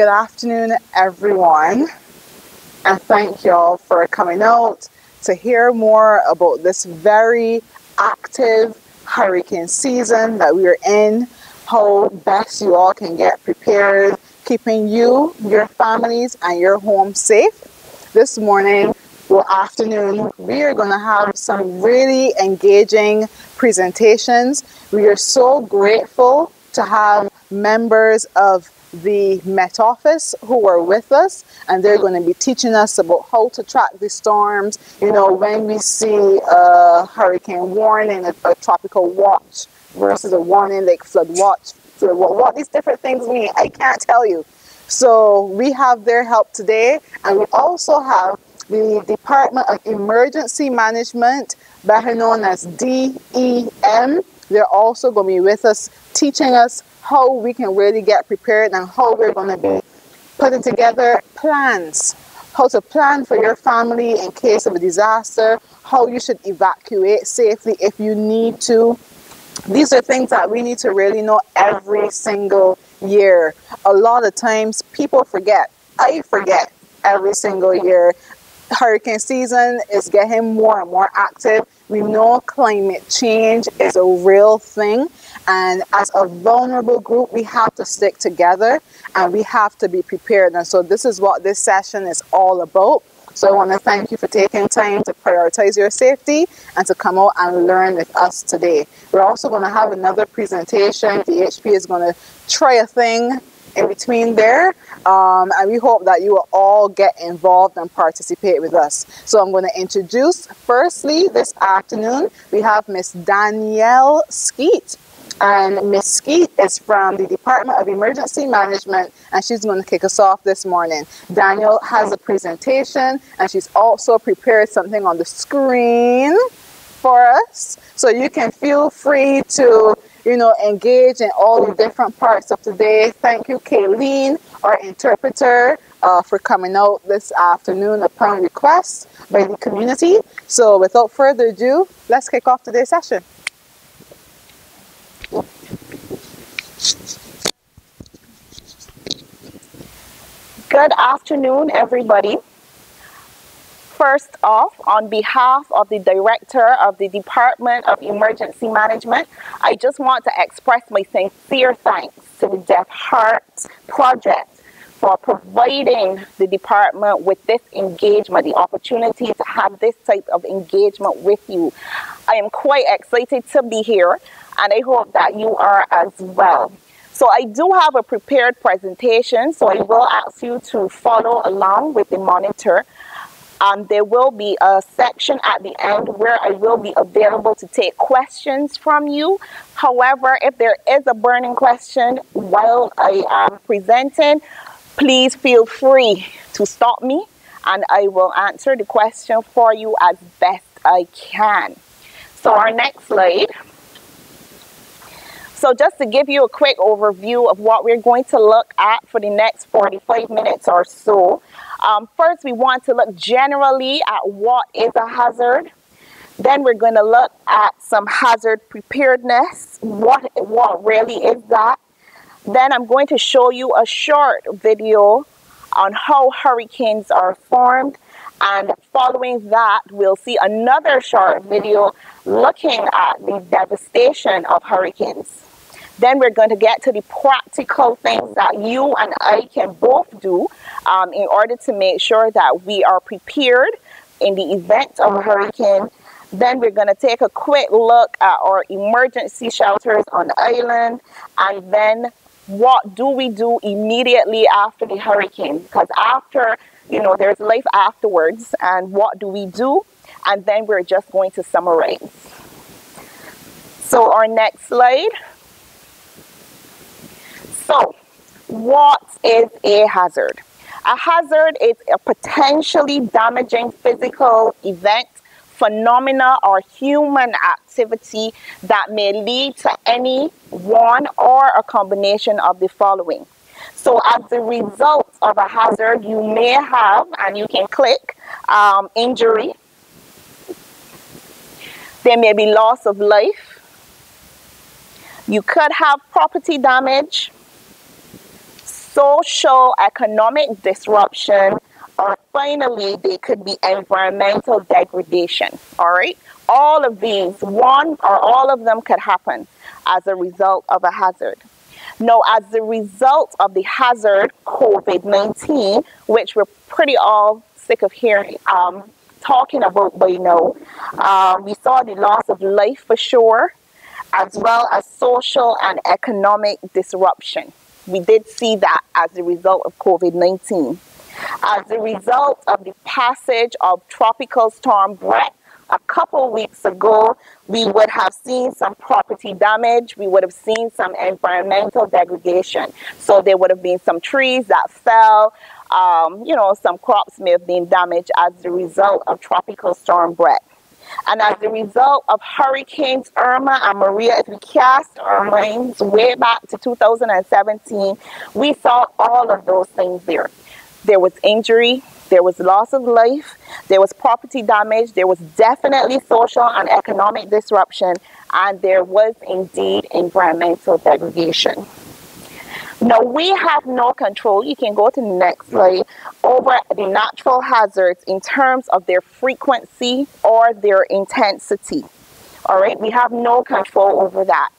Good afternoon, everyone, and thank y'all for coming out to hear more about this very active hurricane season that we're in, how best you all can get prepared, keeping you, your families, and your home safe. This morning, well, afternoon, we are going to have some really engaging presentations. We are so grateful to have members of the Met Office who are with us, and they're going to be teaching us about how to track the storms. You know, when we see a hurricane warning, a tropical watch versus a warning like flood watch, what these different things mean, I can't tell you. So we have their help today, and we also have the Department of Emergency Management, better known as DEM. They're also going to be with us, teaching us how we can really get prepared and how we're going to be putting together plans, how to plan for your family in case of a disaster, how you should evacuate safely if you need to. These are things that we need to really know every single year. A lot of times people forget. I forget every single year. Hurricane season is getting more and more active. We know climate change is a real thing, and as a vulnerable group, we have to stick together and we have to be prepared. And so this is what this session is all about. So I want to thank you for taking time to prioritize your safety and to come out and learn with us today. We're also going to have another presentation. DHP is going to try a thing in between there, and we hope that you will all get involved and participate with us. So I'm going to introduce, firstly, this afternoon, we have Miss Danielle Skeet. And Miss Skeet is from the Department of Emergency Management, and she's going to kick us off this morning. Danielle has a presentation, and she's also prepared something on the screen for us. So you can feel free to, engage in all the different parts of today. Thank you, Kayleen, our interpreter, for coming out this afternoon upon request by the community. So without further ado, let's kick off today's session. Good afternoon, everybody. First off, on behalf of the Director of the Department of Emergency Management, I just want to express my sincere thanks to the Deaf Heart Project for providing the department with this engagement, the opportunity to have this type of engagement with you. I am quite excited to be here, and I hope that you are as well. So I do have a prepared presentation, so I will ask you to follow along with the monitor. There will be a section at the end where I will be available to take questions from you. However, if there is a burning question while I am presenting, please feel free to stop me and I will answer the question for you as best I can. So our next slide. So just to give you a quick overview of what we're going to look at for the next 45 minutes or so. First, we want to look generally at what is a hazard. Then we're going to look at some hazard preparedness. What really is that? Then I'm going to show you a short video on how hurricanes are formed. And following that, we'll see another short video looking at the devastation of hurricanes. Then we're going to get to the practical things that you and I can both do in order to make sure that we are prepared in the event of a hurricane. Then we're going to take a quick look at our emergency shelters on the island. And then what do we do immediately after the hurricane? Because after, there's life afterwards. And what do we do? And then we're just going to summarize. So our next slide. So, what is a hazard? A hazard is a potentially damaging physical event, phenomena, or human activity that may lead to any one or a combination of the following. So, as a result of a hazard, you may have, and you can click, injury. There may be loss of life. You could have property damage, social economic disruption, or finally, they could be environmental degradation. All right? All of these, one or all of them could happen as a result of a hazard. Now, as a result of the hazard COVID-19, which we're pretty all sick of hearing, talking about by now, we saw the loss of life for sure, as well as social and economic disruption. We did see that as a result of COVID-19. As a result of the passage of Tropical Storm Brett a couple weeks ago, we would have seen some property damage. We would have seen some environmental degradation. So there would have been some trees that fell. Some crops may have been damaged as a result of Tropical Storm Brett. And as a result of Hurricanes Irma and Maria, if we cast our minds way back to 2017, we saw all of those things there. There was injury, there was loss of life, there was property damage, there was definitely social and economic disruption, and there was indeed environmental degradation. Now, we have no control, you can go to the next slide, over the natural hazards in terms of their frequency or their intensity. All right, we have no control over that.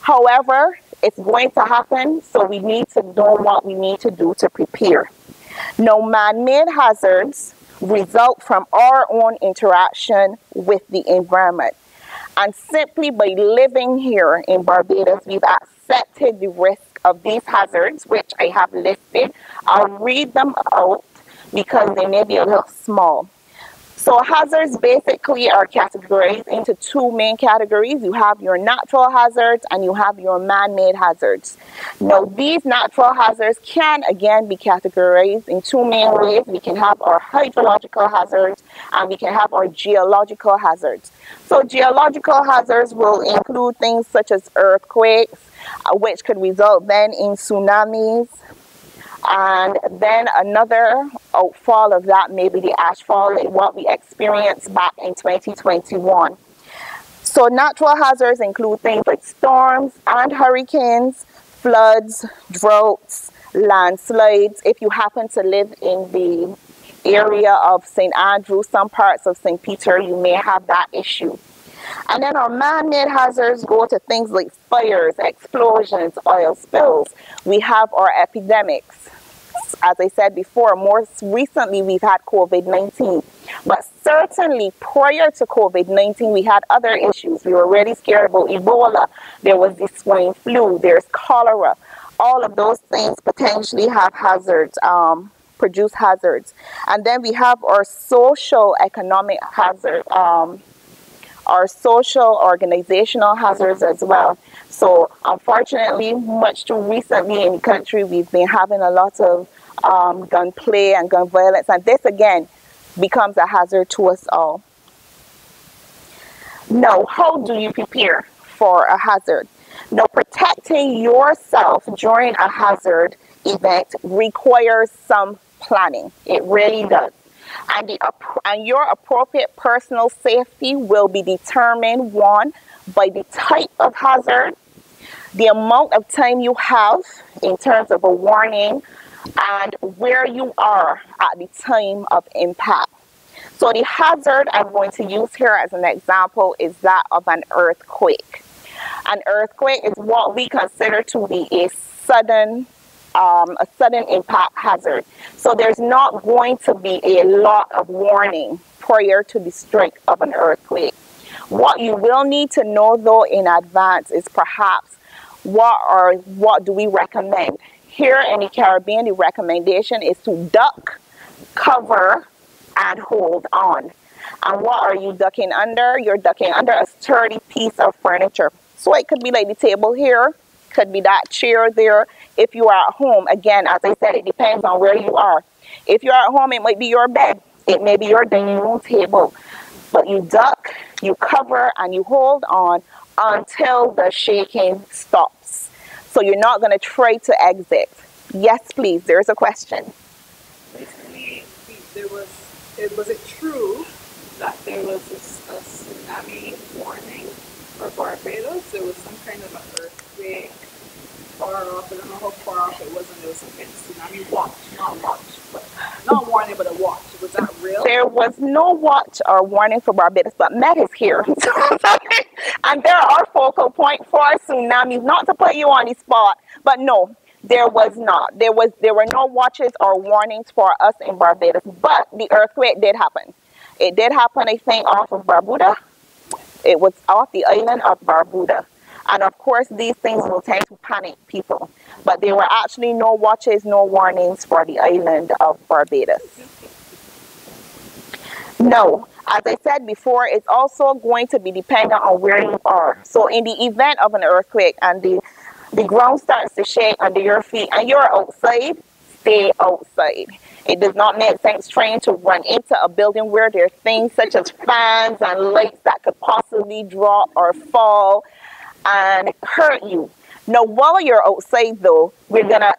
However, it's going to happen, so we need to know what we need to do to prepare. Now, man-made hazards result from our own interaction with the environment. And simply by living here in Barbados, we've accepted the risk of these hazards, which I have listed. I'll read them out because they may be a little small. So hazards basically are categorized into two main categories. You have your natural hazards and you have your man-made hazards. Now, these natural hazards can again be categorized in two main ways. We can have our hydrological hazards and we can have our geological hazards. So geological hazards will include things such as earthquakes, which could result then in tsunamis. And then another outfall of that may be the ashfall, what we experienced back in 2021. So natural hazards include things like storms and hurricanes, floods, droughts, landslides. If you happen to live in the area of St. Andrew, some parts of St. Peter, you may have that issue. And then our man-made hazards go to things like fires, explosions, oil spills. We have our epidemics. As I said before, more recently we've had COVID-19. But certainly prior to COVID-19, we had other issues. We were really scared about Ebola. There was the swine flu. There's cholera. All of those things potentially have hazards, produce hazards. And then we have our social economic hazard, our social organizational hazards as well. So unfortunately, much too recently in the country, we've been having a lot of gunplay and gun violence, and this again becomes a hazard to us all. Now, how do you prepare for a hazard? Now, protecting yourself during a hazard event requires some planning. It really does. And your appropriate personal safety will be determined, one, by the type of hazard, the amount of time you have in terms of a warning, and where you are at the time of impact. So the hazard I'm going to use here as an example is that of an earthquake. An earthquake is what we consider to be a sudden impact hazard. So there's not going to be a lot of warning prior to the strike of an earthquake. What you will need to know though in advance is perhaps what do we recommend. Here in the Caribbean, the recommendation is to duck, cover, and hold on. And what are you ducking under? You're ducking under a sturdy piece of furniture. So it could be like the table here, could be that chair there. If you are at home, again, as I said, it depends on where you are. If you're at home, it might be your bed. It may be your dining room table. But you duck, you cover, and you hold on until the shaking stops. So you're not going to try to exit. Yes, please. There's a question. Basically, was it true that there was a tsunami warning for Barbados? There was some kind of an earthquake far off. I don't know how far off it was, and there was some kind of tsunami watch, not watch, but not warning, but a watch. Was that real? There was no watch or warning for Barbados, but Met is here. And there are focal point for tsunamis, not to put you on the spot, but no, there was not. There were no watches or warnings for us in Barbados, but the earthquake did happen. It did happen, I think, off of Barbuda. It was off the island of Barbuda. And of course, these things will tend to panic people. But there were actually no watches, no warnings for the island of Barbados. No, as I said before, it's also going to be dependent on where you are. So in the event of an earthquake and the ground starts to shake under your feet and you're outside, stay outside. It does not make sense trying to run into a building where there are things such as fans and lights that could possibly drop or fall and hurt you. Now, while you're outside, though, we're going to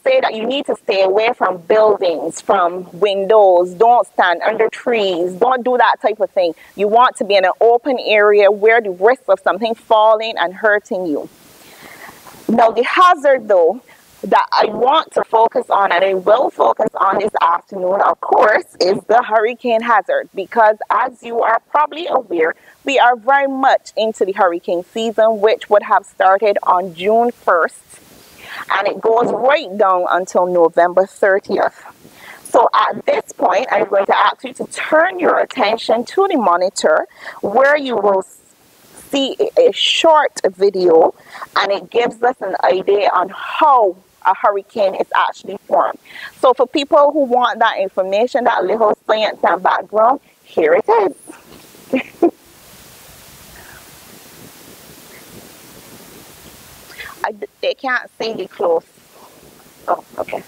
say that you need to stay away from buildings, from windows. Don't stand under trees. Don't do that type of thing. You want to be in an open area where the risk of something falling and hurting you. Now, the hazard, though, that I want to focus on, and I will focus on this afternoon, of course, is the hurricane hazard. Because as you are probably aware, we are very much into the hurricane season, which would have started on June 1st. And it goes right down until November 30th. So at this point, I'm going to ask you to turn your attention to the monitor, where you will see a short video, and it gives us an idea on how a hurricane is actually formed. So for people who want that information, that little science and background, here it is. They can't see the close. Oh, okay.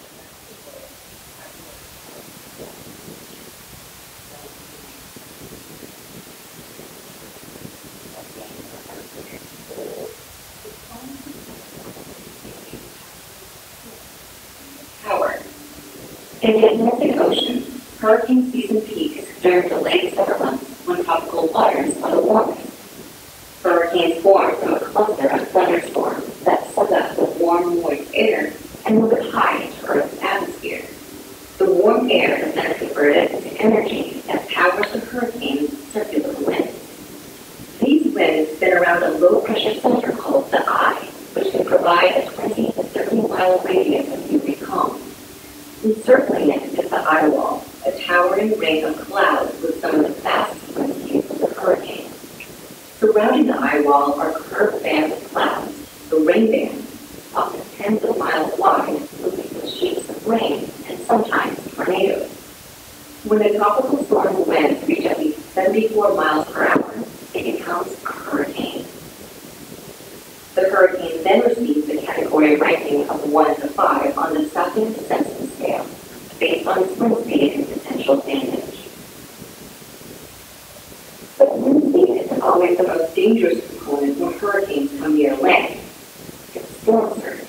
Power. In the Atlantic Ocean, hurricane season peaks during the late summer months when tropical waters are the warmest. Hurricanes form from a cluster of thunderstorms that suck up the warm, moist air and move it high into Earth's atmosphere. The warm air is then converted into energy that powers the hurricane's circular winds. These winds spin around a low-pressure center called the eye, which can provide a 20 to 30-mile radius of UV calm. Encircling it is the eye wall, a towering ring of clouds with some of the fastest wind speeds of the hurricane. Surrounding the eye wall are curved bands of clouds, the rain bands, often tens of miles wide, moving with sheets of rain and sometimes tornadoes. When a tropical storm winds reach at least 74 miles per hour, it becomes a hurricane. The hurricane then receives a category ranking of 1 to 5 on the Saffir-Simpson scale, based on its wind speed and potential damage. But wind speed isn't always the most dangerous component when hurricanes come near land. It's storm surge.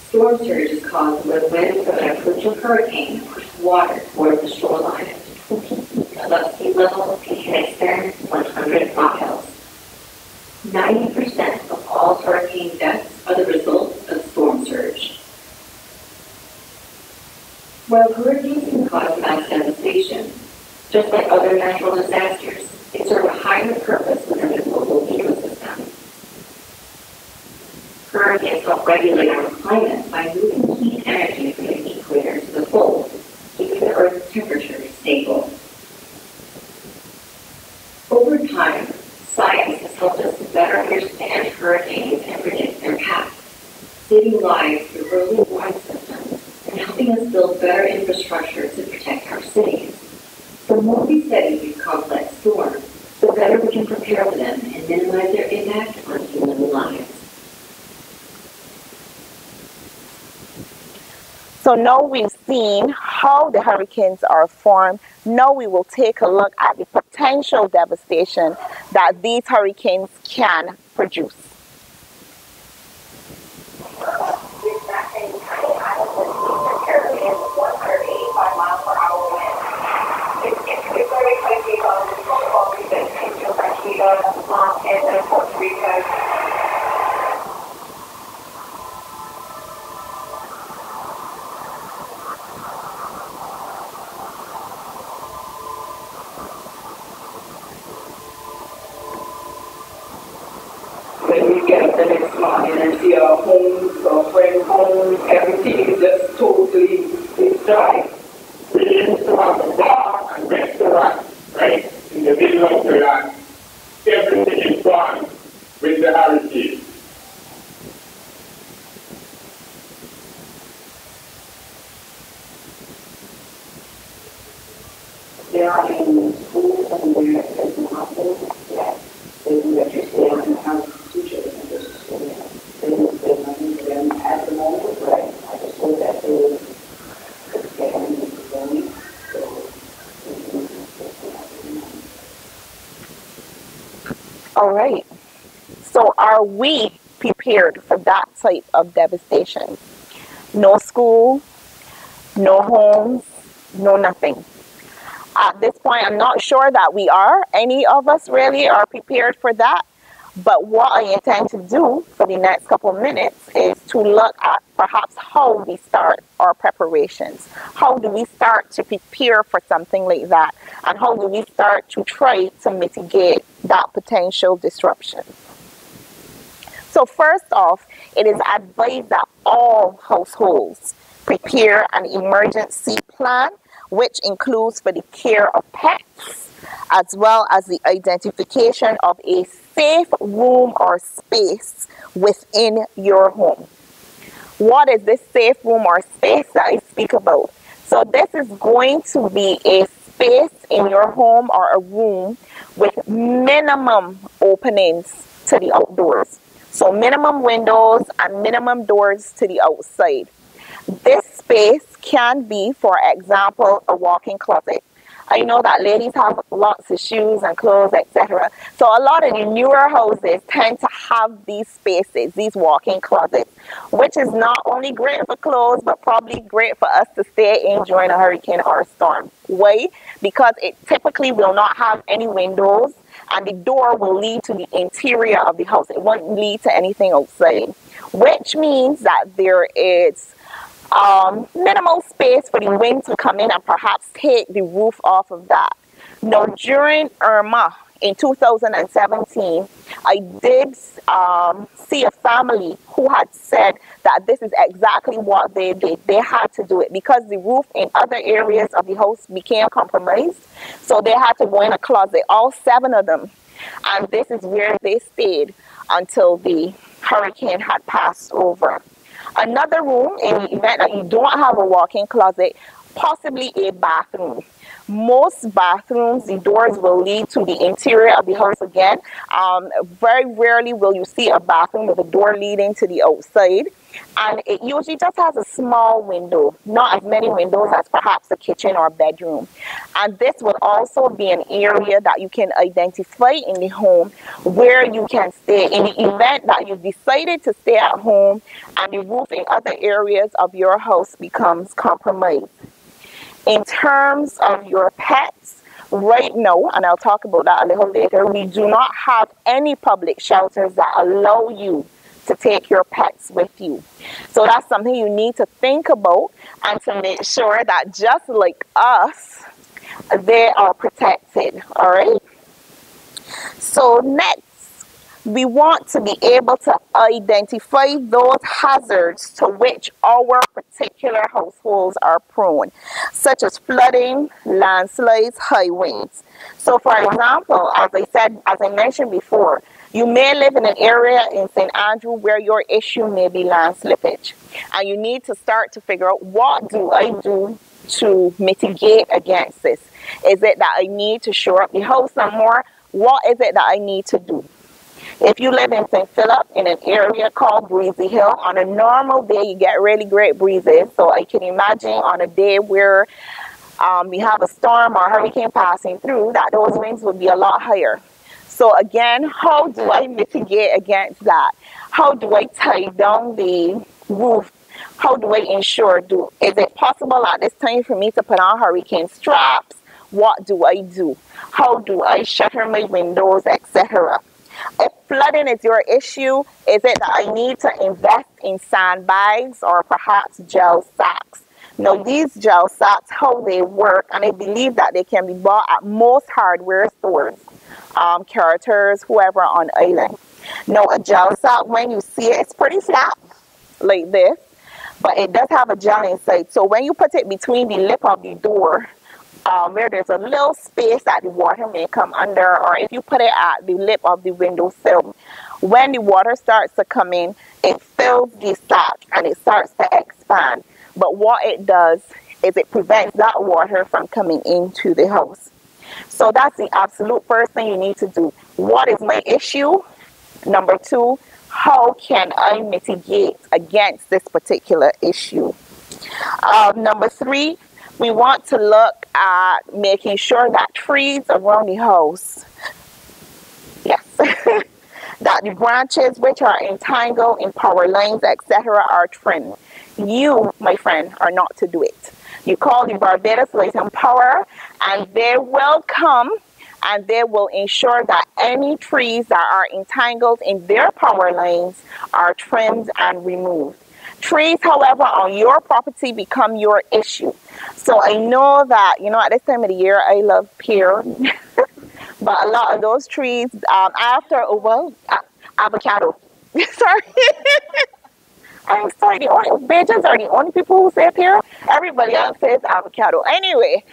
Storm surge is caused when winds of an approaching hurricane push water towards the shoreline at 20 feet above sea level and can extend 100 miles. 90% of all hurricane deaths are the result of storm surge. While hurricanes can cause mass devastation, just like other natural disasters, they serve a higher purpose within the global ecosystem. Hurricanes help regulate our climate by moving heat energy from the equator to the poles, keeping the Earth's temperature stable. Over time, science has helped us to better understand hurricanes and predict their paths, saving lives through early warning systems and helping us build better infrastructure to protect our cities. The more we study these complex storms, the better we can prepare for them and minimize their impact on human lives. So now we've seen how the hurricanes are formed. Now we will take a look at the potential devastation that these hurricanes can produce. up the next morning and see our homes, our friends' homes, everything is just totally destroyed. We used to have a bar and restaurant, right, in the middle of the land. Everything is gone with the hurricane. There are any schools and where there's nothing yet. They do understand and have teachers in this school. They don't say nothing to them at the moment, but I just hope that they will get into the learning. All right. So are we prepared for that type of devastation? No school, no homes, no nothing. At this point, I'm not sure that we are. Any of us really are prepared for that. But what I intend to do for the next couple of minutes is to look at perhaps how we start our preparations. How do we start to prepare for something like that? And how do we start to try to mitigate that potential disruption? So first off, it is advised that all households prepare an emergency plan, which includes for the care of pets, as well as the identification of a safe room or space within your home. What is this safe room or space that I speak about? So this is going to be a space in your home or a room with minimum openings to the outdoors. So minimum windows and minimum doors to the outside. This space can be, for example, a walk-in closet. I know that ladies have lots of shoes and clothes, etc. So a lot of the newer houses tend to have these spaces, these walk-in closets, which is not only great for clothes, but probably great for us to stay in during a hurricane or a storm. Why? Because it typically will not have any windows, and the door will lead to the interior of the house. It won't lead to anything outside, which means that there is minimal space for the wind to come in and perhaps take the roof off of that. Now, during Irma in 2017, I did see a family who had said that this is exactly what they did. They had to do it because the roof in other areas of the house became compromised. So they had to go in a closet, all 7 of them. And this is where they stayed until the hurricane had passed over. Another room, in the event that you don't have a walk-in closet, possibly a bathroom. Most bathrooms, the doors will lead to the interior of the house again. Very rarely will you see a bathroom with a door leading to the outside. And it usually just has a small window, not as many windows as perhaps a kitchen or bedroom. And this would also be an area that you can identify in the home where you can stay in the event that you've decided to stay at home and the roof in other areas of your house becomes compromised. In terms of your pets, right now, and I'll talk about that a little later, we do not have any public shelters that allow you to take your pets with you. So that's something you need to think about and to make sure that just like us, they are protected, all right? So next, we want to be able to identify those hazards to which our particular households are prone, such as flooding, landslides, high winds. So for example, as I mentioned before, you may live in an area in St. Andrew where your issue may be land slippage. And you need to start to figure out, what do I do to mitigate against this? Is it that I need to shore up the house some more? What is it that I need to do? If you live in St. Philip in an area called Breezy Hill, on a normal day you get really great breezes. So I can imagine on a day where we have a storm or hurricane passing through, that those winds would be a lot higher. So again, how do I mitigate against that? How do I tie down the roof? How do I ensure, is it possible at this time for me to put on hurricane straps? What do I do? How do I shutter my windows, etc.? If flooding is your issue, is it that I need to invest in sandbags or perhaps gel sacks? Now, these gel sacks, how they work, and I believe that they can be bought at most hardware stores, Carter's, whoever on island. Now a gel sock, when you see it, it's pretty flat like this, but it does have a gel inside. So when you put it between the lip of the door, where there's a little space that the water may come under, or if you put it at the lip of the windowsill, when the water starts to come in, it fills the sack and it starts to expand. But what it does is it prevents that water from coming into the house. So that's the absolute first thing you need to do. What is my issue? Number two, how can I mitigate against this particular issue? Number three, we want to look at making sure that trees around the house, yes, that the branches which are entangled in power lines, etc., are trimmed. You, my friend, are not to do it. You call the Barbados Light and Power, and they will come and they will ensure that any trees that are entangled in their power lines are trimmed and removed. Trees, however, on your property become your issue. So I know that, you know, at this time of the year, I love pear, but a lot of those trees, after a while, avocado. Sorry. I'm sorry, the only Bajans are the only people who say pear. Everybody else says avocado. Anyway,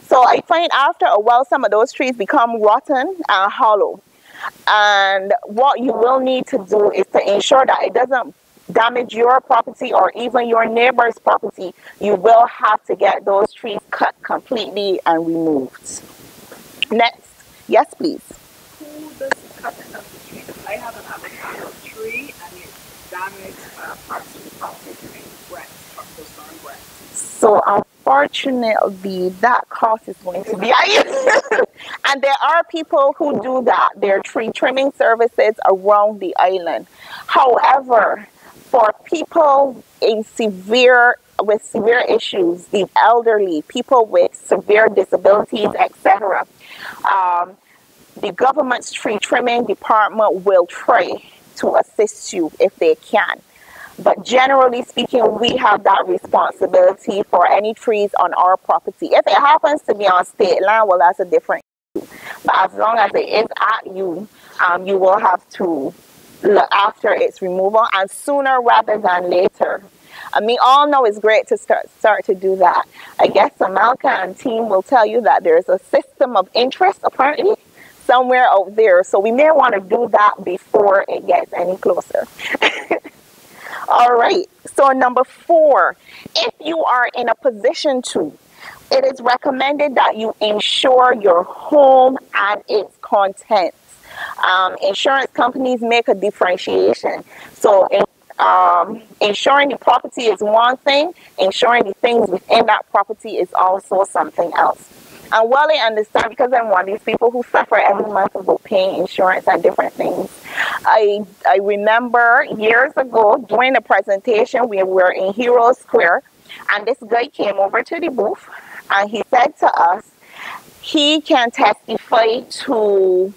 so I find after a while, some of those trees become rotten and hollow. And what you will need to do is to ensure that it doesn't damage your property or even your neighbor's property. You will have to get those trees cut completely and removed. Next. Yes, please. Who does the cutting of the tree? I have an avocado tree and it's damaged parts of the property and grass, tropical storm grass. So unfortunately, that cost is going to be high. And there are people who do that. There are tree trimming services around the island. However, for people with severe issues, the elderly, people with severe disabilities, etc., the government's tree trimming department will try to assist you if they can. But generally speaking, we have that responsibility for any trees on our property. If it happens to be on state land, well, that's a different issue. But as long as it is at you, you will have to look after its removal, and sooner rather than later. I mean, all know it's great to start to do that. I guess Samalka and team will tell you that there's a system of interest apparently somewhere out there. So we may want to do that before it gets any closer. All right. So number 4, if you are in a position to, it is recommended that you insure your home and its contents. Insurance companies make a differentiation. So insuring the property is one thing, insuring the things within that property is also something else. And while I understand, because I'm one of these people who suffer every month about paying insurance and different things, I remember years ago doing a presentation, we were in Hero Square, and this guy came over to the booth and he said to us, he can testify to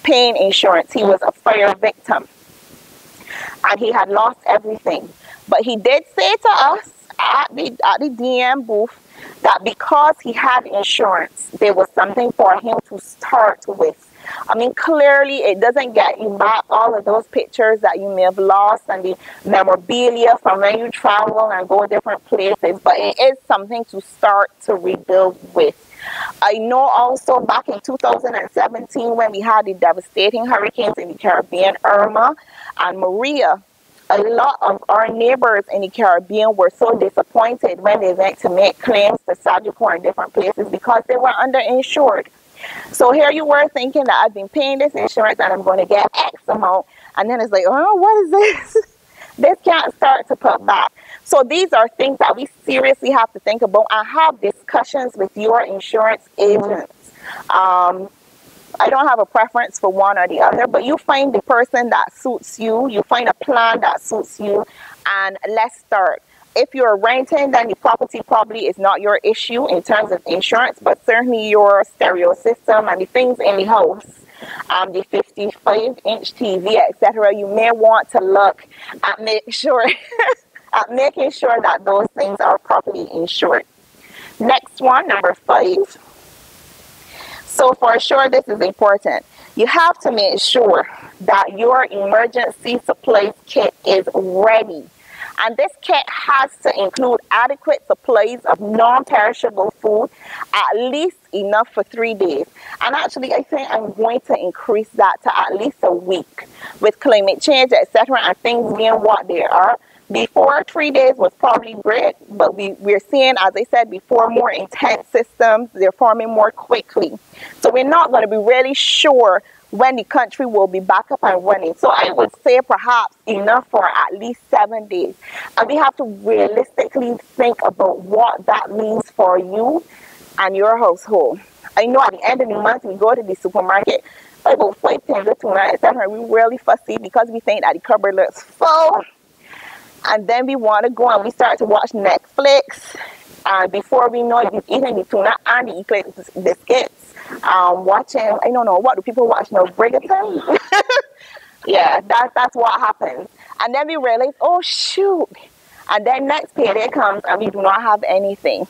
paying insurance. He was a fire victim and he had lost everything. But he did say to us at the DM booth that because he had insurance, there was something for him to start with. I mean, clearly it doesn't get you back all of those pictures that you may have lost and the memorabilia from when you travel and go different places, but it is something to start to rebuild with. I know also back in 2017 when we had the devastating hurricanes in the Caribbean, Irma and Maria, a lot of our neighbors in the Caribbean were so disappointed when they went to make claims to Sagicor and different places because they were underinsured. So here you were thinking that I've been paying this insurance and I'm going to get X amount, and then it's like, oh, what is this? This can't start to put back. So these are things that we seriously have to think about and have discussions with your insurance agents. I don't have a preference for one or the other, but you find the person that suits you, you find a plan that suits you, and let's start. If you're renting, then the property probably is not your issue in terms of insurance, but certainly your stereo system and the things in the house, the 55-inch TV, etc., you may want to look at making sure that those things are properly insured. Next one, number 5. So for sure, this is important. You have to make sure that your emergency supplies kit is ready. And this kit has to include adequate supplies of non-perishable food, at least enough for 3 days. And actually, I think I'm going to increase that to at least a week. With climate change, etc., and things being what they are, before 3 days was probably great, but we're seeing, as I said before, more intense systems. They're forming more quickly. So we're not going to be really sure when the country will be back up and running. So I would say perhaps enough for at least 7 days. And we have to realistically think about what that means for you and your household. I know at the end of the month, we go to the supermarket, about 5 tins of tuna, etc. We're really fussy because we think that the cupboard looks full. And then we want to go and we start to watch Netflix. And before we know it, we've eaten the tuna and the eclipse biscuits. Watching, I don't know, what do people watch now? Brigaton? Yeah, that's what happens. And then we realize, oh shoot. And then next payday comes and we do not have anything.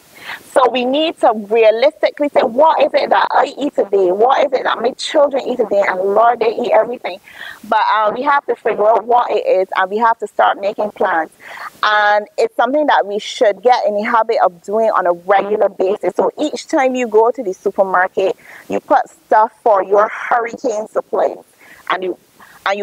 So we need to realistically say, what is it that I eat today? What is it that my children eat today? And Lord, they eat everything. But we have to figure out what it is, and we have to start making plans. And it's something that we should get in the habit of doing on a regular basis. So each time you go to the supermarket, you put stuff for your hurricane supplies, and you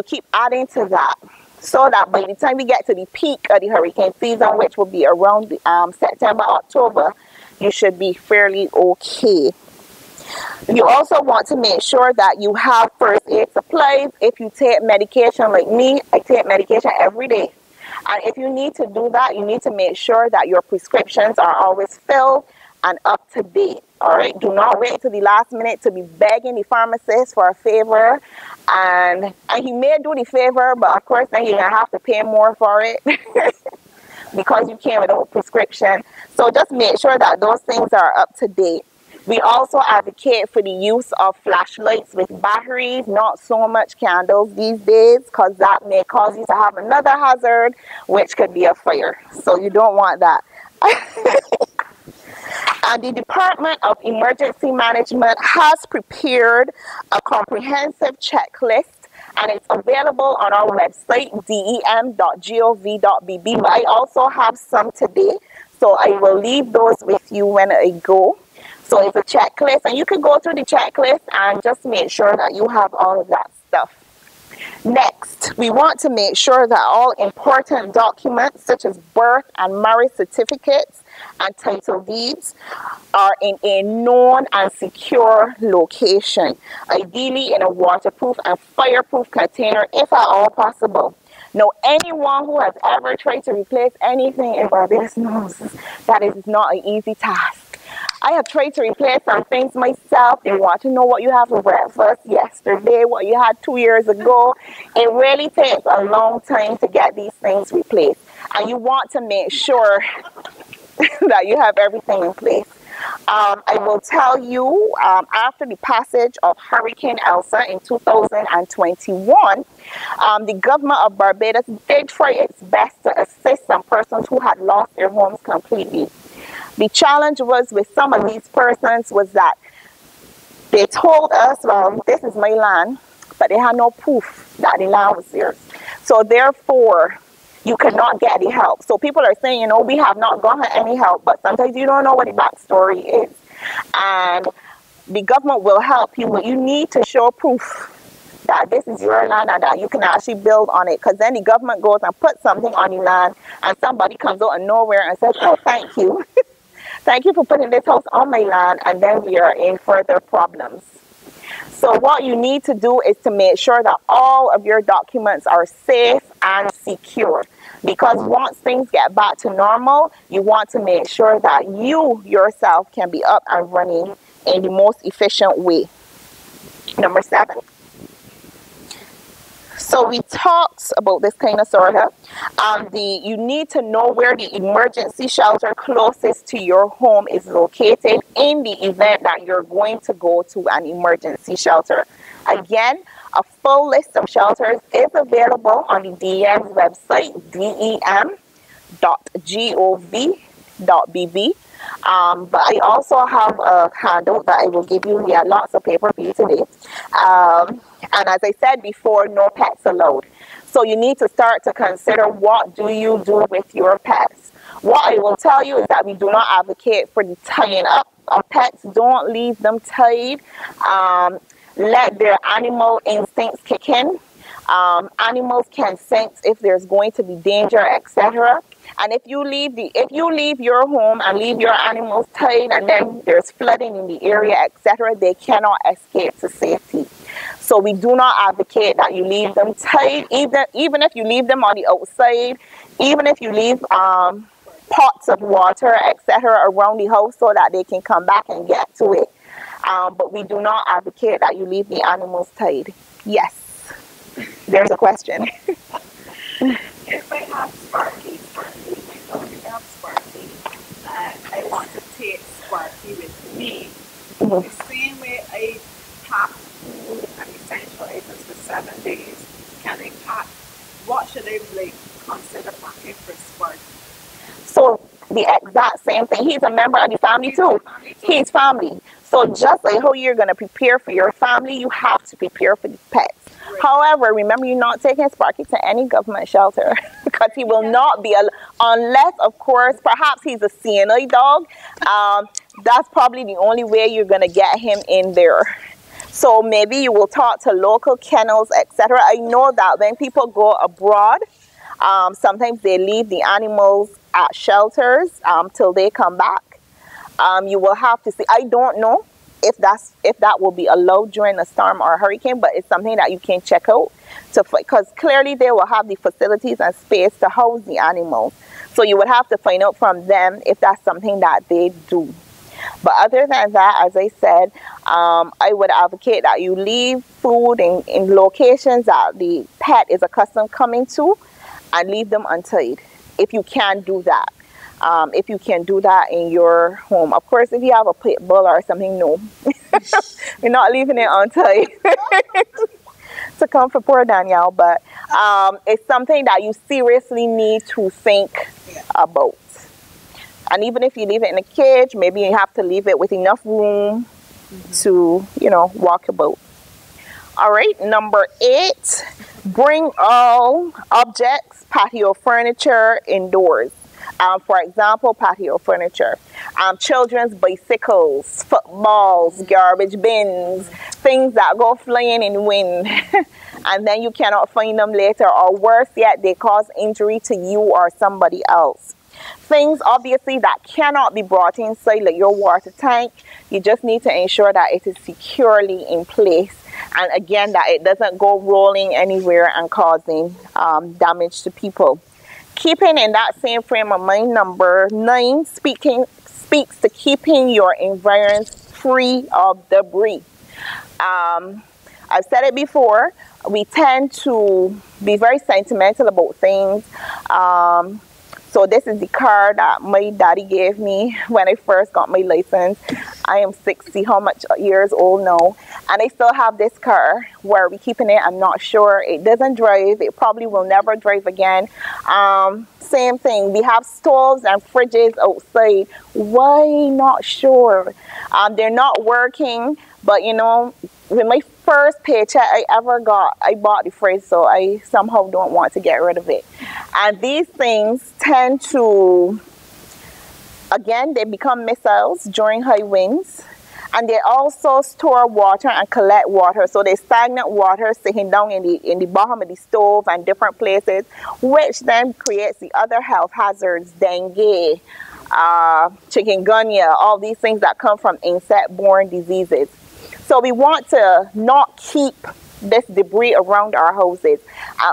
keep adding to that. So that by the time we get to the peak of the hurricane season, which will be around September, October, you should be fairly okay. You also want to make sure that you have first aid supplies. If you take medication like me, I take medication every day. And if you need to do that, you need to make sure that your prescriptions are always filled and up to date. All right, do not wait to the last minute to be begging the pharmacist for a favor, and he may do the favor, but of course then you're gonna have to pay more for it because you came without a prescription. So just make sure that those things are up to date. We also advocate for the use of flashlights with batteries, not so much candles these days, because that may cause you to have another hazard, which could be a fire. So you don't want that. And the Department of Emergency Management has prepared a comprehensive checklist, and it's available on our website, dem.gov.bb. But I also have some today, so I will leave those with you when I go. So it's a checklist, and you can go through the checklist and just make sure that you have all of that stuff. Next, we want to make sure that all important documents such as birth and marriage certificates and title deeds are in a known and secure location, ideally in a waterproof and fireproof container if at all possible. Now, anyone who has ever tried to replace anything in Barbados knows that is not an easy task. I have tried to replace some things myself. They want to know what you had for breakfast yesterday, what you had 2 years ago. It really takes a long time to get these things replaced. And you want to make sure that you have everything in place. I will tell you, after the passage of Hurricane Elsa in 2021, the government of Barbados did try its best to assist some persons who had lost their homes completely. The challenge was with some of these persons was that they told us, well, this is my land, but they had no proof that the land was theirs. So therefore, you cannot get the help. So people are saying, you know, we have not gotten any help, but sometimes you don't know what the backstory is. And the government will help you, but you need to show proof that this is your land and that you can actually build on it. Because then the government goes and puts something on the land and somebody comes out of nowhere and says, oh, thank you. Thank you for putting this house on my land, and then we are in further problems. So what you need to do is to make sure that all of your documents are safe and secure. Because once things get back to normal, you want to make sure that you yourself can be up and running in the most efficient way. Number 7. So we talked about this kind of sort of. You need to know where the emergency shelter closest to your home is located in the event that you're going to go to an emergency shelter. Again, a full list of shelters is available on the DEM's website, dem.gov.bb. But I also have a handout that I will give you. Yeah, lots of paper for you today. And as I said before, no pets allowed. So you need to start to consider, what do you do with your pets? What I will tell you is that we do not advocate for the tying up of pets. Don't leave them tied. Let their animal instincts kick in. Animals can sense if there's going to be danger, etc. And if you leave your home and leave your animals tied, and then there's flooding in the area, etc., they cannot escape to safety. So we do not advocate that you leave them tied, even if you leave them on the outside, even if you leave pots of water, etc., around the house so that they can come back and get to it. But we do not advocate that you leave the animals tied. Yes, there's a question. If I have Sparky, if I have Sparky, I want to take Sparky with me. The same way I pack food and essential items for 7 days, can I pack? What should I consider packing for Sparky? So the exact same thing. He's a member of the family too. He's family. So just like how you're going to prepare for your family, you have to prepare for the pets. Right. However, remember, you're not taking Sparky to any government shelter because he will not be, unless, of course, perhaps he's a CNI dog. That's probably the only way you're going to get him in there. So maybe you will talk to local kennels, etc. I know that when people go abroad, sometimes they leave the animals at shelters till they come back. You will have to see. I don't know if that will be allowed during a storm or a hurricane, but it's something that you can check out, because clearly they will have the facilities and space to house the animals. So you would have to find out from them if that's something that they do. But other than that, as I said, I would advocate that you leave food in locations that the pet is accustomed coming to, and leave them untied if you can do that. If you can do that in your home. Of course, if you have a pit bull or something, no. You're not leaving it untied to come for poor Danielle. But it's something that you seriously need to think about. And even if you leave it in a cage, maybe you have to leave it with enough room to, walk about. All right, number 8, bring all objects, patio furniture indoors. For example, patio furniture, children's bicycles, footballs, garbage bins, things that go flying in the wind, and then you cannot find them later, or worse yet, they cause injury to you or somebody else. Things, obviously, that cannot be brought inside, like your water tank. You just need to ensure that it is securely in place, and again, that it doesn't go rolling anywhere and causing damage to people. Keeping in that same frame of mind, number 9 speaks to keeping your environs free of debris. I've said it before, we tend to be very sentimental about things. So this is the car that my daddy gave me when I first got my license. I am 60 how much years old now, and I still have this car. Where are we keeping it? I'm not sure. It doesn't drive. It probably will never drive again. Same thing. We have stoves and fridges outside. Why? Not sure. They're not working, but with my first paycheck I ever got, I bought the fridge, so I somehow don't want to get rid of it. And these things tend to, again, they become missiles during high winds, and they also store water and collect water. So there's stagnant water sitting down in the bottom of the stove and different places, which then creates the other health hazards, dengue, chikungunya, all these things that come from insect-borne diseases. So we want to not keep this debris around our houses,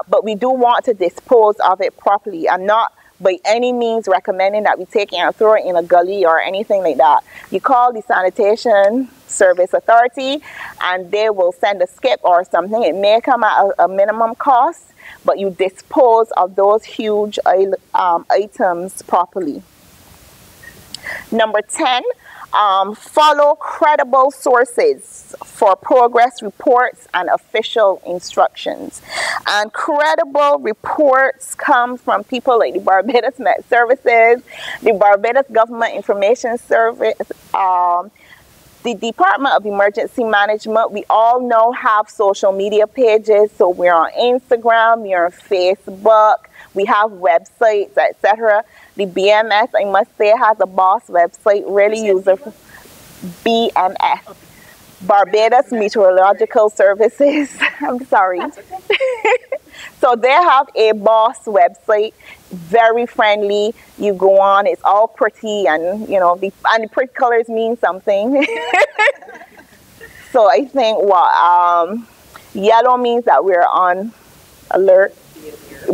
but we do want to dispose of it properly. I'm not by any means recommending that we take it and throw it in a gully or anything like that. You call the sanitation service authority and they will send a skip or something. It may come at a minimum cost, but you dispose of those huge items properly. Number 10, Follow credible sources for progress reports and official instructions. And credible reports come from people like the Barbados Met Services, the Barbados Government Information Service, the Department of Emergency Management. We all know have social media pages, so we're on Instagram, we're on Facebook, we have websites, etc. The BMS, I must say, has a boss website, really user BMS, Barbados Meteorological Services. I'm sorry. So they have a boss website, very friendly. You go on, it's all pretty, and you know, the pretty colors mean something. So I think what yellow means that we're on alert,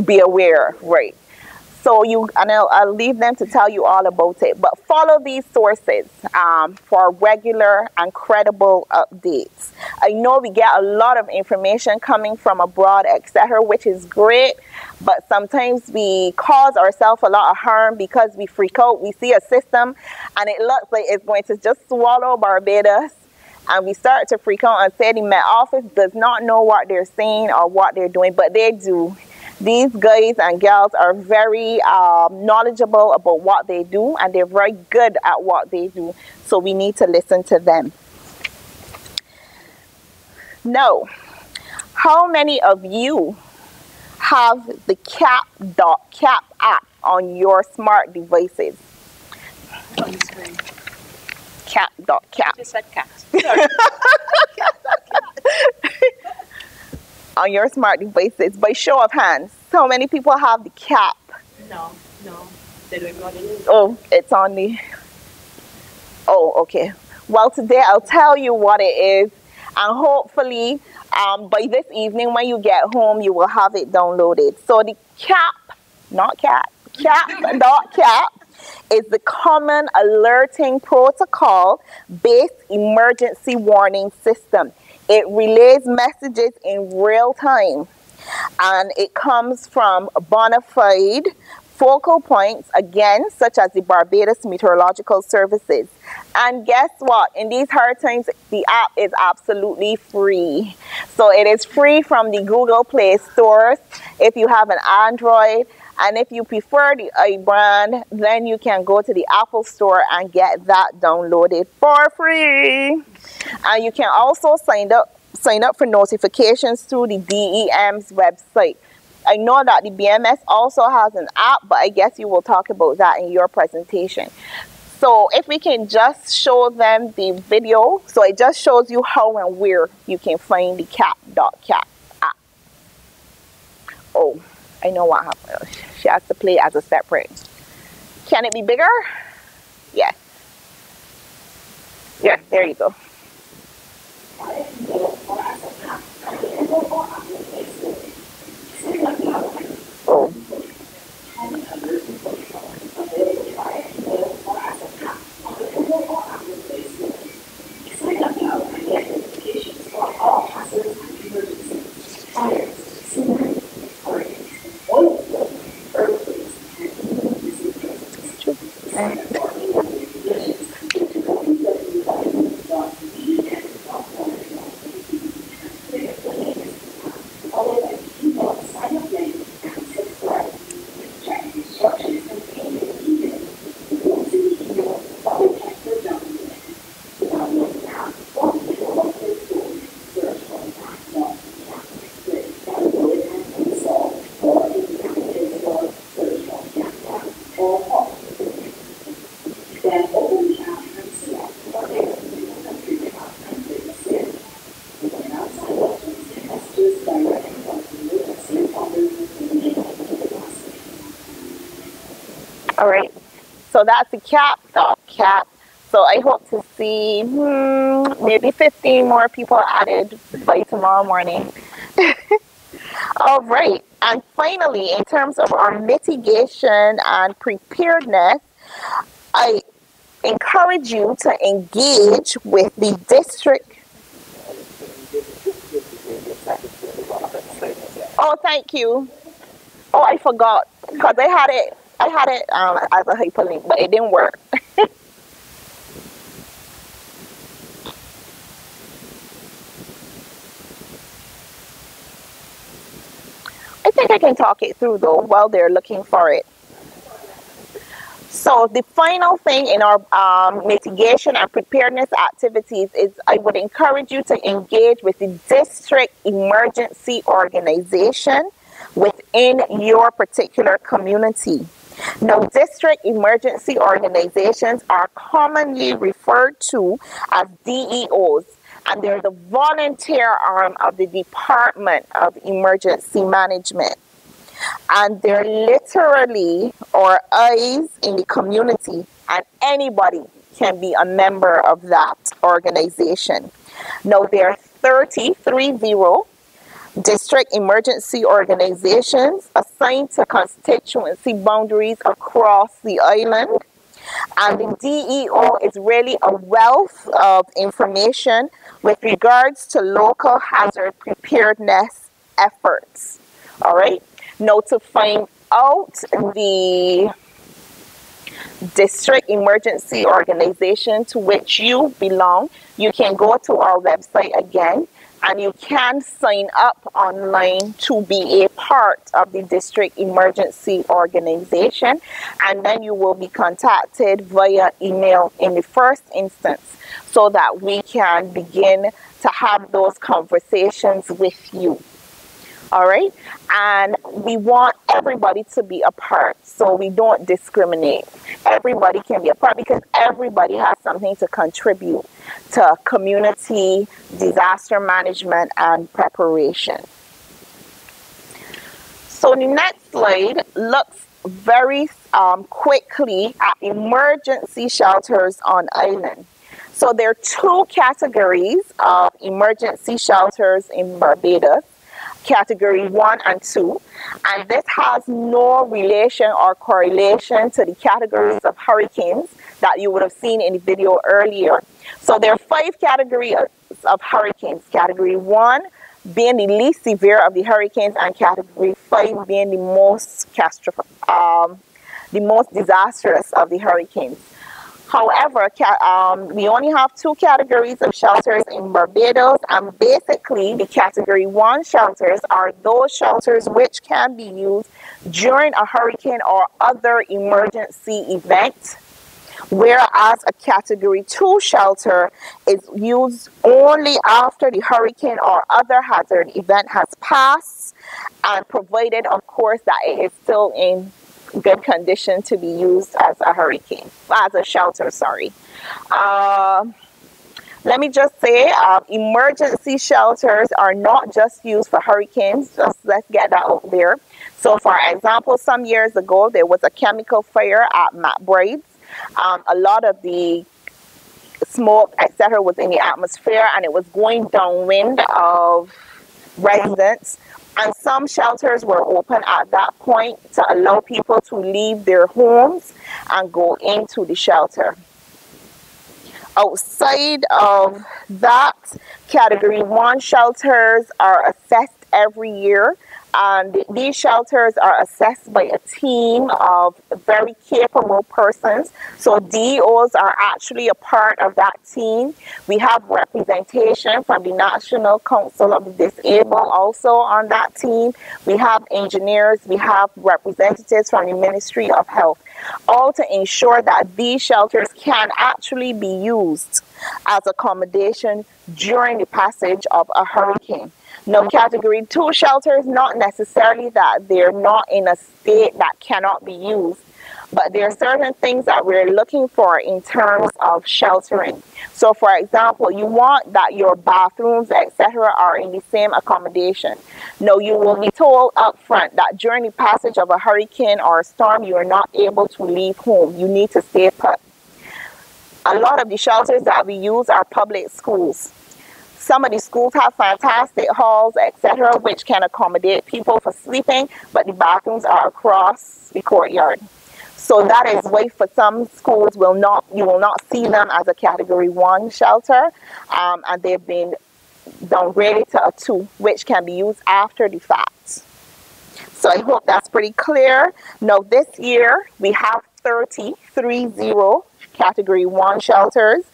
be aware, right? So I'll leave them to tell you all about it. But follow these sources for regular and credible updates. I know we get a lot of information coming from abroad, etc., which is great. But sometimes we cause ourselves a lot of harm because we freak out. We see a system and it looks like it's going to just swallow Barbados. And we start to freak out and say the Met Office does not know what they're saying or what they're doing, but they do. These guys and girls are very knowledgeable about what they do, and they're very good at what they do. So we need to listen to them. Now, how many of you have the cap.cap app on your smart devices? On the screen. Cap.cap. Just said cat. Sorry. On your smart devices, by show of hands, how many people have the cap? No. They don't know what it is. Oh, it's on the... Oh, okay. Well, today I'll tell you what it is, and hopefully by this evening when you get home, you will have it downloaded. So the cap.cap is the Common Alerting Protocol-based emergency warning system. It relays messages in real time, and it comes from bona fide focal points, again, such as the Barbados Meteorological Services. And guess what? In these hard times, the app is absolutely free. So it is free from the Google Play stores if you have an Android. And if you prefer the iBrand, then you can go to the Apple Store and get that downloaded for free. And you can also sign up for notifications through the DEM's website. I know that the BMS also has an app, but I guess you will talk about that in your presentation. So if we can just show them the video, so it just shows you how and where you can find the cap.cap app. Oh, I know what happened. She has to play as a separate. Can it be bigger? Yes. Yeah, there you go. Oh. All right, so that's the cap.cap. So I hope to see maybe 15 more people added by tomorrow morning. All right, and finally, in terms of our mitigation and preparedness, I encourage you to engage with the district. Oh, thank you. Oh, I forgot, because I had it as a hyperlink, but it didn't work. think I can talk it through though while they're looking for it. So the final thing in our mitigation and preparedness activities is I would encourage you to engage with the district emergency organization within your particular community. Now, district emergency organizations are commonly referred to as DEOs, and they're the volunteer arm of the Department of Emergency Management. And they're literally our eyes in the community, and anybody can be a member of that organization. Now, there are 30 district emergency organizations assigned to constituency boundaries across the island. And the DEO is really a wealth of information with regards to local hazard preparedness efforts. All right. Now, to find out the district emergency organization to which you belong, you can go to our website again, and you can sign up online to be a part of the district emergency organization, and then you will be contacted via email in the first instance so that we can begin to have those conversations with you. All right, and we want everybody to be a part, so we don't discriminate. Everybody can be a part because everybody has something to contribute to community disaster management and preparation. So the next slide looks very quickly at emergency shelters on island. So there are two categories of emergency shelters in Barbados. Category 1 and 2, and this has no relation or correlation to the categories of hurricanes that you would have seen in the video earlier. So there are 5 categories of hurricanes. Category 1 being the least severe of the hurricanes, and category 5 being the most disastrous of the hurricanes. However, we only have 2 categories of shelters in Barbados, and basically the category 1 shelters are those shelters which can be used during a hurricane or other emergency event, whereas a category 2 shelter is used only after the hurricane or other hazard event has passed, and provided, of course, that it is still in good condition to be used as a shelter, sorry. Let me just say, emergency shelters are not just used for hurricanes. Let's get that out there. So for example, some years ago, there was a chemical fire at McBride's. A lot of the smoke, etc., was in the atmosphere, and it was going downwind of residents. And some shelters were open at that point to allow people to leave their homes and go into the shelter. Outside of that, category 1 shelters are assessed every year, and these shelters are assessed by a team of very capable persons. So DEOs are actually a part of that team. We have representation from the National Council of the Disabled also on that team. We have engineers, we have representatives from the Ministry of Health, all to ensure that these shelters can actually be used as accommodation during the passage of a hurricane. Now, category 2 shelters, not necessarily that they're not in a state that cannot be used, but there are certain things that we're looking for in terms of sheltering. So, for example, you want that your bathrooms, etc., are in the same accommodation. Now, you will be told up front that during the passage of a hurricane or a storm, you are not able to leave home. You need to stay put. A lot of the shelters that we use are public schools. Some of the schools have fantastic halls, etc., which can accommodate people for sleeping, but the bathrooms are across the courtyard. So that is why for some schools you will not see them as a category 1 shelter, and they've been downgraded to a 2, which can be used after the fact. So I hope that's pretty clear. Now this year we have 30 category 1 shelters,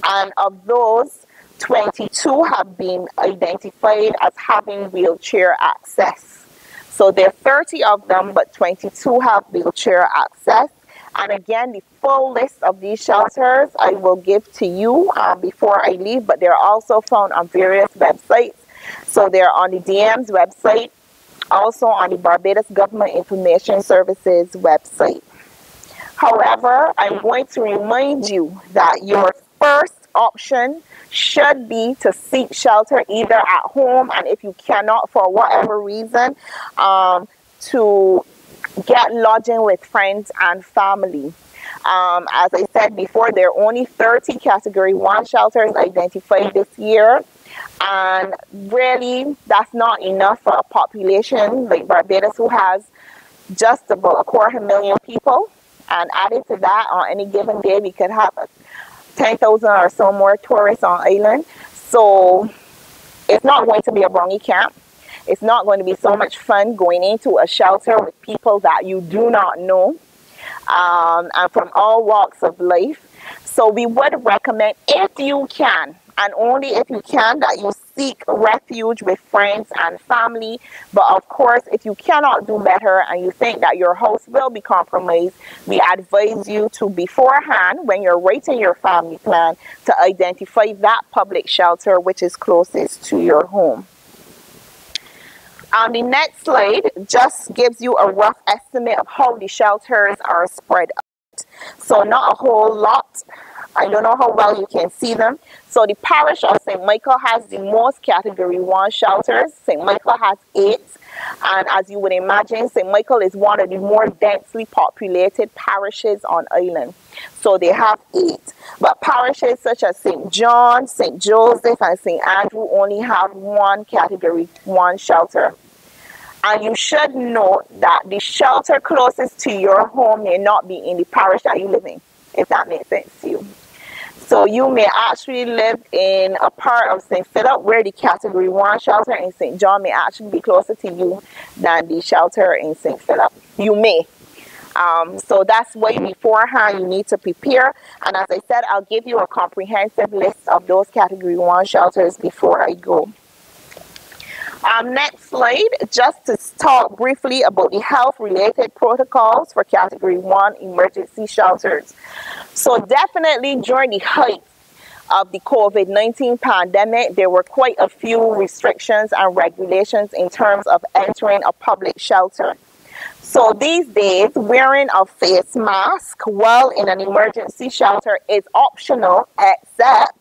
and of those, 22 have been identified as having wheelchair access. So there are 30 of them, but 22 have wheelchair access. And again, the full list of these shelters I will give to you before I leave, but they're also found on various websites. So they're on the DM's website, also on the Barbados Government Information Services website. However, I'm going to remind you that your first option should be to seek shelter either at home, and if you cannot for whatever reason, to get lodging with friends and family. As I said before, there are only 30 Category 1 shelters identified this year, and really that's not enough for a population like Barbados, who has just about 250,000 people. And added to that, on any given day, we could have 10,000 or so more tourists on island. So it's not going to be a brongy camp. It's not going to be so much fun going into a shelter with people that you do not know, and from all walks of life. So we would recommend, if you can, and only if you can, that you seek refuge with friends and family. But of course, if you cannot do better and you think that your house will be compromised, we advise you to beforehand, when you're writing your family plan, to identify that public shelter which is closest to your home. The next slide just gives you a rough estimate of how the shelters are spread out. So not a whole lot. I don't know how well you can see them. So the parish of St. Michael has the most Category 1 shelters. St. Michael has 8. And as you would imagine, St. Michael is one of the more densely populated parishes on island. So they have 8. But parishes such as St. John, St. Joseph, and St. Andrew only have 1 Category 1 shelter. And you should note that the shelter closest to your home may not be in the parish that you live in, if that makes sense to you. So you may actually live in a part of St. Philip where the Category 1 shelter in St. John may actually be closer to you than the shelter in St. Philip. You may. So that's why beforehand you need to prepare. And as I said, I'll give you a comprehensive list of those Category 1 shelters before I go. Next slide, just to talk briefly about the health-related protocols for Category 1 emergency shelters. So definitely during the height of the COVID-19 pandemic, there were quite a few restrictions and regulations in terms of entering a public shelter. So these days, wearing a face mask while in an emergency shelter is optional, except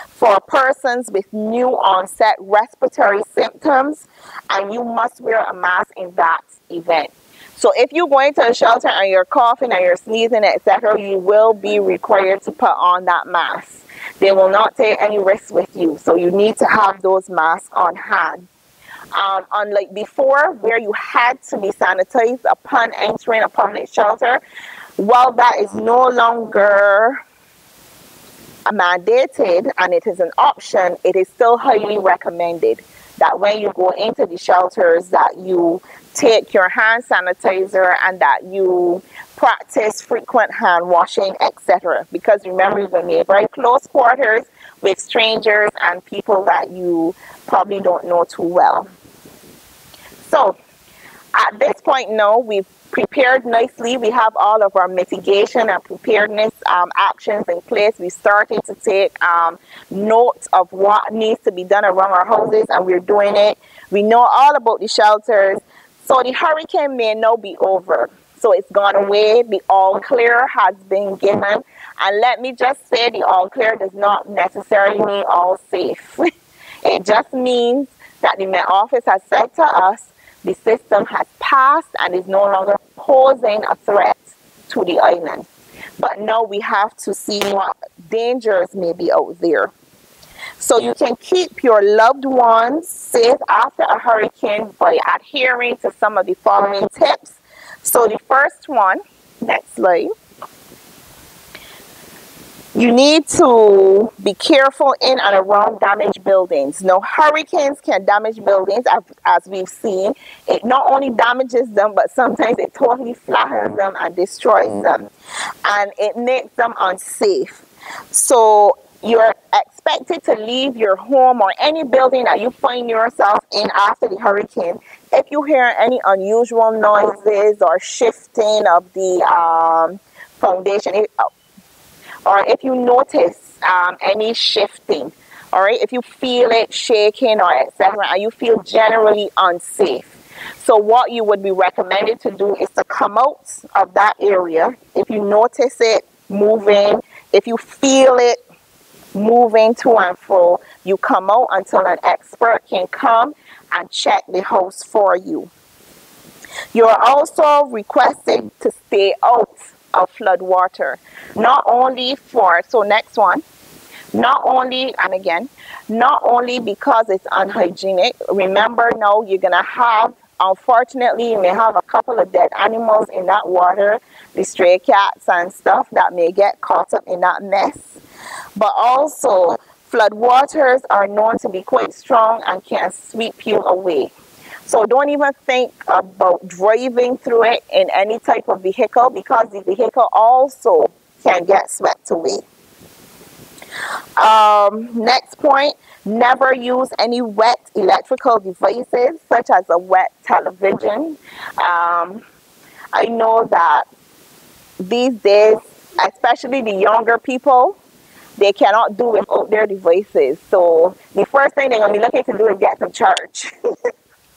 for persons with new onset respiratory symptoms, and you must wear a mask in that event. So if you go into a shelter and you're coughing and you're sneezing, etc., you will be required to put on that mask. They will not take any risks with you, so you need to have those masks on hand. Unlike before, where you had to be sanitized upon entering a public shelter, while that is no longer mandated and it is an option, it is still highly recommended that when you go into the shelters that you take your hand sanitizer and that you practice frequent hand washing, etc. Because remember, you're going to be in very close quarters with strangers and people that you probably don't know too well. So at this point now, we've prepared nicely. We have all of our mitigation and preparedness actions in place. We started to take note of what needs to be done around our houses, and we're doing it. We know all about the shelters. So the hurricane may now be over. So it's gone away. The all clear has been given. And let me just say, the all clear does not necessarily mean all safe. It just means that the Met Office has said to us, the system has passed and is no longer posing a threat to the island. But now we have to see what dangers may be out there. So you can keep your loved ones safe after a hurricane by adhering to some of the following tips. So the first one, next slide. You need to be careful in and around damaged buildings. Now, hurricanes can damage buildings, as we've seen. It not only damages them, but sometimes it totally flattens them and destroys them. And it makes them unsafe. So you're expected to leave your home or any building that you find yourself in after the hurricane. If you hear any unusual noises or shifting of the foundation, or if you notice any shifting, all right, if you feel it shaking or etc., and you feel generally unsafe, so what you would be recommended to do is to come out of that area. If you notice it moving, if you feel it moving to and fro, you come out until an expert can come and check the house for you. You are also requested to stay out of flood water. Not only for, so next one, not only, and again, not only because it's unhygienic. Remember now, you're going to have, unfortunately, you may have a couple of dead animals in that water, the stray cats and stuff that may get caught up in that mess. But also, flood waters are known to be quite strong and can sweep you away. So don't even think about driving through it in any type of vehicle, because the vehicle also can get swept away. Next point, never use any wet electrical devices such as a wet television. I know that these days, especially the younger people, they cannot do without their devices. So the first thing they're going to be looking to do is get them charged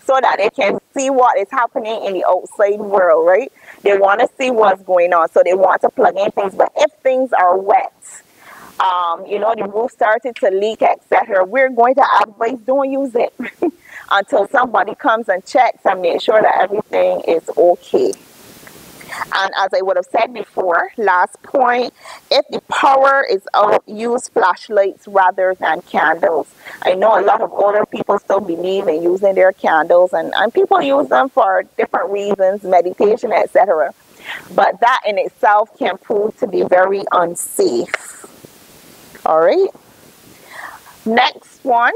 so that they can see what is happening in the outside world, right? They want to see what's going on, so they want to plug in things. But if things are wet, you know, the roof started to leak, etc., we're going to advise don't use it until somebody comes and checks and make sure that everything is okay. And as I would have said before, last point, if the power is out, use flashlights rather than candles. I know a lot of older people still believe in using their candles, and people use them for different reasons, meditation, etc. But that in itself can prove to be very unsafe. All right. Next one,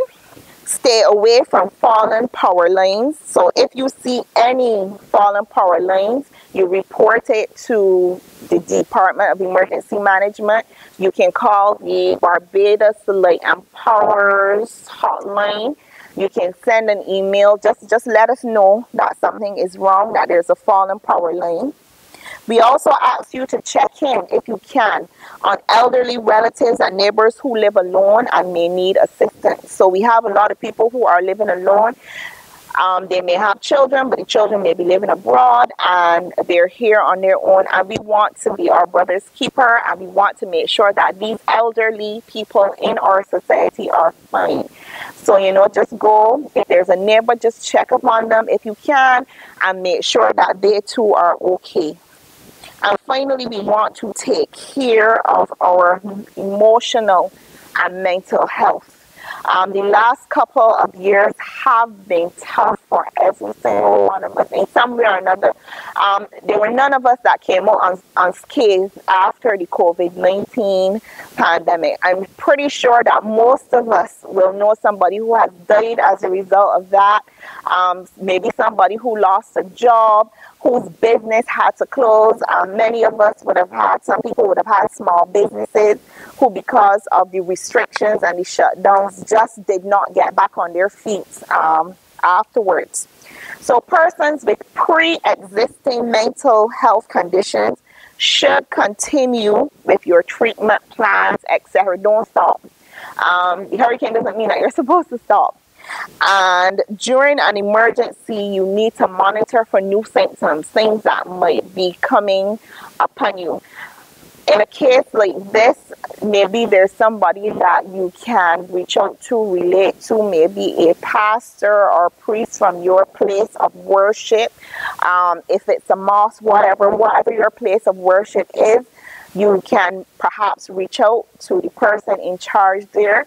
stay away from fallen power lines. So if you see any fallen power lines, you report it to the Department of Emergency Management. You can call the Barbados Light and Powers hotline. You can send an email. Just let us know that something is wrong, that there's a fallen power line. We also ask you to check in, if you can, on elderly relatives and neighbors who live alone and may need assistance. So we have a lot of people who are living alone. They may have children, but the children may be living abroad and they're here on their own. And we want to be our brother's keeper, and we want to make sure that these elderly people in our society are fine. So, you know, just go, if there's a neighbor, just check up on them if you can, and make sure that they too are okay. And finally, we want to take care of our emotional and mental health. The last couple of years have been tough for every single one of us in some way or another. There were none of us that came out unscathed after the COVID-19 pandemic. I'm pretty sure that most of us will know somebody who has died as a result of that. Maybe somebody who lost a job, whose business had to close. Many of us would have had, some people would have had small businesses who, because of the restrictions and the shutdowns, just did not get back on their feet afterwards. So persons with pre-existing mental health conditions should continue with your treatment plans, etc. Don't stop. The hurricane doesn't mean that you're supposed to stop. And during an emergency, you need to monitor for new symptoms, things that might be coming upon you. In a case like this, maybe there's somebody that you can reach out to, relate to, maybe a pastor or priest from your place of worship. If it's a mosque, whatever your place of worship is, you can perhaps reach out to the person in charge there.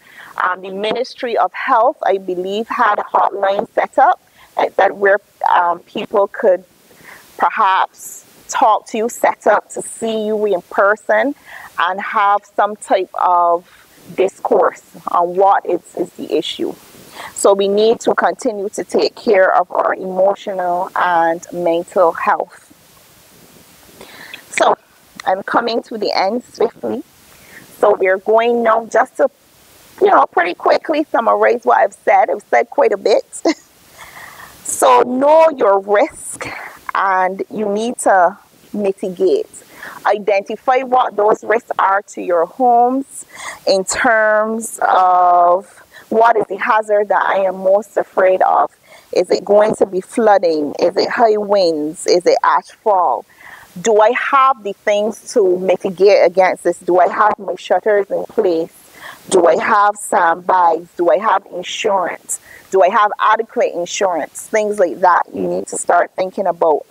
The Ministry of Health, I believe, had a hotline set up that where people could perhaps talk to you, set up to see you in person and have some type of discourse on what is the issue. So we need to continue to take care of our emotional and mental health. So I'm coming to the end swiftly. So So we're going now just to, pretty quickly summarize what I've said. I've said quite a bit. So know your risk, and you need to mitigate. Identify what those risks are to your homes in terms of what is the hazard that I am most afraid of. Is it going to be flooding? Is it high winds? Is it ashfall? Do I have the things to mitigate against this? Do I have my shutters in place? Do I have sandbags? Do I have insurance? Do I have adequate insurance? Things like that you need to start thinking about.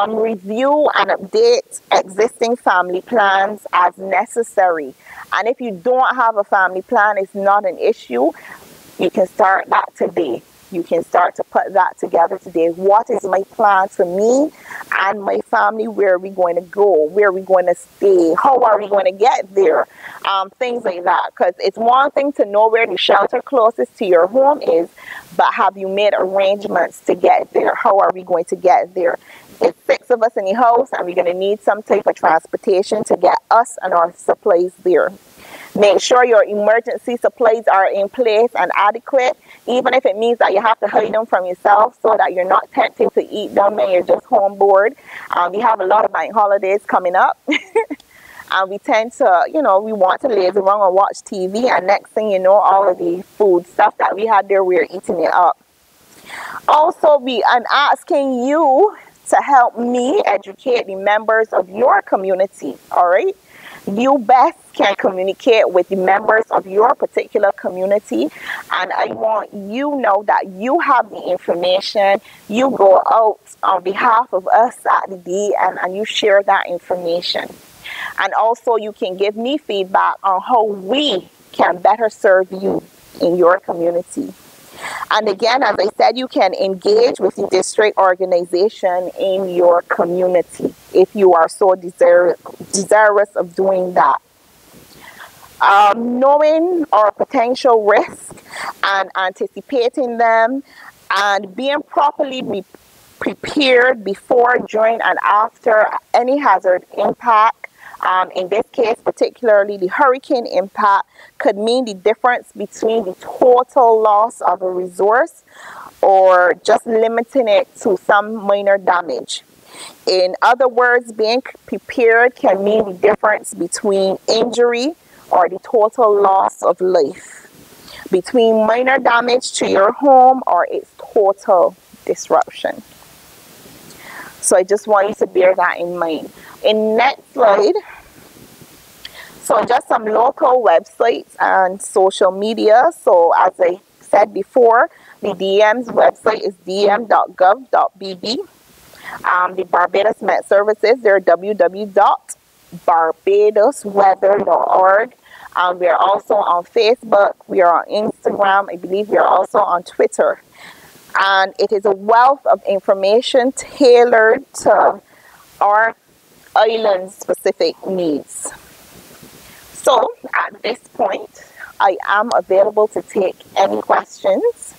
Review and update existing family plans as necessary. And if you don't have a family plan, it's not an issue. You can start that today. You can start to put that together today. What is my plan for me and my family? Where are we going to go? Where are we going to stay? How are we going to get there? Things like that. Because it's one thing to know where the shelter closest to your home is, but have you made arrangements to get there? How are we going to get there? It's 6 of us in the house, and we're going to need some type of transportation to get us and our supplies there. Make sure your emergency supplies are in place and adequate, even if it means that you have to hide them from yourself so that you're not tempted to eat them when you're just home bored. We have a lot of bank holidays coming up. And we tend to, we want to laze around and watch TV. And next thing you know, all of the food stuff that we had there, we're eating it up. Also, I'm asking you to help me educate the members of your community, all right? You best can communicate with the members of your particular community, and I want you know that you have the information. You go out on behalf of us at the DEIA and you share that information. And also you can give me feedback on how we can better serve you in your community. And again, as I said, you can engage with the district organization in your community if you are so desirous of doing that. Knowing our potential risks and anticipating them and being properly prepared before, during, and after any hazard impact. In this case, particularly the hurricane impact, could mean the difference between the total loss of a resource or just limiting it to some minor damage. In other words, being prepared can mean the difference between injury or the total loss of life, between minor damage to your home or its total disruption. So I just want you to bear that in mind. In next slide, so just some local websites and social media. So as I said before, the DEM's website is dem.gov.bb. The Barbados Met Services, they're www.barbadosweather.org. We are also on Facebook, we are on Instagram, I believe we are also on Twitter. And it is a wealth of information tailored to our island-specific needs. So, at this point, I am available to take any questions.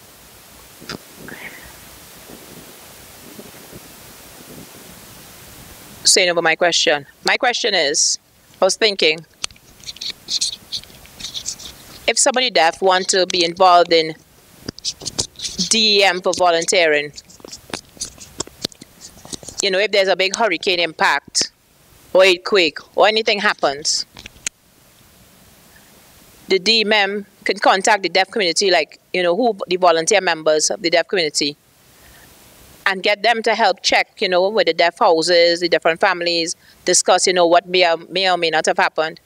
Saying over my question. My question is, I was thinking, if somebody deaf want to be involved in DEM for volunteering, if there's a big hurricane impact or earthquake or anything happens, the DEM can contact the deaf community, who the volunteer members of the deaf community, and get them to help check, with the deaf houses, the different families, discuss, what may or may not have happened.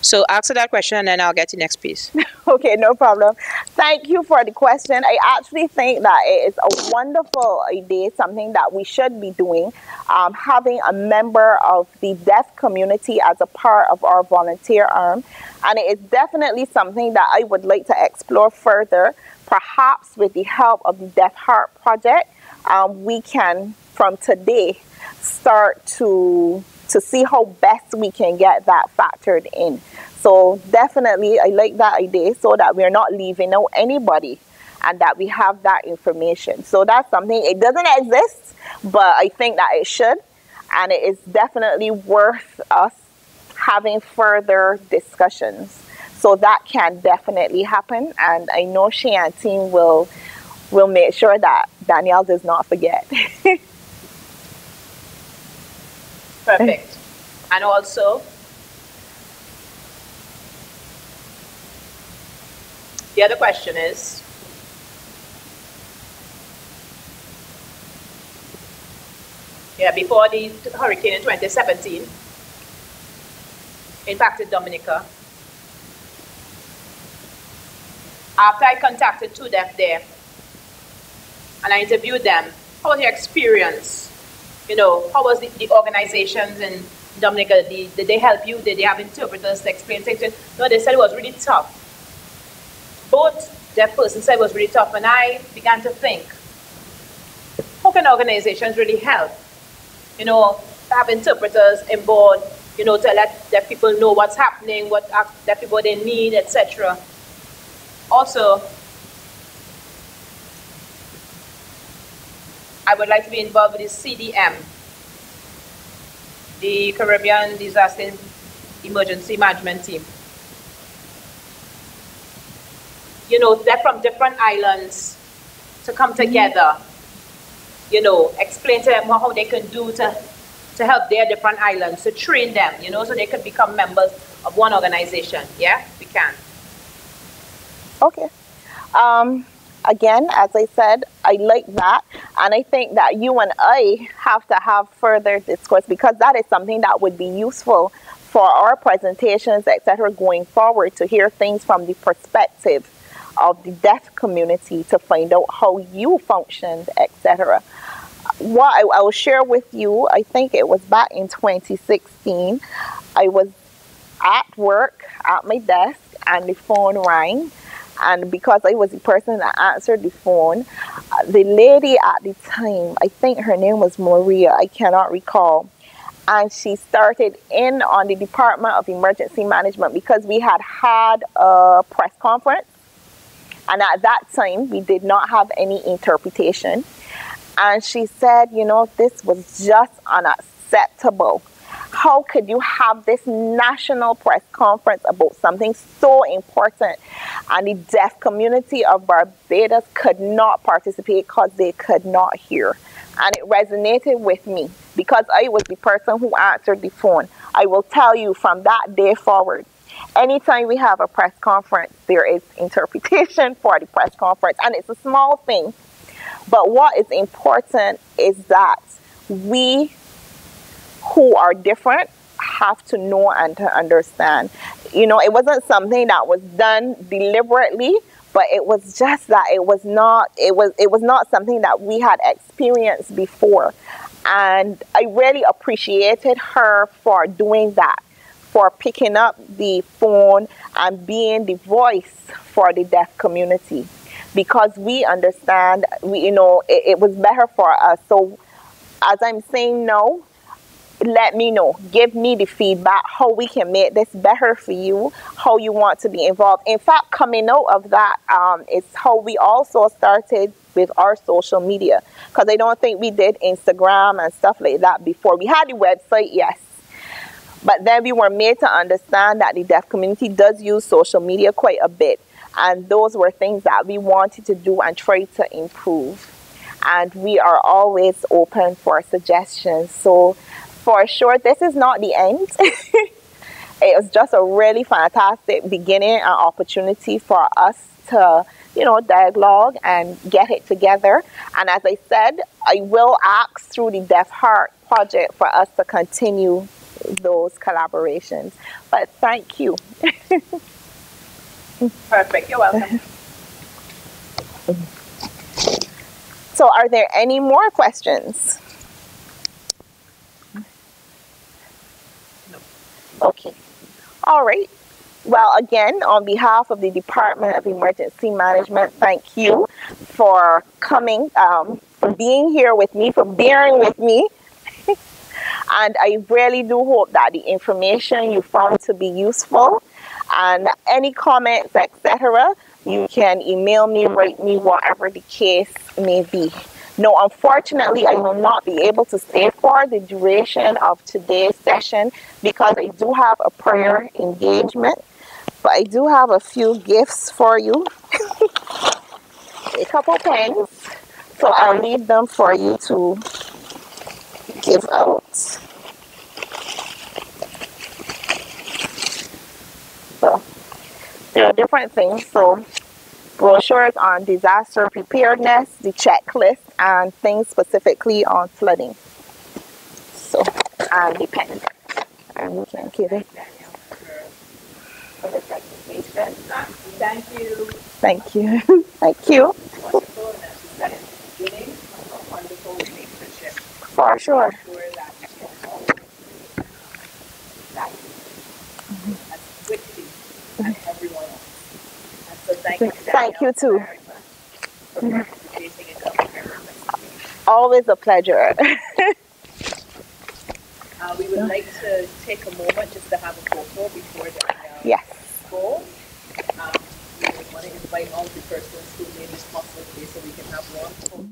So answer that question and then I'll get to the next piece. Okay, no problem. Thank you for the question. I actually think that it is a wonderful idea, something that we should be doing, having a member of the deaf community as a part of our volunteer arm. And it is definitely something that I would like to explore further, perhaps with the help of the Deaf Heart Project. We can, from today, start to see how best we can get that factored in. So definitely, I like that idea so that we're not leaving out anybody and that we have that information. So that's something, it doesn't exist, but I think that it should. And it is definitely worth us having further discussions. So that can definitely happen, and I know she and team will make sure that Danielle does not forget. Perfect. And also, the other question is, before the hurricane in 2017 impacted Dominica, after I contacted 2DEF there and I interviewed them, how was your experience? You know, how was the organizations in Dominica? Did they help you? Did they have interpreters to explain things? No, they said it was really tough. Both deaf persons said it was really tough, and I began to think, how can organizations really help? You know, to have interpreters on board, you know, to let deaf people know what's happening, what deaf people they need, etc. Also, I would like to be involved with the CDM, the Caribbean Disaster and Emergency Management Team. You know, they're from different islands to come together, you know, explain to them how they can do to help their different islands, to train them, you know, so they could become members of one organization. Yeah, we can. Okay. Again, as I said, I like that, and I think that you and I have to have further discourse, because that is something that would be useful for our presentations, etc., going forward, to hear things from the perspective of the deaf community, to find out how you functioned, etc. What I will share with you, I think it was back in 2016, I was at work at my desk and the phone rang. And because I was the person that answered the phone, the lady at the time, I think her name was Maria, I cannot recall, and she started in on the Department of Emergency Management, because we had a press conference, and at that time we did not have any interpretation. And she said, you know, this was just unacceptable. How could you have this national press conference about something so important, and the deaf community of Barbados could not participate because they could not hear? And it resonated with me, because I was the person who answered the phone. I will tell you, from that day forward, anytime we have a press conference, there is interpretation for the press conference. And it's a small thing, but what is important is that we who are different have to know and to understand. You know, it wasn't something that was done deliberately, but it was just that it was not something that we had experienced before. And I really appreciated her for doing that, for picking up the phone and being the voice for the deaf community, because we understand, you know, it was better for us. So as I'm saying now, let me know, give me the feedback, how we can make this better for you, how you want to be involved. In fact, coming out of that is how we also started with our social media, because I don't think we did Instagram and stuff like that before. We had the website, yes, but then we were made to understand that the deaf community does use social media quite a bit, and those were things that we wanted to do and try to improve. And we are always open for suggestions. So for sure, this is not the end. It was just a really fantastic beginning and opportunity for us to, you know, dialogue and get it together. And as I said, I will ask through the Deaf Heart Project for us to continue those collaborations. But thank you. Perfect. You're welcome. So are there any more questions? Okay. All right. Well, again, on behalf of the Department of Emergency Management, thank you for coming, for being here with me, for bearing with me. And I really do hope that the information you found to be useful. And any comments, etc., you can email me, write me, whatever the case may be. No, unfortunately, I will not be able to stay for the duration of today's session because I do have a prayer engagement. But I do have a few gifts for you. A couple pens. So I'll leave them for you to give out. So there are different things. So brochures on disaster preparedness, the checklist, and things specifically on flooding. So, and the pen. And thank you. For the presentation. Thank you. Thank you. Thank you. Wonderful. And as you said in the beginning, a wonderful relationship. For sure. That's with you and everyone else. And so thank you. Thank you too. For participating in the Always a pleasure. We would like to take a moment just to have a photo before the yes. go. We would want to invite all the persons who made this possible today so we can have one photo.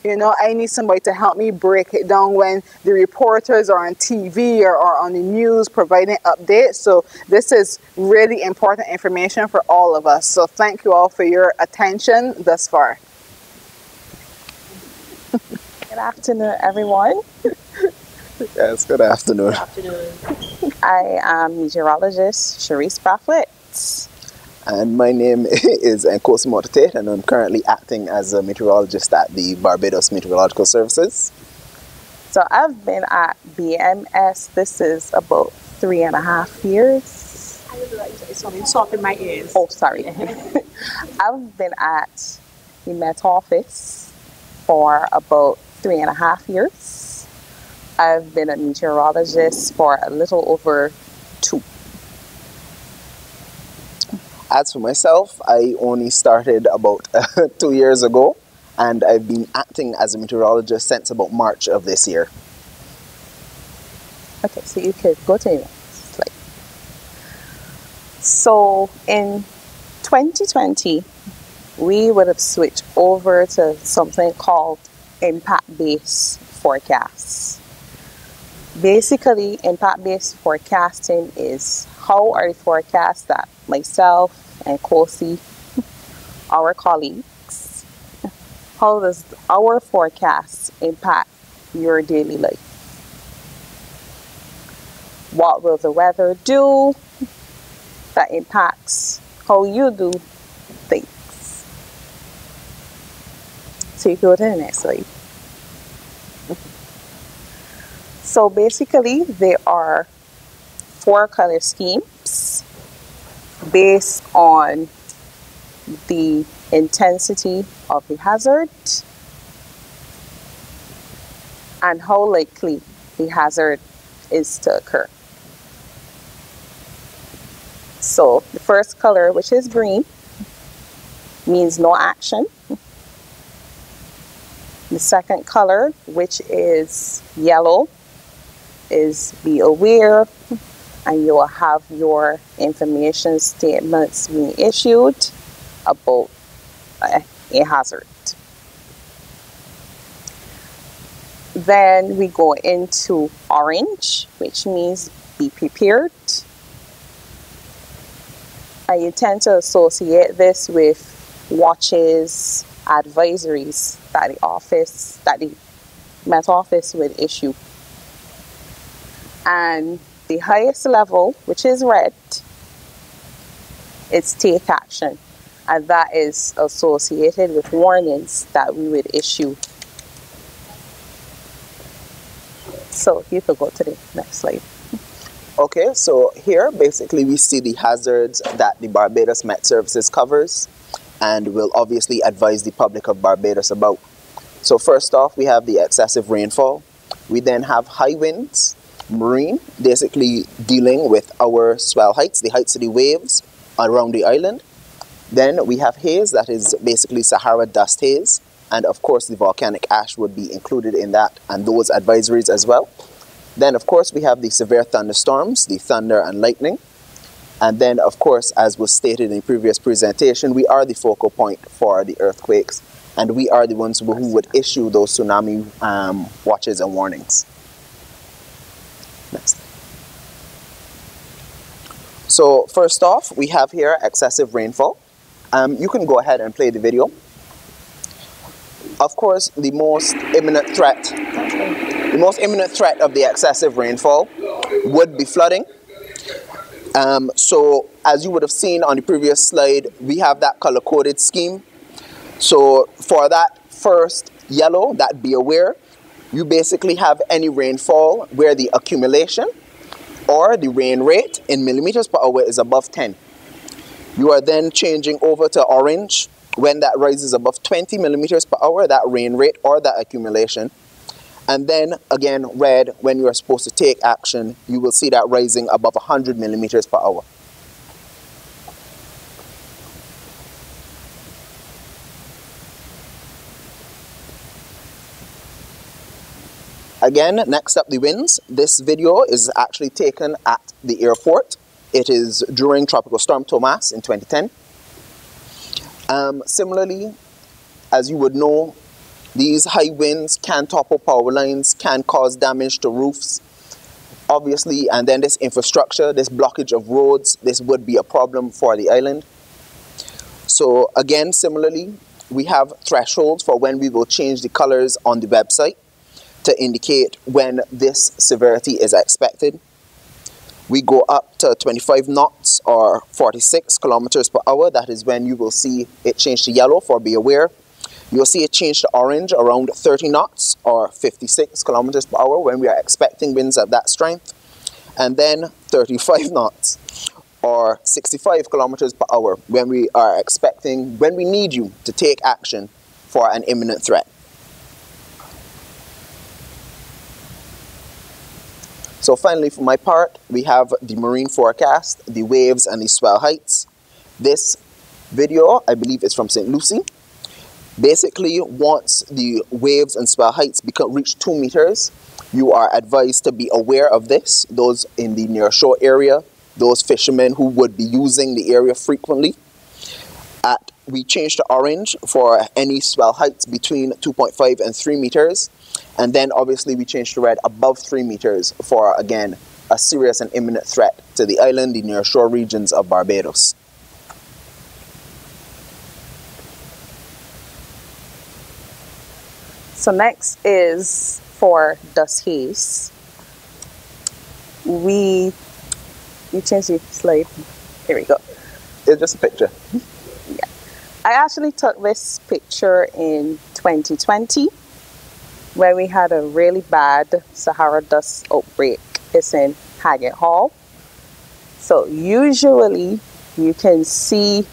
You know, I need somebody to help me break it down when the reporters are on TV or on the news providing updates. So this is really important information for all of us. So thank you all for your attention thus far. Good afternoon, everyone. Yes, good afternoon. Good afternoon. I am meteorologist Sharice Brathwaite. And my name is Nkosi Motate, and I'm currently acting as a meteorologist at the Barbados Meteorological Services. So I've been at BMS, this is about 3.5 years. I would like to say something soft in my ears. Oh, sorry. I've been at the Met Office for about 3.5 years. I've been a meteorologist for a little over 2. As for myself, I only started about 2 years ago, and I've been acting as a meteorologist since about March of this year. Okay, so you could go to the next slide. So in 2020, we would have switched over to something called impact-based forecasts. Basically, impact-based forecasting is how are the forecasts that myself and Kosi, our colleagues, how does our forecast impact your daily life? What will the weather do that impacts how you do things? So you go to the next slide. So basically, there are 4 color schemes based on the intensity of the hazard and how likely the hazard is to occur. So the first color, which is green, means no action. The second color, which is yellow, is be aware, and you will have your information statements being issued about a hazard. Then we go into orange, which means be prepared. And you tend to associate this with watches, advisories that the Met Office would issue. And the highest level, which is red, is take action. And that is associated with warnings that we would issue. So you could go to the next slide. Okay, so here basically we see the hazards that the Barbados Met Services covers and will obviously advise the public of Barbados about. So first off, we have the excessive rainfall. We then have high winds, marine, basically dealing with our swell heights, the heights of the waves around the island. Then we have haze, that is basically Sahara dust haze. And of course, the volcanic ash would be included in that and those advisories as well. Then, of course, we have the severe thunderstorms, the thunder and lightning. And then, of course, as was stated in the previous presentation, we are the focal point for the earthquakes. And we are the ones who would issue those tsunami watches and warnings. Next. So, first off, we have here excessive rainfall. You can go ahead and play the video. Of course, the most imminent threat of the excessive rainfall would be flooding. So as you would have seen on the previous slide, we have that color-coded scheme. So for that first yellow, that be aware, you basically have any rainfall where the accumulation or the rain rate in millimeters per hour is above 10. You are then changing over to orange when that rises above 20 millimeters per hour, that rain rate or that accumulation. And then again, red, when you are supposed to take action, you will see that rising above 100 millimeters per hour. Again, next up, the winds. This video is actually taken at the airport. It is during Tropical Storm Tomas in 2010. Similarly, as you would know, these high winds can topple power lines, can cause damage to roofs, obviously, and then this infrastructure, this blockage of roads, this would be a problem for the island. So again, similarly, we have thresholds for when we will change the colors on the website to indicate when this severity is expected. We go up to 25 knots or 46 kilometers per hour. That is when you will see it change to yellow for be aware. You'll see it change to orange around 30 knots or 56 kilometers per hour when we are expecting winds of that strength. And then 35 knots or 65 kilometers per hour when we are expecting, when we need you to take action for an imminent threat. So finally, for my part, we have the marine forecast, the waves and the swell heights. This video, I believe, is from St. Lucie. Basically, once the waves and swell heights reach 2 meters, you are advised to be aware of this. Those in the near shore area, those fishermen who would be using the area frequently. We change to orange for any swell heights between 2.5 and 3 meters. And then obviously we change to red above 3 meters for, again, a serious and imminent threat to the island, the near shore regions of Barbados. So next is for dust haze. We change the slide. Here we go. It's just a picture. Yeah. I actually took this picture in 2020 when we had a really bad Sahara dust outbreak. It's in Haggett Hall. So usually you can see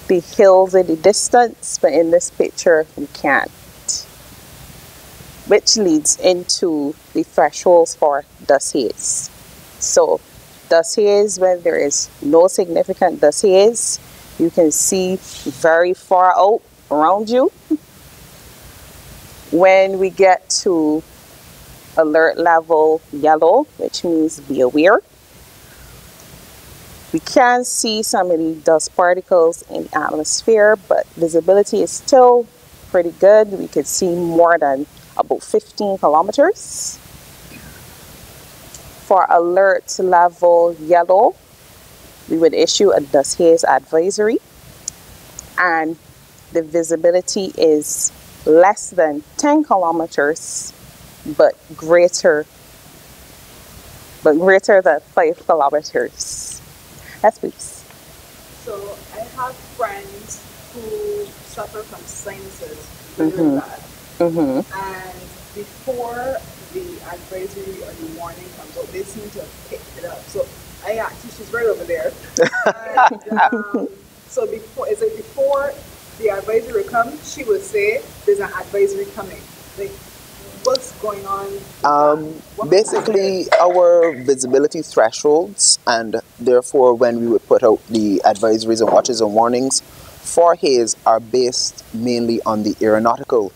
the hills in the distance, but in this picture you can't. Which leads into the thresholds for dust haze. So dust haze, when there is no significant dust haze, you can see very far out around you. When we get to alert level yellow, which means be aware, we can see some of the dust particles in the atmosphere, but visibility is still pretty good. We could see more than about 15 kilometers. For alert level yellow, we would issue a dust haze advisory, and the visibility is less than 10 kilometers, but greater than 5 kilometers. Yes, please. So I have friends who suffer from sinuses really bad. And before the advisory or the warning comes out, they seem to have picked it up. So I actually, she's right over there. And, so before the advisory comes, she would say there's an advisory coming. Like, what's going on? Basically, our visibility thresholds, and therefore when we would put out the advisories and watches and warnings for haze, are based mainly on the aeronautical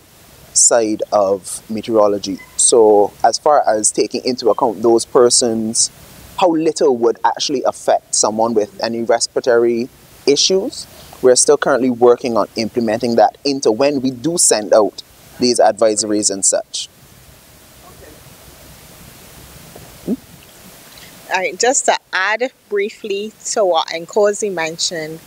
side of meteorology. So as far as taking into account those persons, how little would actually affect someone with any respiratory issues, we're still currently working on implementing that into when we do send out these advisories and such. All right, just to add briefly to what Nkosi mentioned,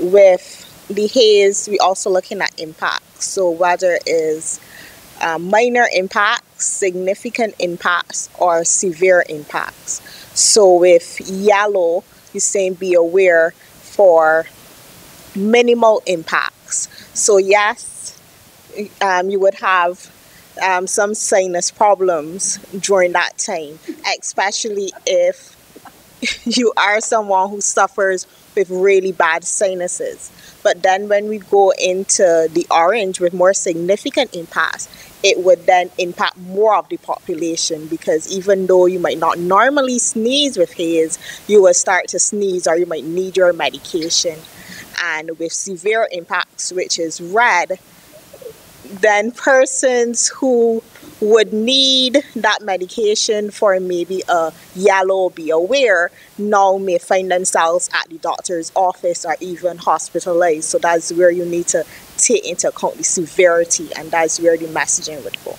with the haze, we're also looking at impacts. So whether it is minor impacts, significant impacts, or severe impacts. So with yellow, you're saying be aware for minimal impacts. So yes, you would have some sinus problems during that time, especially if you are someone who suffers with really bad sinuses. But then when we go into the orange with more significant impacts, it would then impact more of the population, because even though you might not normally sneeze with haze, you will start to sneeze or you might need your medication. And with severe impacts, which is red, then persons who would need that medication for maybe a yellow be aware now may find themselves at the doctor's office or even hospitalized. So that's where you need to take into account the severity, and that's where the messaging would go.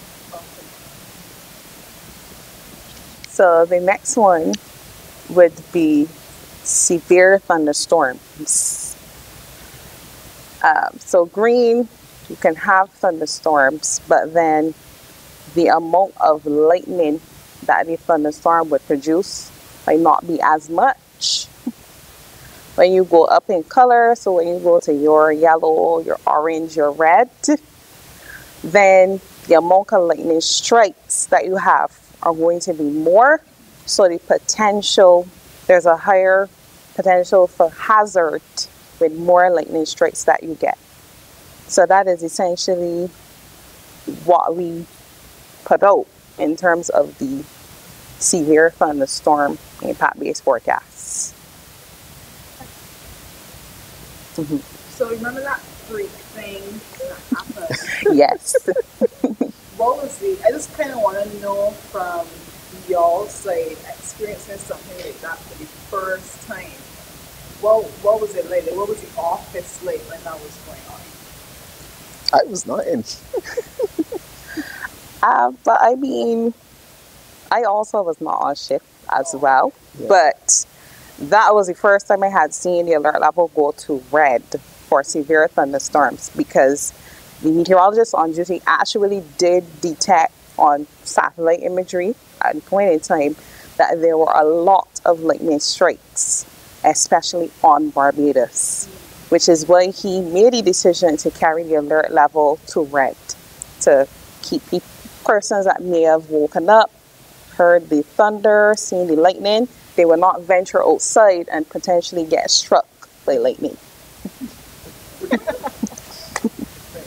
So the next one would be severe thunderstorms. So green, you can have thunderstorms, but then the amount of lightning that the thunderstorm would produce might not be as much. When you go up in color, so when you go to your yellow, your orange, your red, then the amount of lightning strikes that you have are going to be more. So the potential, there's a higher potential for hazard with more lightning strikes that you get. So that is essentially what we put out in terms of the severe thunderstorm impact-based forecasts. So remember that freak thing that happened? Yes. What was I just kind of want to know from y'all side, experiencing something like that for the first time. What was it like? What was the office like when that was going on? I was not in. But I mean, I also was not on shift as well. Yeah. But that was the first time I had seen the alert level go to red for severe thunderstorms, because the meteorologists on duty actually did detect on satellite imagery at the point in time that there were a lot of lightning strikes, especially on Barbados, which is why he made a decision to carry the alert level to red, to keep persons that may have woken up, heard the thunder, seen the lightning, they will not venture outside and potentially get struck by lightning.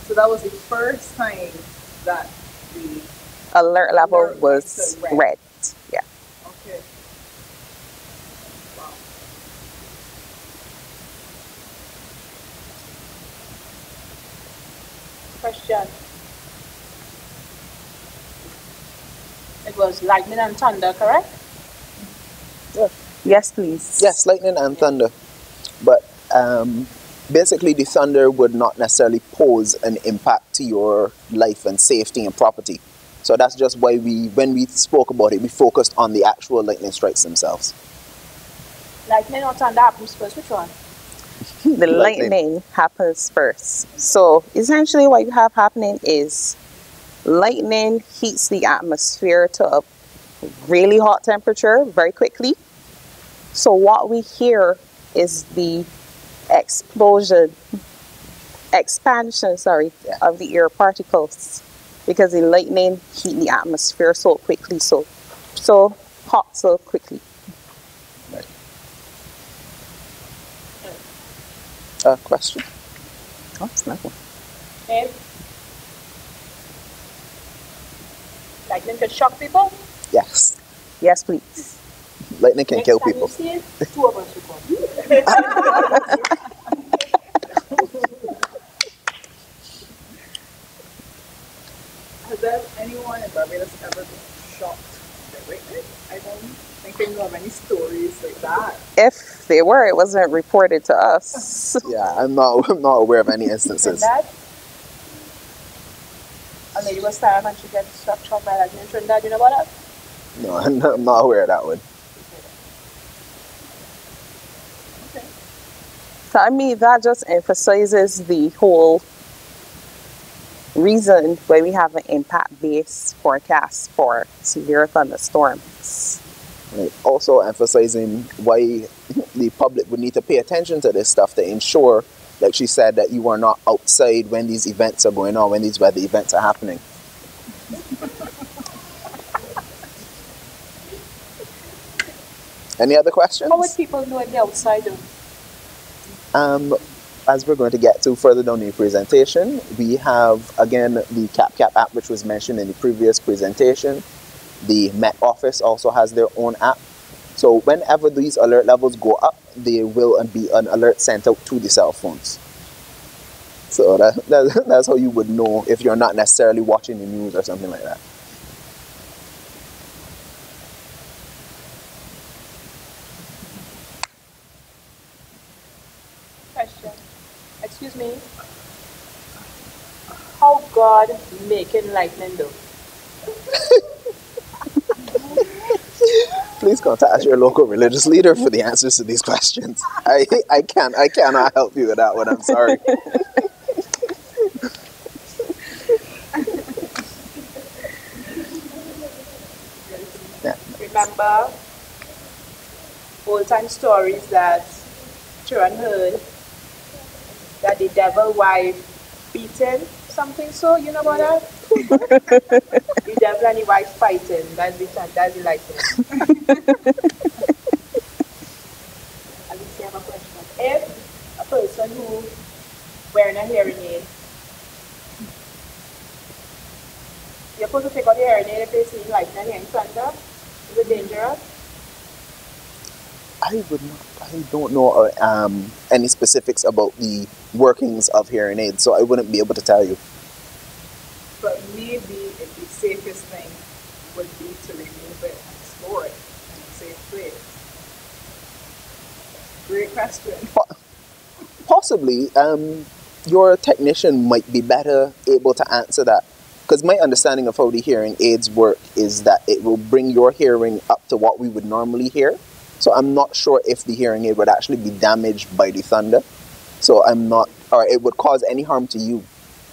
So that was the first time that the Alert level alert was went to red. Yeah. Okay. Wow. Question. It was lightning and thunder, correct? Yes, please. Yes, lightning and thunder. But basically the thunder would not necessarily pose an impact to your life and safety and property. So that's just why when we spoke about it, we focused on the actual lightning strikes themselves. Lightning or thunder happens first. Which one? The lightning happens first. So essentially what you have happening is lightning heats the atmosphere to a really hot temperature very quickly. So what we hear is the expansion of the air particles, because the lightning heat the atmosphere so quickly, so hot so quickly. Question? Oh, it's nothing. Okay. Lightning could shock people. Yes. Yes, please. Lightning can kill Next time people. you see it, 2 of us will come. Has there anyone in Barbados ever been shocked by lightning? I don't think I know of any stories like that. If they were, it wasn't reported to us. Yeah, I'm not aware of any instances. Trinidad. A lady was tired and she got shocked by lightning in Trinidad. You know about that? No, I'm not aware of that one. So I mean, that just emphasizes the whole reason why we have an impact-based forecast for severe thunderstorms. Right. Also emphasizing why the public would need to pay attention to this stuff to ensure, like she said, that you are not outside when these events are going on, when these weather events are happening. Any other questions? How would people know if they're outside? As we're going to get to further down in the presentation, we have, again, the CapCap app, which was mentioned in the previous presentation. The Met Office also has their own app. So whenever these alert levels go up, there will be an alert sent out to the cell phones. So that's how you would know if you're not necessarily watching the news or something like that. Question. Excuse me. How God making lightning do? Please contact your local religious leader for the answers to these questions. I cannot help you with that one. I'm sorry. Remember old-time stories that children heard, that the devil wife beaten something, so you know about that? The devil and the wife fighting, that's the lightning. I have a question. If a person who wearing a hearing aid, you're supposed to take out the hearing aid if they see lightning and hearing thunder, is it dangerous? I don't know any specifics about the workings of hearing aids, so I wouldn't be able to tell you. But maybe the safest thing would be to remove it and store it in a safe place. Great question. Possibly, your technician might be better able to answer that. Because my understanding of how the hearing aids work is that it will bring your hearing up to what we would normally hear. So I'm not sure if the hearing aid would actually be damaged by the thunder. So or it would cause any harm to you.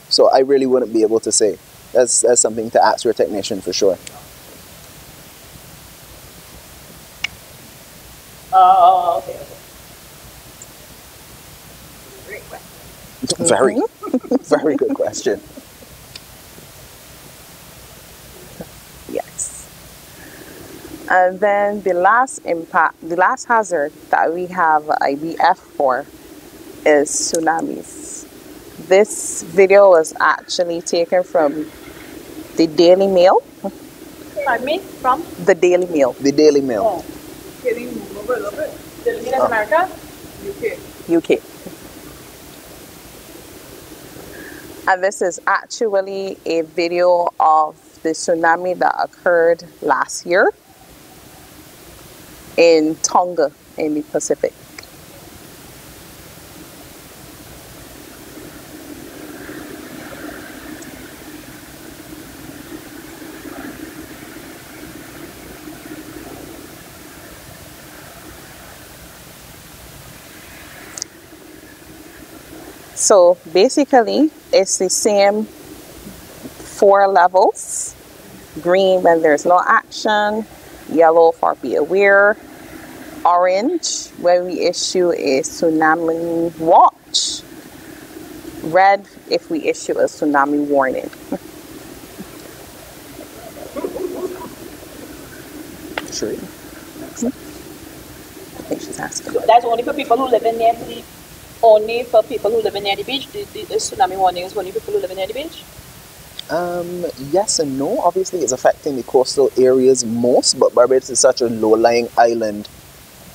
So I really wouldn't be able to say. That's something to ask your technician for sure. Oh, okay. Great question. Very, very good question. Yes. And then the last hazard that we have IBF for is tsunamis. This video was actually taken from the Daily Mail. Pardon me? From? The Daily Mail. The Daily Mail. Oh, getting over a little bit. Daily Mail of America? UK. UK. And this is actually a video of the tsunami that occurred last year in Tonga in the Pacific. So basically, it's the same 4 levels. Green when there's no action, yellow for be aware, orange when we issue a tsunami watch, red if we issue a tsunami warning. Sure. I think she's asking. So that's only for people who live in near the, only for people who live in near the beach? The tsunami warning is only for people who live in near the beach? Yes and no. Obviously, it's affecting the coastal areas most, but Barbados is such a low-lying island,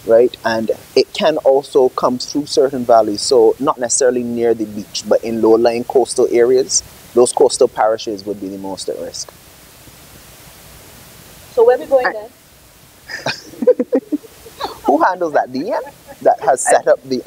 right? And it can also come through certain valleys, so not necessarily near the beach, but in low-lying coastal areas, those coastal parishes would be the most at risk. So where are we going then? Who handles that? DEIA that has set up the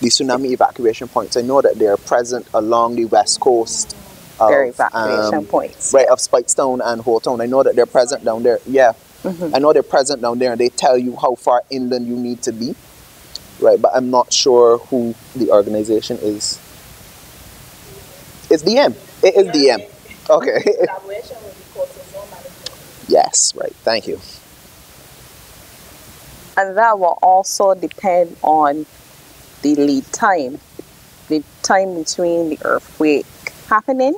tsunami evacuation points. I know that they're present along the west coast. Their evacuation points. Right, of Spikestown and Holtown. I know that they're present down there. Yeah. I know they're present down there and they tell you how far inland you need to be. Right, but I'm not sure who the organization is. It's DM. It is DM. Okay. Yes, right. Thank you. And that will also depend on the lead time. The time between the earthquake happening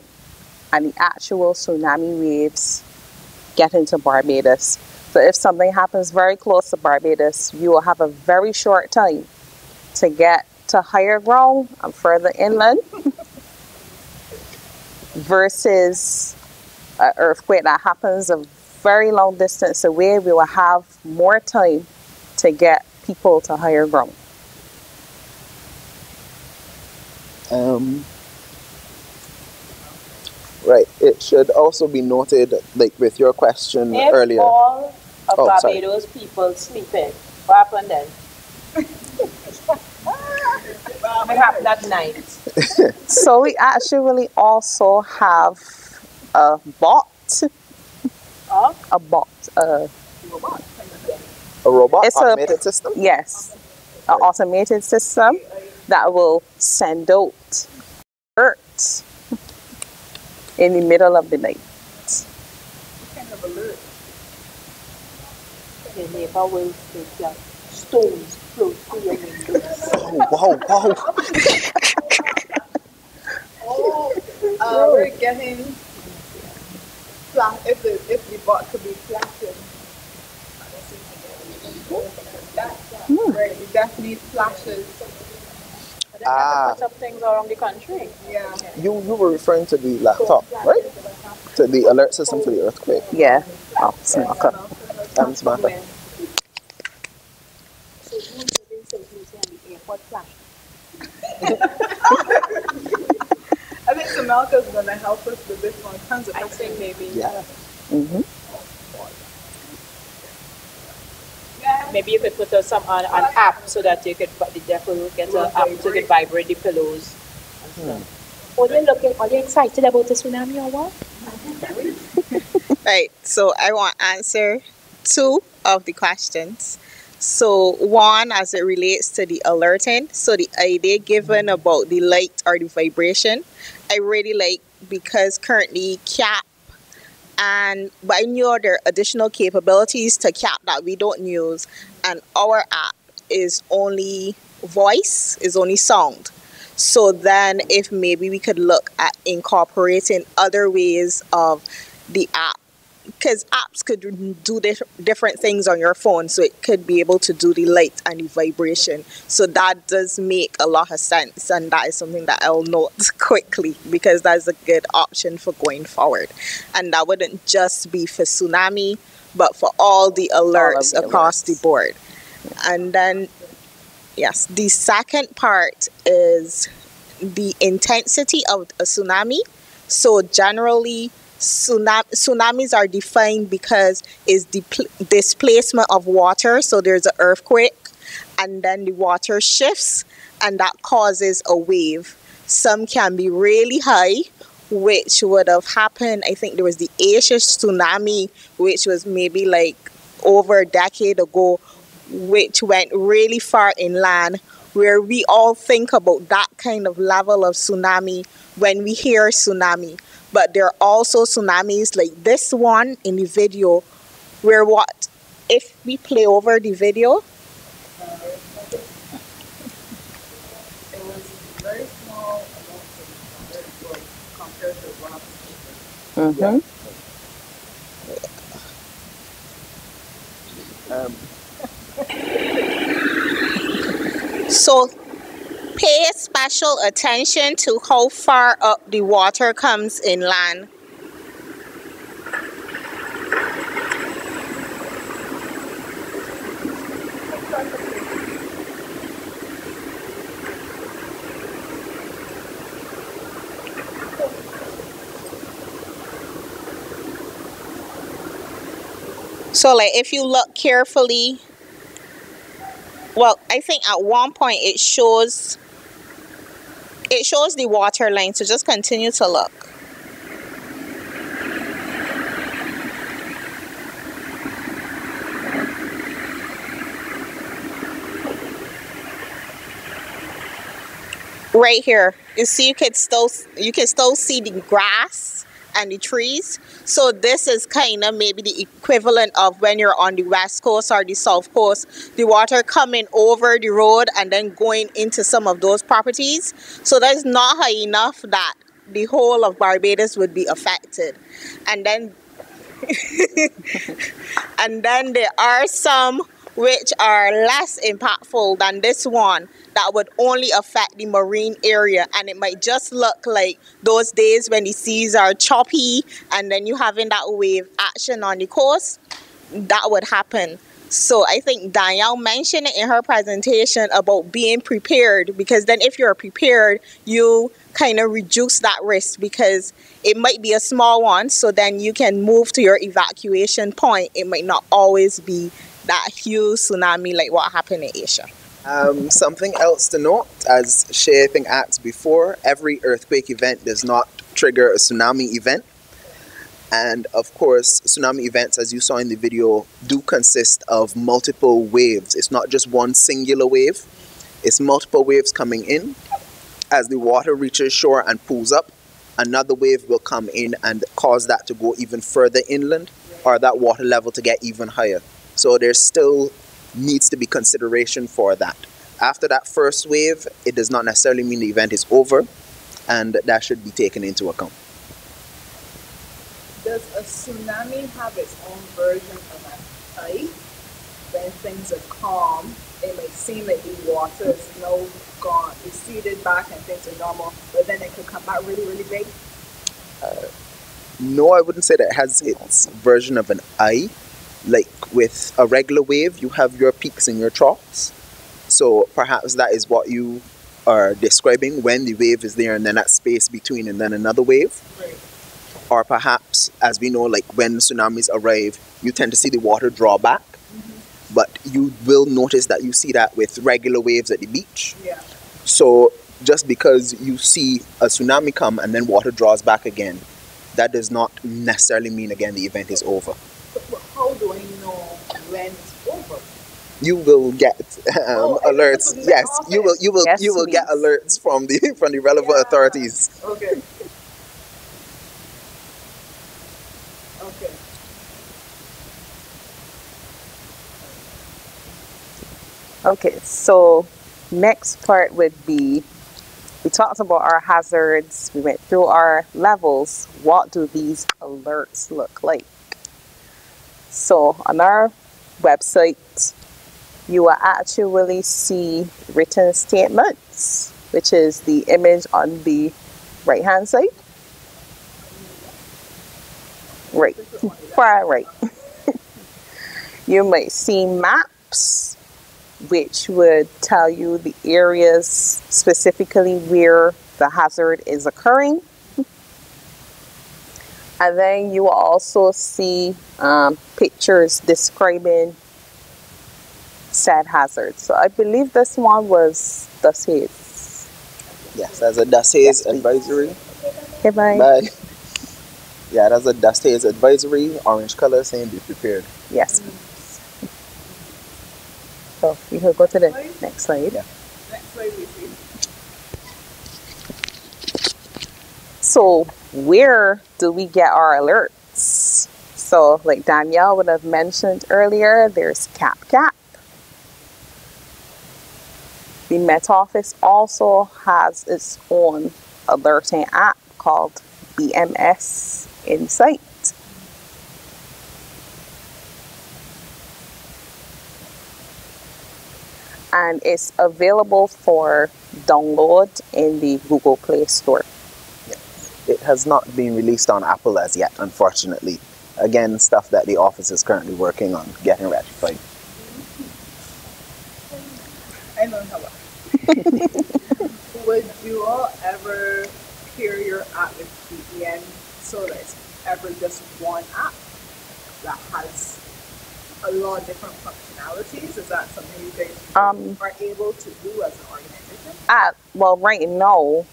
and the actual tsunami waves getting to Barbados. So if something happens very close to Barbados, you will have a very short time to get to higher ground and further inland versus an earthquake that happens a very long distance away. We will have more time to get people to higher ground. Right. It should also be noted, like with your question If earlier. all of sorry. Barbados people sleeping, what happened then? What happened that night? So we actually also have a bot. Oh? A bot. A robot It's automated system? Yes. An automated system that will send out alerts in the middle of the night. The neighbor will take your stones float through your windows. Wow. We're getting if the bot could be flashing. Right, it definitely flashes. Put up things around the country. Yeah. You were referring to the laptop, right? To the alert system for the earthquake. Yeah. Oh, smoker. Smarter. So you didn't say the airport flash. I think Samelka's going to help us with this one. Tons of I think maybe. Yeah. Maybe you could put some on an app so that you could, the deaf will get an app to get vibrate the pillows. Are you excited about the tsunami or what? Right. So I want to answer 2 of the questions. So one, as it relates to the alerting, so the idea given about the light or the vibration, I really like, because currently CAP but I know there are additional capabilities to CAP that we don't use, and our app is only voice, is only sound. So then if maybe we could look at incorporating other ways of the app because apps could do different things on your phone, so it could be able to do the light and the vibration. So that does make a lot of sense, and that is something that I'll note quickly, because that's a good option for going forward. And that wouldn't just be for tsunami, but for all the alerts across the board. And then, yes, the second part is the intensity of a tsunami. So generally, tsunamis are defined because it's displacement of water. So there's an earthquake, and then the water shifts, and that causes a wave. Some can be really high, which would have happened. I think there was the Asia tsunami, which was maybe like over a decade ago, which went really far inland, where we all think about that kind of level of tsunami when we hear tsunami. But there are also tsunamis like this one in the video, where what if we play over the video? It was very small compared to one of the So pay special attention to how far up the water comes inland. So like if you look carefully, well, I think at one point it shows the water line, so just continue to look. Right here, you see you can still see the grass and the trees. So this is kind of maybe the equivalent of when you're on the west coast or the south coast, the water coming over the road and then going into some of those properties. So that's not high enough that the whole of Barbados would be affected. And then and then there are some which are less impactful than this one, that would only affect the marine area, and it might just look like those days when the seas are choppy and then you having that wave action on the coast. That would happen. So I think Danielle mentioned it in her presentation about being prepared, because then if you're prepared, you kind of reduce that risk, because it might be a small one, so then you can move to your evacuation point. It might not always be that huge tsunami like what happened in Asia. Something else to note, as Shay I think asked before, every earthquake event does not trigger a tsunami event. And of course, tsunami events, as you saw in the video, do consist of multiple waves. It's not just one singular wave. It's multiple waves coming in. As the water reaches shore and pulls up, another wave will come in and cause that to go even further inland, or that water level to get even higher. So there still needs to be consideration for that. After that first wave, it does not necessarily mean the event is over, and that should be taken into account. Does a tsunami have its own version of an tide? When things are calm, it may seem like the water is now gone, receded back and things are normal, but then it could come back really, really big? No, I wouldn't say that it has its version of an eye. Like with a regular wave, you have your peaks and your troughs. So perhaps that is what you are describing, when the wave is there and then that space between and then another wave. Right. Or perhaps, as we know, like when tsunamis arrive, you tend to see the water draw back. Mm-hmm. But you will notice that you see that with regular waves at the beach. Yeah. So just because you see a tsunami come and then water draws back again, that does not necessarily mean again the event is over. How do I know when it's over? You will get alerts. Yes, you will get alerts from the relevant authorities. Okay. Okay. Okay, so next part would be, we talked about our hazards, we went through our levels. What do these alerts look like? So on our website, you will actually see written statements, which is the image on the right hand side. Right, far right. You might see maps, which would tell you the areas specifically where the hazard is occurring. And then you will also see pictures describing said hazard. So I believe this one was dust haze. Yes, there's a dust haze advisory. Okay, bye. Bye. Yeah, there's a dust haze advisory, orange color saying be prepared. Yes. So you can go to the next slide. Yeah. Next slide, we see. So where do we get our alerts? So like Danielle would have mentioned earlier, there's CAP. The Met Office also has its own alerting app called BMS Insight. And it's available for download in the Google Play Store. It has not been released on Apple as yet, unfortunately. Again, stuff that the office is currently working on getting ratified. I don't know. Would you all ever pair your app with VPN so that it's ever just one app that has a lot of different functionalities? Is that something you guys are able to do as an organization? Well, right now,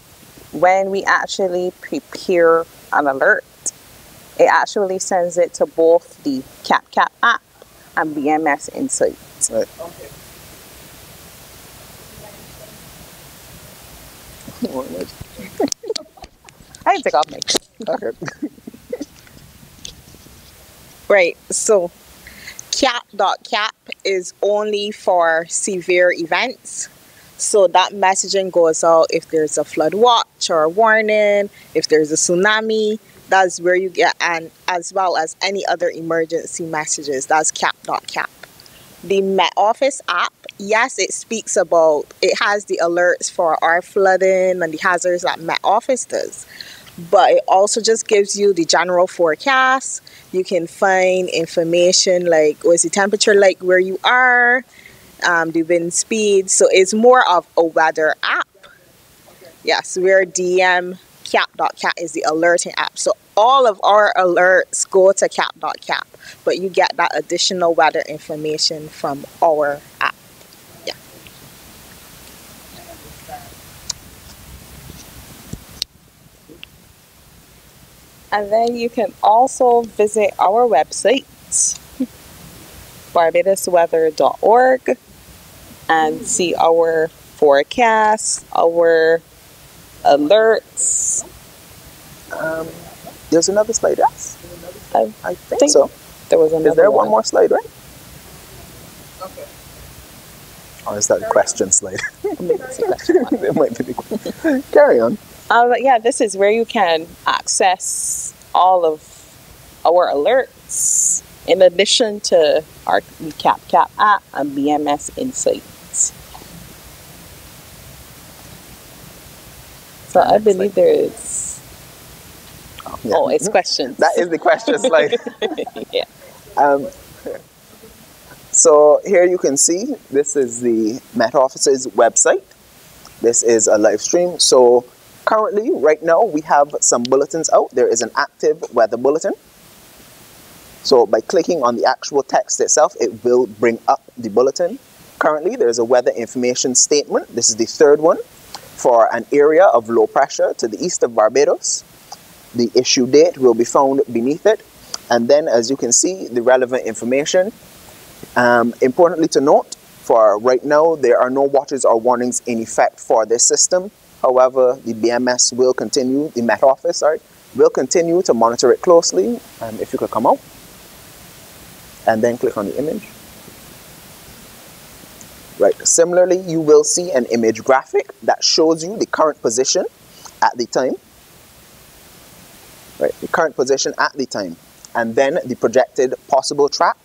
when we actually prepare an alert, it actually sends it to both the CAP app and BMS Insight. Right. Okay. I can take off my Okay. Right, so CAP is only for severe events. So that messaging goes out if there's a flood watch or a warning, if there's a tsunami, that's where you get, and as well as any other emergency messages, that's CAP. The Met Office app, yes, it speaks about, it has the alerts for our flooding and the hazards that Met Office does. But it also just gives you the general forecast. You can find information like what's the temperature like where you are, the wind speed. So it's more of a weather app. Yes, where DM CAP is the alerting app. So all of our alerts go to CAP, but you get that additional weather information from our app. Yeah. And then you can also visit our website, barbadosweather.org, and see our forecasts, our alerts. There's another slide, yes? I think so. There was another Is there one more slide, right? Okay. Or is that a question slide? It's a question one. It might be the question. Carry on. Yeah, this is where you can access all of our alerts in addition to our CAP app and BMS Insights. So I believe there is. Oh, it's questions. That is the question slide. Yeah. So here you can see this is the Met Office's website. This is a live stream. So currently, right now, we have some bulletins out. There is an active weather bulletin. So by clicking on the actual text itself, it will bring up the bulletin. Currently, there's a weather information statement. This is the third one for an area of low pressure to the east of Barbados. The issue date will be found beneath it. And then, as you can see, the relevant information. Importantly to note, for right now, there are no watches or warnings in effect for this system. However, the BMS will continue, the Met Office, will continue to monitor it closely. If you could come out and then click on the image. Right. Similarly, you will see an image graphic that shows you the current position at the time. Right. The current position at the time. and then the projected possible track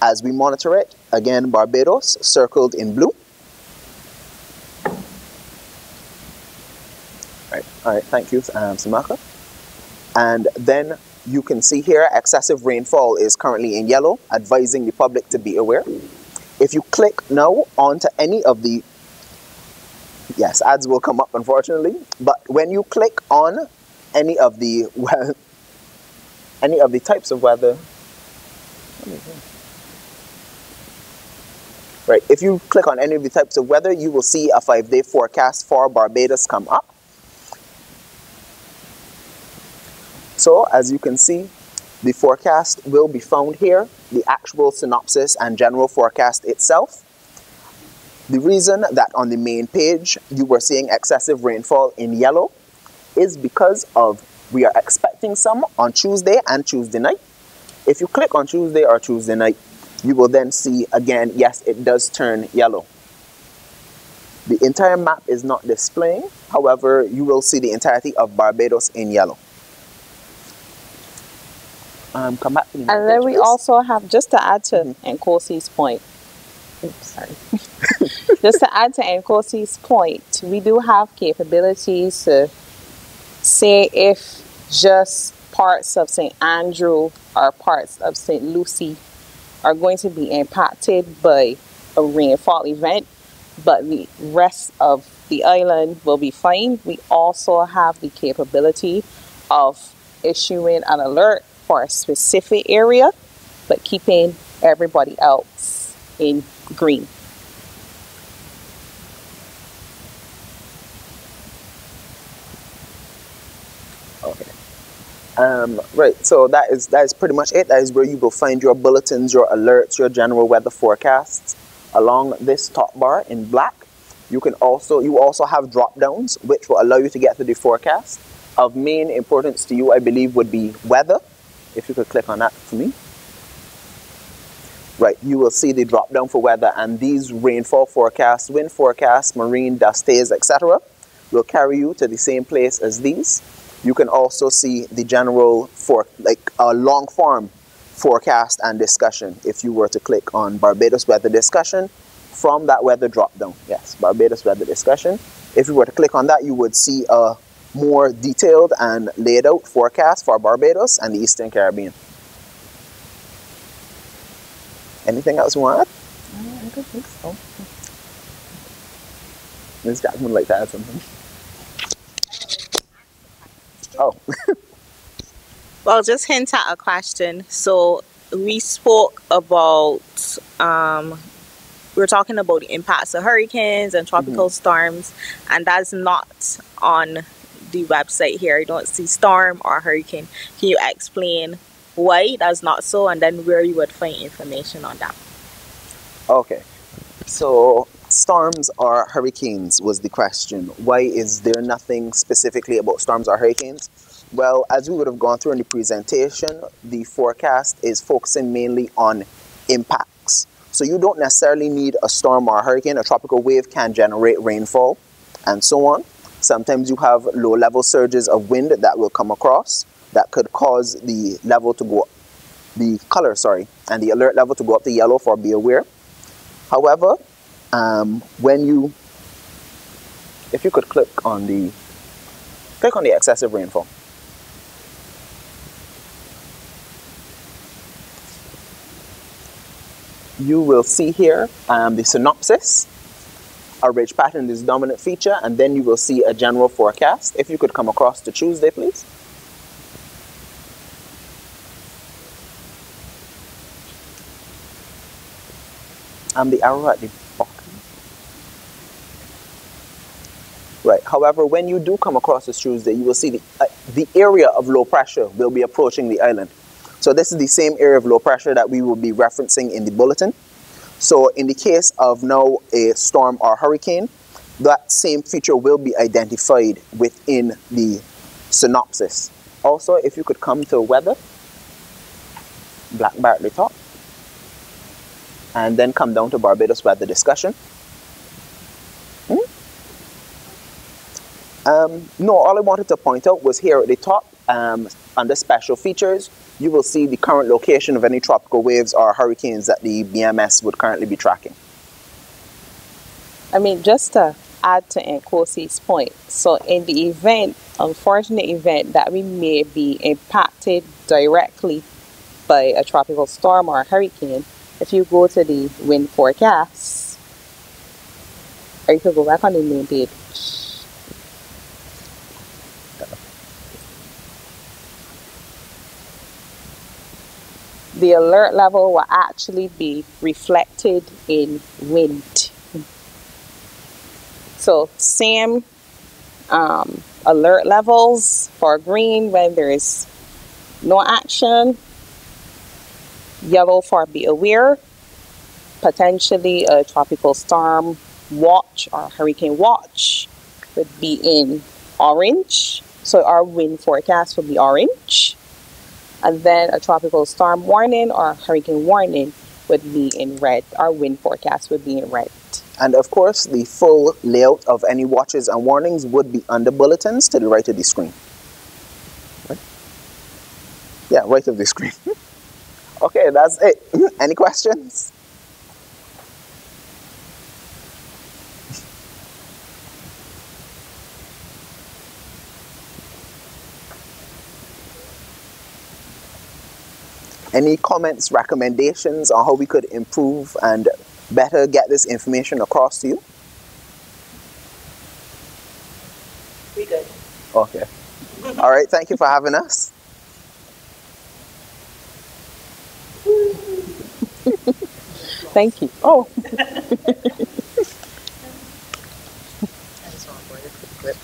as we monitor it. Again, Barbados circled in blue. All right, thank you, Samaka. And then you can see here, excessive rainfall is currently in yellow, advising the public to be aware. If you click now onto any of the, yes, ads will come up unfortunately, but when you click on any of the, well, any of the types of weather, right, if you click on any of the types of weather, you will see a 5-day forecast for Barbados come up. So as you can see, the forecast will be found here, the actual synopsis and general forecast itself. The reason that on the main page you were seeing excessive rainfall in yellow is because of we are expecting some on Tuesday and Tuesday night. If you click on Tuesday or Tuesday night, you will then see again, yes, it does turn yellow. The entire map is not displaying, however, you will see the entirety of Barbados in yellow. Come back to the and then we please. also have, just to add to Nkosi's point, oops, sorry. Just to add to Nkosi's point, we do have capabilities to say if just parts of St. Andrew or parts of St. Lucie are going to be impacted by a rainfall event, but the rest of the island will be fine. We also have the capability of issuing an alert for a specific area, but keeping everybody else in green. Okay. Right, so that is pretty much it. That is where you will find your bulletins, your alerts, your general weather forecasts along this top bar in black. You also have drop downs which will allow you to get to the forecast. Of main importance to you, I believe, would be weather. If you could click on that for me. Right, you will see the drop down for weather, and these rainfall forecasts, wind forecasts, marine, dust haze, etc. will carry you to the same place as these. You can also see the general long form forecast and discussion if you were to click on Barbados weather discussion from that weather drop down. Yes, Barbados weather discussion. If you were to click on that, you would see a more detailed and laid out forecast for Barbados and the Eastern Caribbean. Anything else you want to add? I don't think so. Ms. Jackman would like to add something. Oh. Well, just hint at a question. So we spoke about, we were talking about the impacts of hurricanes and tropical storms, and that's not on the website here. I don't see storm or hurricane. Can you explain why that's not so, and then where you would find information on that? Okay, so storms or hurricanes was the question. Why is there nothing specifically about storms or hurricanes? Well, as we would have gone through in the presentation, the forecast is focusing mainly on impacts. So you don't necessarily need a storm or a hurricane. A tropical wave can generate rainfall and so on. Sometimes you have low-level surges of wind that will come across that could cause the level to go up, the color, sorry, and the alert level to go up to yellow for be aware. However, if you could click on the excessive rainfall. You will see here the synopsis. A ridge pattern is the dominant feature, and then you will see a general forecast. If you could come across to Tuesday, please. The arrow at the bottom. Right. However, when you do come across this Tuesday, you will see the area of low pressure will be approaching the island. So this is the same area of low pressure that we will be referencing in the bulletin. So in the case of now a storm or hurricane, that same feature will be identified within the synopsis. Also, if you could come to weather, black bar at the top, and then come down to Barbados weather discussion. No, all I wanted to point out was here at the top, under special features, you will see the current location of any tropical waves or hurricanes that the BMS would currently be tracking. I mean, just to add to Nkosi's point, so in the event, unfortunate event that we may be impacted directly by a tropical storm or a hurricane, if you go to the wind forecast, or you could go back on the main page. The alert level will actually be reflected in wind. So same alert levels for green when there is no action, yellow for be aware, potentially a tropical storm watch or hurricane watch would be in orange. So our wind forecast would be orange. And then a tropical storm warning or hurricane warning would be in red. Our wind forecast would be in red. And of course, the full layout of any watches and warnings would be under bulletins to the right of the screen. Right? Yeah, right of the screen. Okay, that's it. Any questions? Any comments, recommendations on how we could improve and better get this information across to you? We good. Okay. All right, thank you for having us. Thank you. Oh.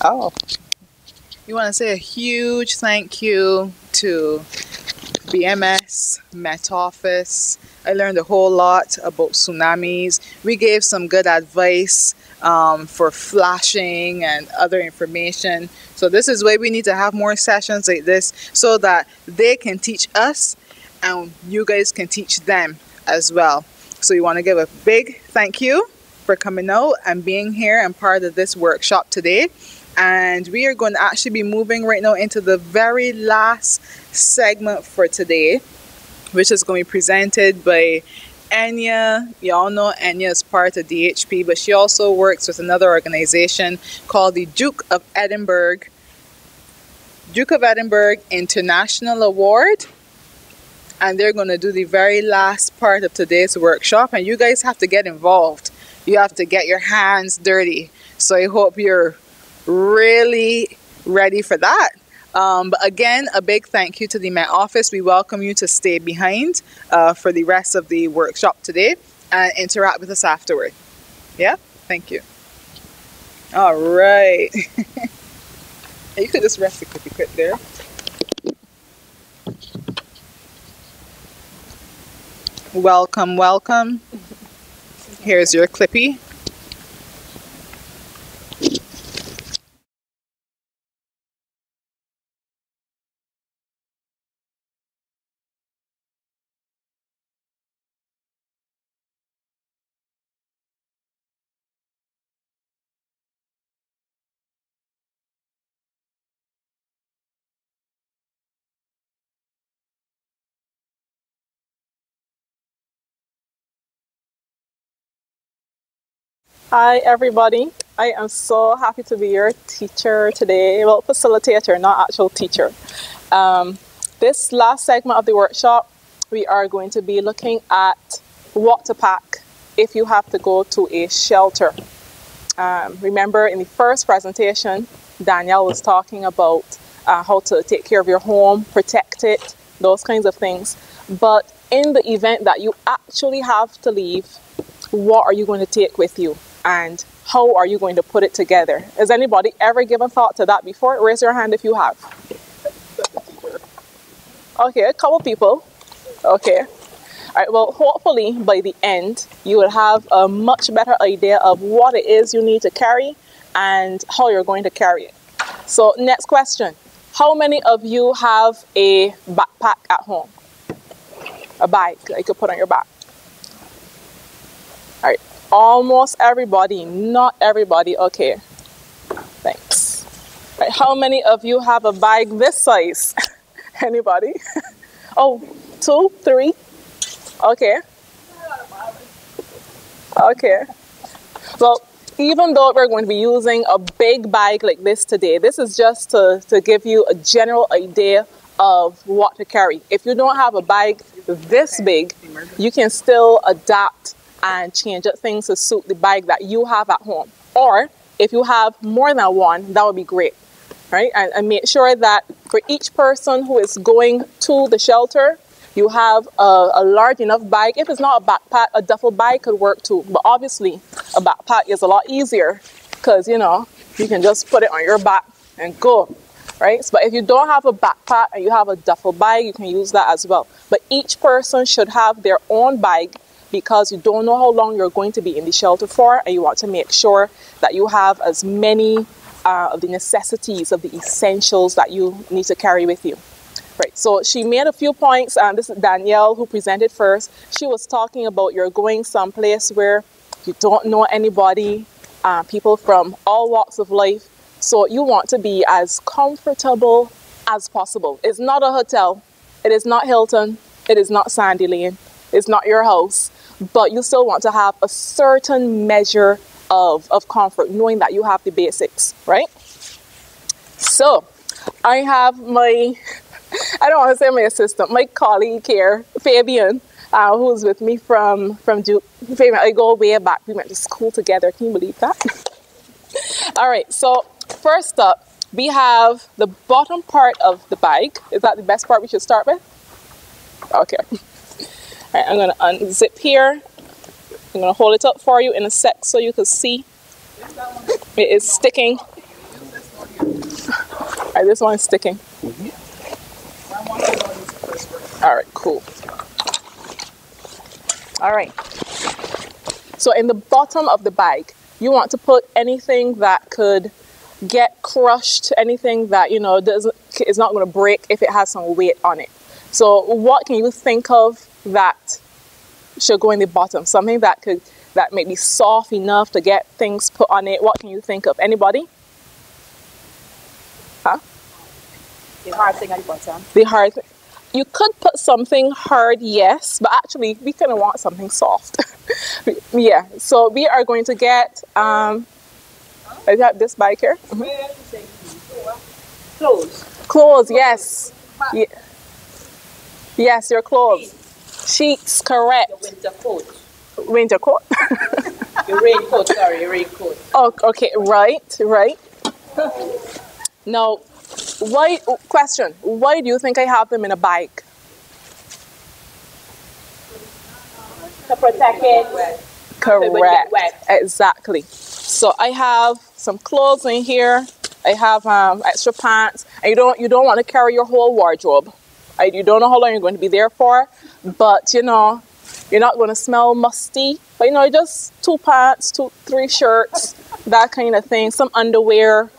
Oh. We want to say a huge thank you to BMS, Met Office. I learned a whole lot about tsunamis. We gave some good advice for flashing and other information. So this is why we need to have more sessions like this so that they can teach us and you guys can teach them as well. So we want to give a big thank you for coming out and being here and part of this workshop today. And we are going to actually be moving right now into the very last segment for today, which is going to be presented by Enya. You all know Enya is part of DHP, but she also works with another organization called the Duke of Edinburgh International Award. And they're going to do the very last part of today's workshop. And you guys have to get involved. You have to get your hands dirty. So I hope you're really ready for that. But again, a big thank you to the Met Office. We welcome you to stay behind for the rest of the workshop today and interact with us afterward. Yeah? Thank you. All right. You could just rest a quick there. Welcome, welcome. Here's your clippy. Hi everybody, I am so happy to be your teacher today, well facilitator, not actual teacher. This last segment of the workshop, we are going to be looking at what to pack if you have to go to a shelter. Remember in the first presentation, Danielle was talking about how to take care of your home, protect it, those kinds of things. But in the event that you actually have to leave, what are you going to take with you? And how are you going to put it together? Has anybody ever given thought to that before? Raise your hand if you have. Okay, a couple people. Okay. All right, well, hopefully by the end, you will have a much better idea of what it is you need to carry and how you're going to carry it. So next question. How many of you have a backpack at home? A bag that you could put on your back? All right. Almost everybody, not everybody. Okay, thanks. Right, how many of you have a bag this size? Anybody? Oh, 2, 3. Okay. Okay. Well, even though we're going to be using a big bag like this today, this is just to give you a general idea of what to carry. If you don't have a bag this big, you can still adapt and change up things to suit the bag that you have at home. Or if you have more than one, that would be great, right? And make sure that for each person who is going to the shelter, you have a large enough bag. If it's not a backpack, a duffel bag could work too. But obviously, a backpack is a lot easier because, you know, you can just put it on your back and go, right? But if you don't have a backpack and you have a duffel bag, you can use that as well. But each person should have their own bag because you don't know how long you're going to be in the shelter for, and you want to make sure that you have as many of the necessities, of the essentials that you need to carry with you. Right, so she made a few points, and this is Danielle who presented first. She was talking about you're going someplace where you don't know anybody, people from all walks of life. So you want to be as comfortable as possible. It's not a hotel. It is not Hilton. It is not Sandy Lane. It's not your house. But you still want to have a certain measure of comfort, knowing that you have the basics, right? So I have my... I don't want to say my assistant, my colleague here, Fabian, who's with me from Fabian, I go way back. We went to school together. Can you believe that? All right. So first up, we have the bottom part of the bag. Is that the best part we should start with? Okay. All right. I'm going to unzip here. I'm going to hold it up for you in a sec so you can see. It is sticking. All right. This one is sticking. All right, cool. All right. So in the bottom of the bag, you want to put anything that could get crushed, anything that, you know, is not going to break if it has some weight on it. So what can you think of that should go in the bottom? Something that may be soft enough to get things put on it. What can you think of? Anybody? Huh? The hard thing at the bottom. The hard thing. You could put something hard, yes, but actually we kind of want something soft. Yeah, so we are going to get, I got this bag here. Clothes. Clothes, yes. Yeah. Yes, your clothes. Sheets, correct. The winter coat. Winter coat? Your raincoat, sorry, your raincoat. Oh, okay, right. Now, why do you think I have them in a bag? To protect it. Correct. Exactly. So I have some clothes in here. I have extra pants. And you don't want to carry your whole wardrobe. You don't know how long you're going to be there for, but you know, you're not going to smell musty. But you know, just 2 pants, 3 shirts, that kind of thing. Some underwear.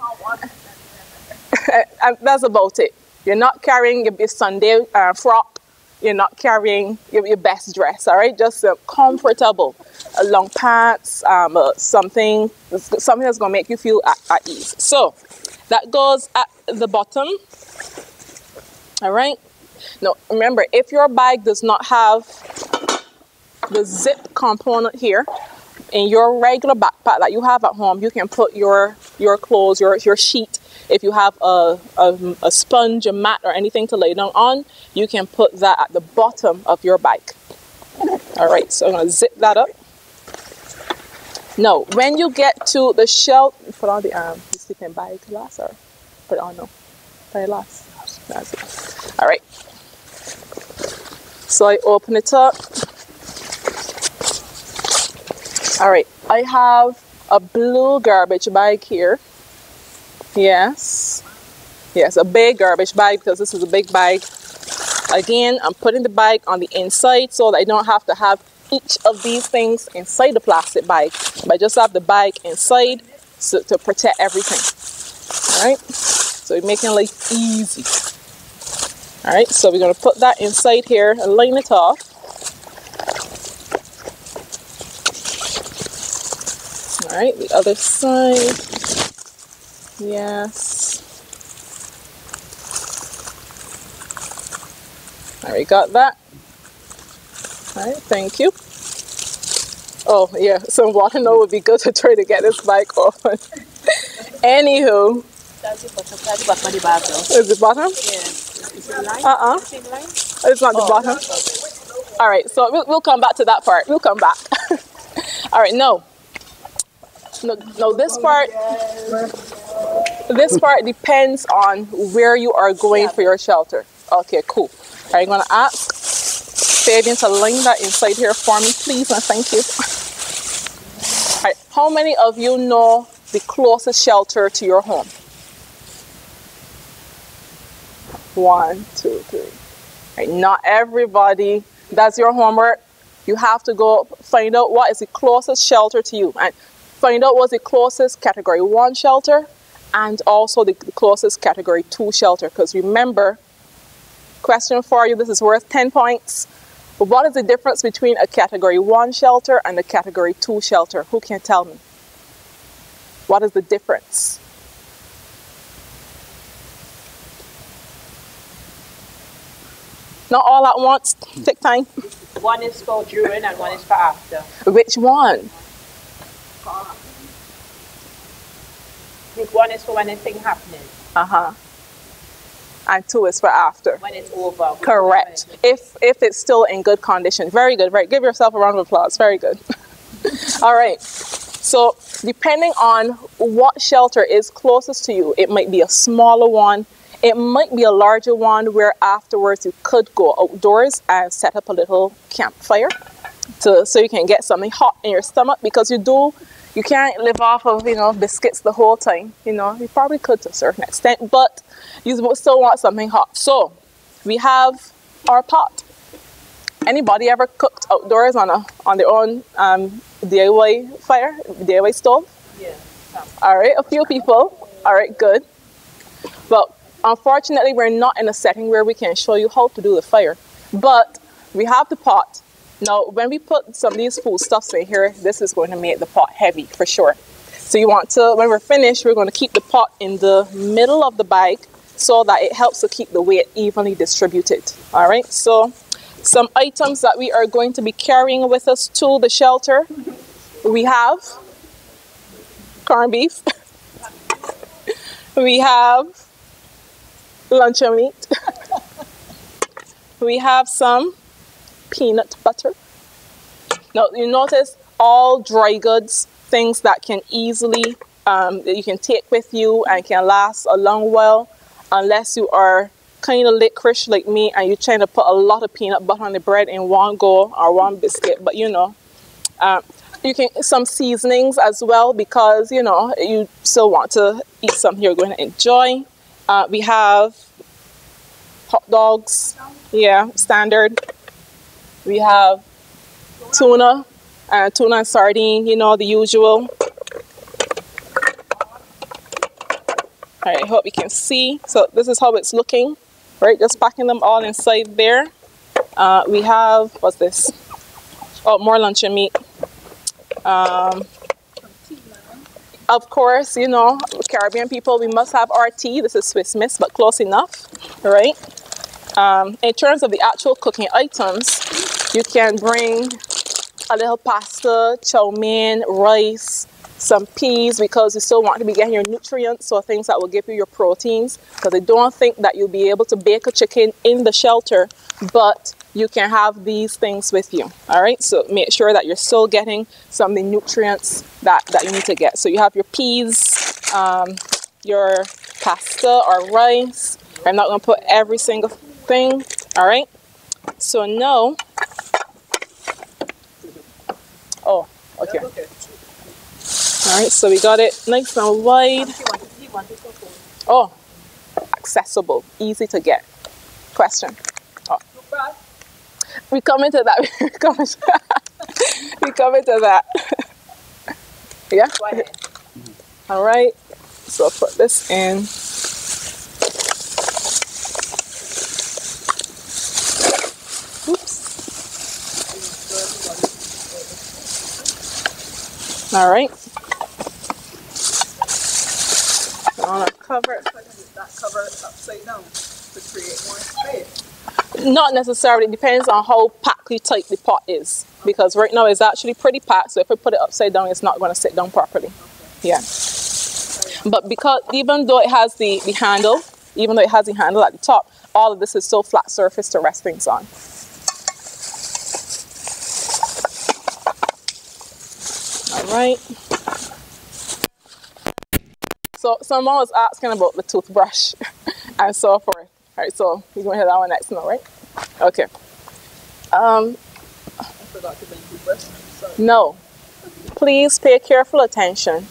And that's about it. You're not carrying your Sunday frock. You're not carrying your best dress, all right? Just comfortable, long pants, something that's going to make you feel at ease. So that goes at the bottom, all right? Now, remember, if your bag does not have the zip component here, in your regular backpack that you have at home, you can put your clothes, your sheet. If you have a sponge, a mat, or anything to lay down on, you can put that at the bottom of your bag. All right, so I'm going to zip that up. Now, when you get to the shelf, put on the sleeping bag last, or put it on no, very last. That's it. All right. So I open it up. All right, I have a blue garbage bag here. Yes, a big garbage bag because this is a big bag. Again, I'm putting the bag on the inside so that I don't have to have each of these things inside the plastic bag. But I just have the bag inside to protect everything. All right, so we're making life easy. All right, so we're going to put that inside here and line it off. All right, the other side. Yes. All right, got that. All right, thank you. Oh, yeah, some water now would be good to try to get this bike off. Anywho. That's the bottom of the bag though. Is the bottom? Yeah. It's not the bottom. Okay. All right, so we'll come back to that part. We'll come back. All right, no, this part depends on where you are going for your shelter. Okay, cool. All right, I'm going to ask Fabian to line that inside here for me, please, and thank you. All right, how many of you know the closest shelter to your home? 1, 2, 3. All right, not everybody. That's your homework. You have to go find out what is the closest shelter to you, and find out what's the closest category 1 shelter and also the closest category 2 shelter. Because remember, question for you, this is worth 10 points. But what is the difference between a category 1 shelter and a category 2 shelter? Who can tell me? What is the difference? Not all at once. Take time. One is for during and one is for after. Which one? Group 1 is for when anything happening. And 2 is for after. When it's over. Correct. If it's still in good condition. Very good. Right. Give yourself a round of applause. Very good. All right. So depending on what shelter is closest to you, it might be a smaller one. It might be a larger one where afterwards you could go outdoors and set up a little campfire so you can get something hot in your stomach, because you can't live off of, biscuits the whole time. You probably could to a certain extent, but you still want something hot. So we have our pot. Anybody ever cooked outdoors on their own DIY fire, DIY stove? Yeah. All right, a few people. All right, good. But unfortunately, we're not in a setting where we can show you how to do the fire. But we have the pot. Now, when we put some of these foodstuffs in here, this is going to make the pot heavy for sure. So you want to, when we're finished, we're going to keep the pot in the middle of the bag so that it helps to keep the weight evenly distributed. All right, so some items that we are going to be carrying with us to the shelter. We have corned beef. We have luncheon meat. We have some peanut butter. Now you notice all dry goods, things that can easily that you can take with you and can last a long while, unless you are kind of licorice like me and you're trying to put a lot of peanut butter on the bread in one go or one biscuit. But you can some seasonings as well, because you still want to eat something you're going to enjoy. We have hot dogs, yeah, standard. We have tuna and sardine, the usual. All right, I hope you can see. So this is how it's looking, right? Just packing them all inside there. We have, what's this? Oh, more luncheon meat. Of course, Caribbean people, we must have our tea. This is Swiss Miss, but close enough, right? In terms of the actual cooking items, you can bring a little pasta, chow mein, rice, some peas, because you still want to be getting your nutrients, so things that will give you your proteins, because I don't think that you'll be able to bake a chicken in the shelter, but you can have these things with you. All right, so make sure that you're still getting some of the nutrients that you need to get. So you have your peas, your pasta or rice. I'm not going to put every single thing. All right, so now, oh, okay. All right, so we got it nice and wide. Oh, accessible, easy to get. Question. Oh. We come into that. We come into that. Yeah? All right, so I'll put this in. Oops. All right. I'm gonna cover it. That cover upside down to create more space. Not necessarily. It depends on how packly tight the pot is. Because right now it's actually pretty packed, so if we put it upside down, it's not going to sit down properly. Yeah. But because even though it has the handle, even though it has the handle at the top, all of this is still flat surface to rest things on. All right. So someone was asking about the toothbrush and so forth. All right, so you're going to hear that one next now, right? Okay. No. Please pay careful attention.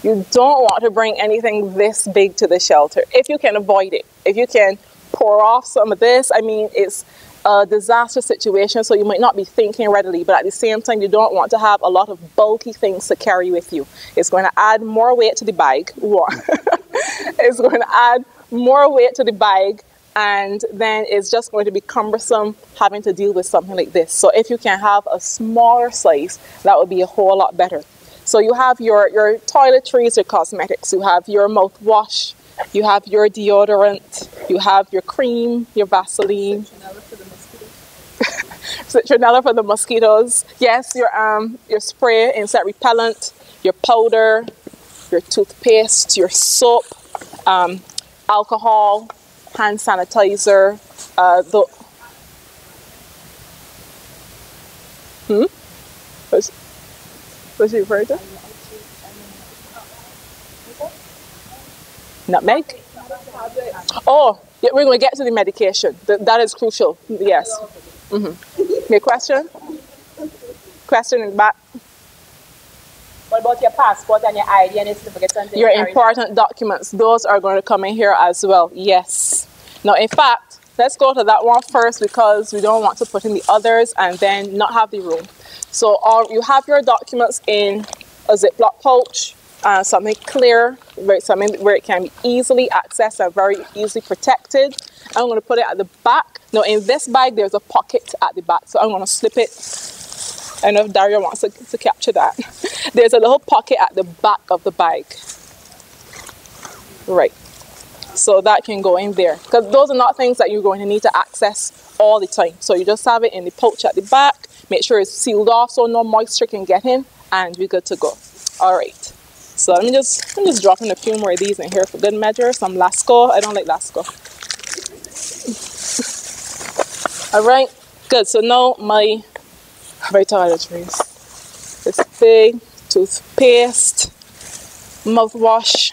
You don't want to bring anything this big to the shelter if you can avoid it. If you can pour off some of this, I mean, it's a disaster situation, so you might not be thinking readily, but at the same time, you don't want to have a lot of bulky things to carry with you. It's going to add more weight to the bag. It's going to add more weight to the bag, and then it's just going to be cumbersome having to deal with something like this. So if you can have a smaller size, that would be a whole lot better. So you have your toiletries, your cosmetics, you have your mouthwash, you have your deodorant, you have your cream, your Vaseline. Citronella for the mosquitoes. Yes, your spray, insect repellent, your powder, your toothpaste, your soap, alcohol, hand sanitizer. What's she referring to? Nutmeg? Oh, yeah, we're going to get to the medication. That is crucial. Yes. Your question? Question in the back. What about your passport and your ID and your certificates? And your important documents. Those are going to come in here as well. Yes. Now, in fact, let's go to that one first because we don't want to put in the others and then not have the room. So you have your documents in a Ziploc pouch, something clear, something where it can be easily accessed and very easily protected. I'm going to put it at the back. Now, in this bag, there's a pocket at the back, so I'm going to slip it. I don't know if Daria wants to capture that. There's a little pocket at the back of the bag. Right. So that can go in there. Because those are not things that you're going to need to access all the time. So you just have it in the pouch at the back. Make sure it's sealed off so no moisture can get in. And we're good to go. All right. So I'm just dropping a few more of these in here for good measure. Some Lasco. I don't like Lasco. All right. Good. So now my toiletries. This big toothpaste, mouthwash,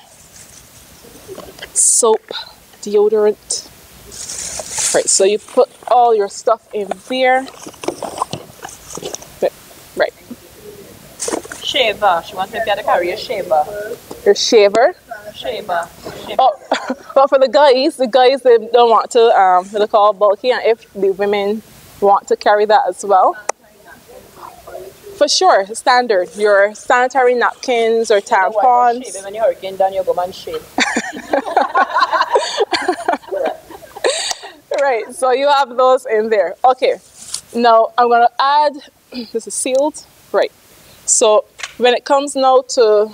soap, deodorant. Right, so you put all your stuff in there. Right. Shaver. She wants me to carry a shaver. Your shaver? Shaver. Oh, well, for the guys they don't want to look all bulky, and if the women want to carry that as well. For sure, standard. Your sanitary napkins or tampons. When you're hurricane down, you go and shave. Right, so you have those in there. Okay, now I'm going to add, this is sealed. Right, so when it comes now to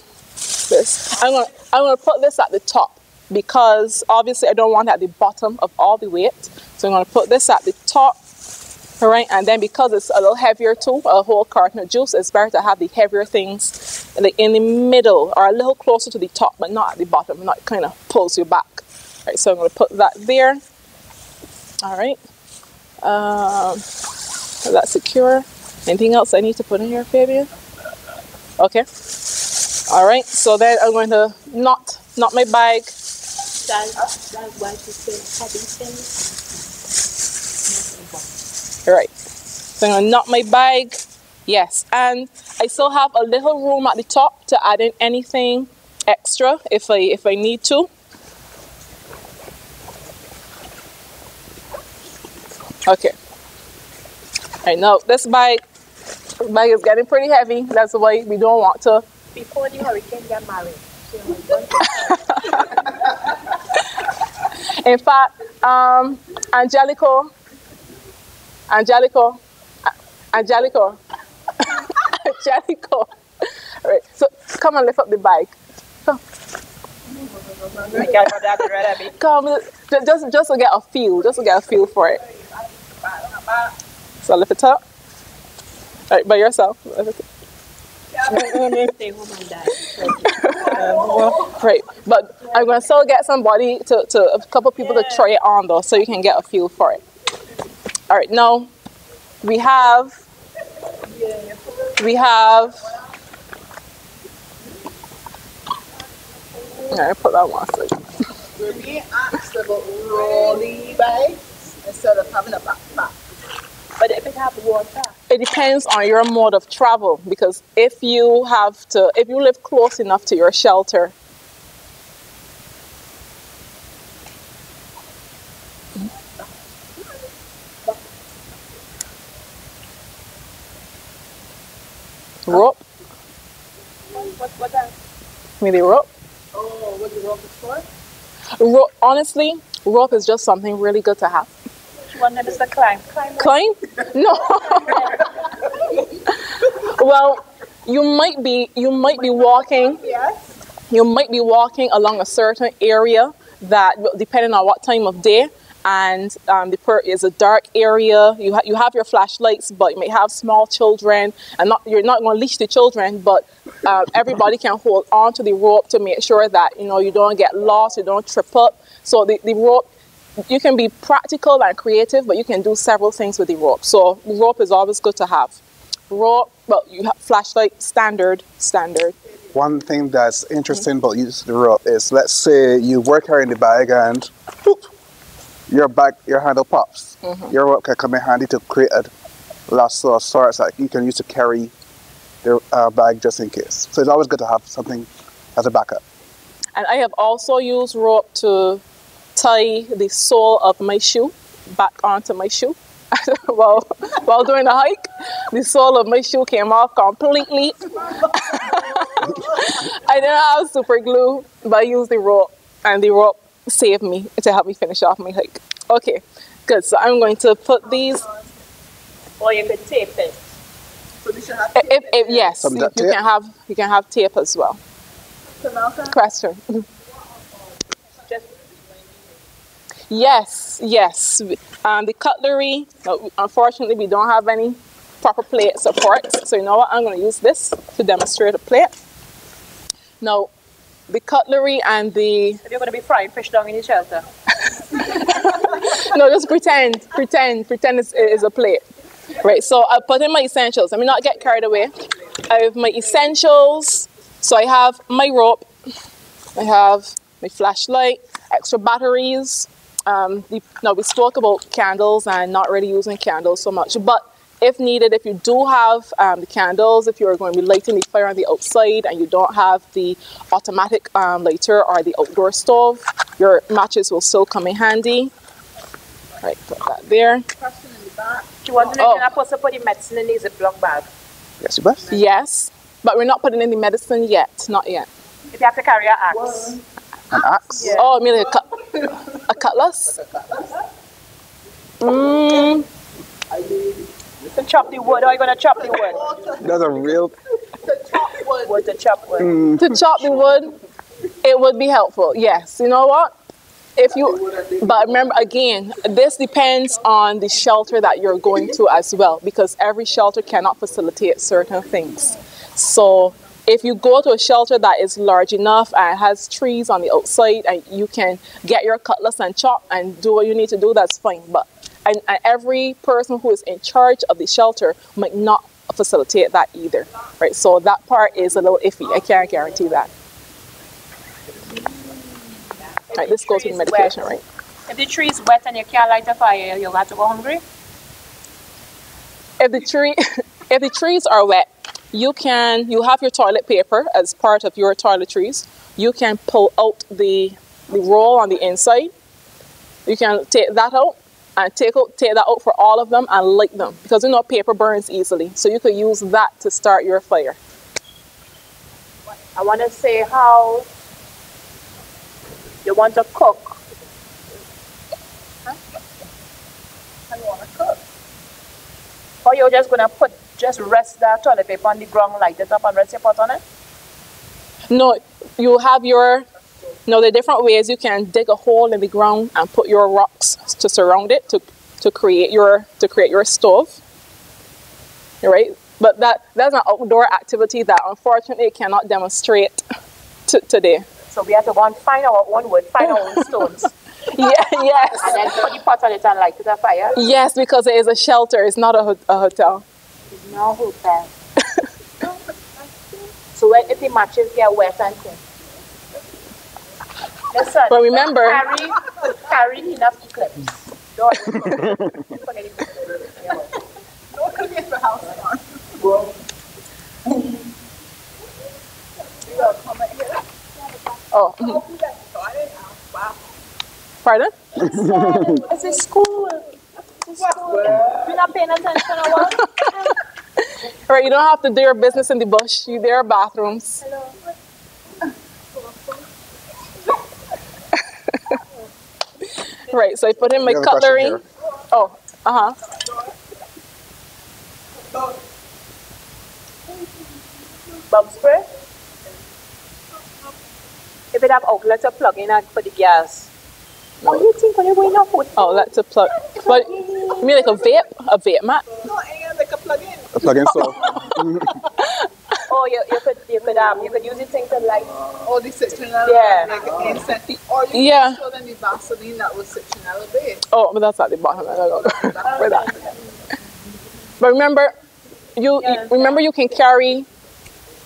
this, I'm going to put this at the top because obviously I don't want it at the bottom of all the weight. So I'm going to put this at the top. All right, and then because it's a little heavier too, a whole carton of juice, it's better to have the heavier things in the middle or a little closer to the top, but not at the bottom, not kind of pulls you back. All right, so I'm going to put that there. All right, that's secure. Anything else I need to put in here, Fabian? Okay. All right, so then I'm going to knot my bag. All right, so I'm going to knot my bag. Yes, and I still have a little room at the top to add in anything extra if I need to. Okay. All right, now this bag is getting pretty heavy. That's why we don't want to. Before the hurricane get married. In fact, Angelico. All right, so come and lift up the bag. Come. Come, just to get a feel for it. So lift it up. All right, by yourself. Right, but I'm going to still get somebody a couple people to try it on though, so you can get a feel for it. All right, now we have. I put that one aside. We're being asked about rolly bags instead of having a backpack. But if it have water? It depends on your mode of travel, because if you live close enough to your shelter, rope. What that? Maybe rope. Oh, what the rope is for? Rope, honestly, rope is just something really good to have. Which one is the climb? Climb? No. Well, you might be walking. Yes. You might be walking along a certain area that, depending on what time of day, and is a dark area. You have your flashlights, but you may have small children, and you're not going to leash the children, but everybody can hold on to the rope to make sure that you don't get lost, you don't trip up. So the rope, you can be practical and creative, but you can do several things with the rope. So the rope is always good to have. Rope, well, you have flashlight, standard. One thing that's interesting about using the rope is, let's say you were carrying the bag and whoop, your handle pops. Your rope can come in handy to create a lasso of sorts that you can use to carry your bag just in case. So it's always good to have something as a backup. And I have also used rope to tie the sole of my shoe back onto my shoe. while doing a hike, the sole of my shoe came off completely. I didn't have super glue, but I used the rope, and the rope saved me to help me finish off my hike. Okay, good. So I'm going to put these. Or you could tape it. So we should have tape. Yes, you can have tape as well. Question. Yes. The cutlery, unfortunately, we don't have any proper plate supports. So you know what? I'm going to use this to demonstrate a plate. Now, the cutlery and the... If you're going to be frying fish down in the shelter. No, just pretend is a plate. Right, so I put in my essentials. Let me not get carried away. I have my essentials. So I have my rope. I have my flashlight, extra batteries. Now we spoke about candles and not really using candles so much, but if needed, if you do have the candles, if you're going to be lighting the fire on the outside and you don't have the automatic lighter or the outdoor stove, your matches will still come in handy. Right, put that there. Question in the back. Do you want to know if you're supposed to put the medicine in the Ziploc bag? Yes, you bet. Yes, but we're not putting in the medicine yet, not yet. If you have to carry an axe. An axe? Yeah. Oh, I mean a cutlass? To chop the wood, or are you going to chop the wood? That's a real... To chop wood. To chop the wood, it would be helpful, yes. You know what? But remember, again, this depends on the shelter that you're going to as well, because every shelter cannot facilitate certain things. So if you go to a shelter that is large enough and has trees on the outside and you can get your cutlass and chop and do what you need to do, that's fine. But and every person who is in charge of the shelter might not facilitate that either, right? So that part is a little iffy. I can't guarantee that. Right, this goes with medication, right? If the tree is wet and you can't light a fire, you'll have to go hungry? If the trees are wet, you have your toilet paper as part of your toiletries. You can pull out the roll on the inside. You can take that out and take that out for all of them and light them, because paper burns easily. So you could use that to start your fire. I want to say how you want to cook. How you want to cook? Or you're just going to rest that toilet paper on the ground, light it up and rest your pot on it? No, you have there are different ways. You can dig a hole in the ground and put your rocks to surround it to to create your stove, right? But that's an outdoor activity that unfortunately cannot demonstrate today. So we have to go and find our own wood, find our own stones. Yeah, yes. And then put the pot on it and light it a fire. Yes, because it is a shelter. It's not a hotel. It's no hotel. So when if the matches get wet and things. Listen, but remember, carry enough eclipse. Don't forget the house on. Oh. Pardon? It's a school. You're not paying attention or what? Right, you don't have to do your business in the bush. There are bathrooms. Hello. Right, so I put in my cutlery. Oh, Bug spray? If it have outlets to plug in for the gas. What do you think when you're going up with? Oh, that's a plug. But you mean like a vape? A vape mat? No, ain't like a plug-in. A plug-in stove. Oh, you could use the thing to light. Oh, the citronella. Yeah. Like an incense. Or you Yeah. show them the Vaseline that was citronella based. Oh, but that's at the bottom. I don't know where that. But remember, you can carry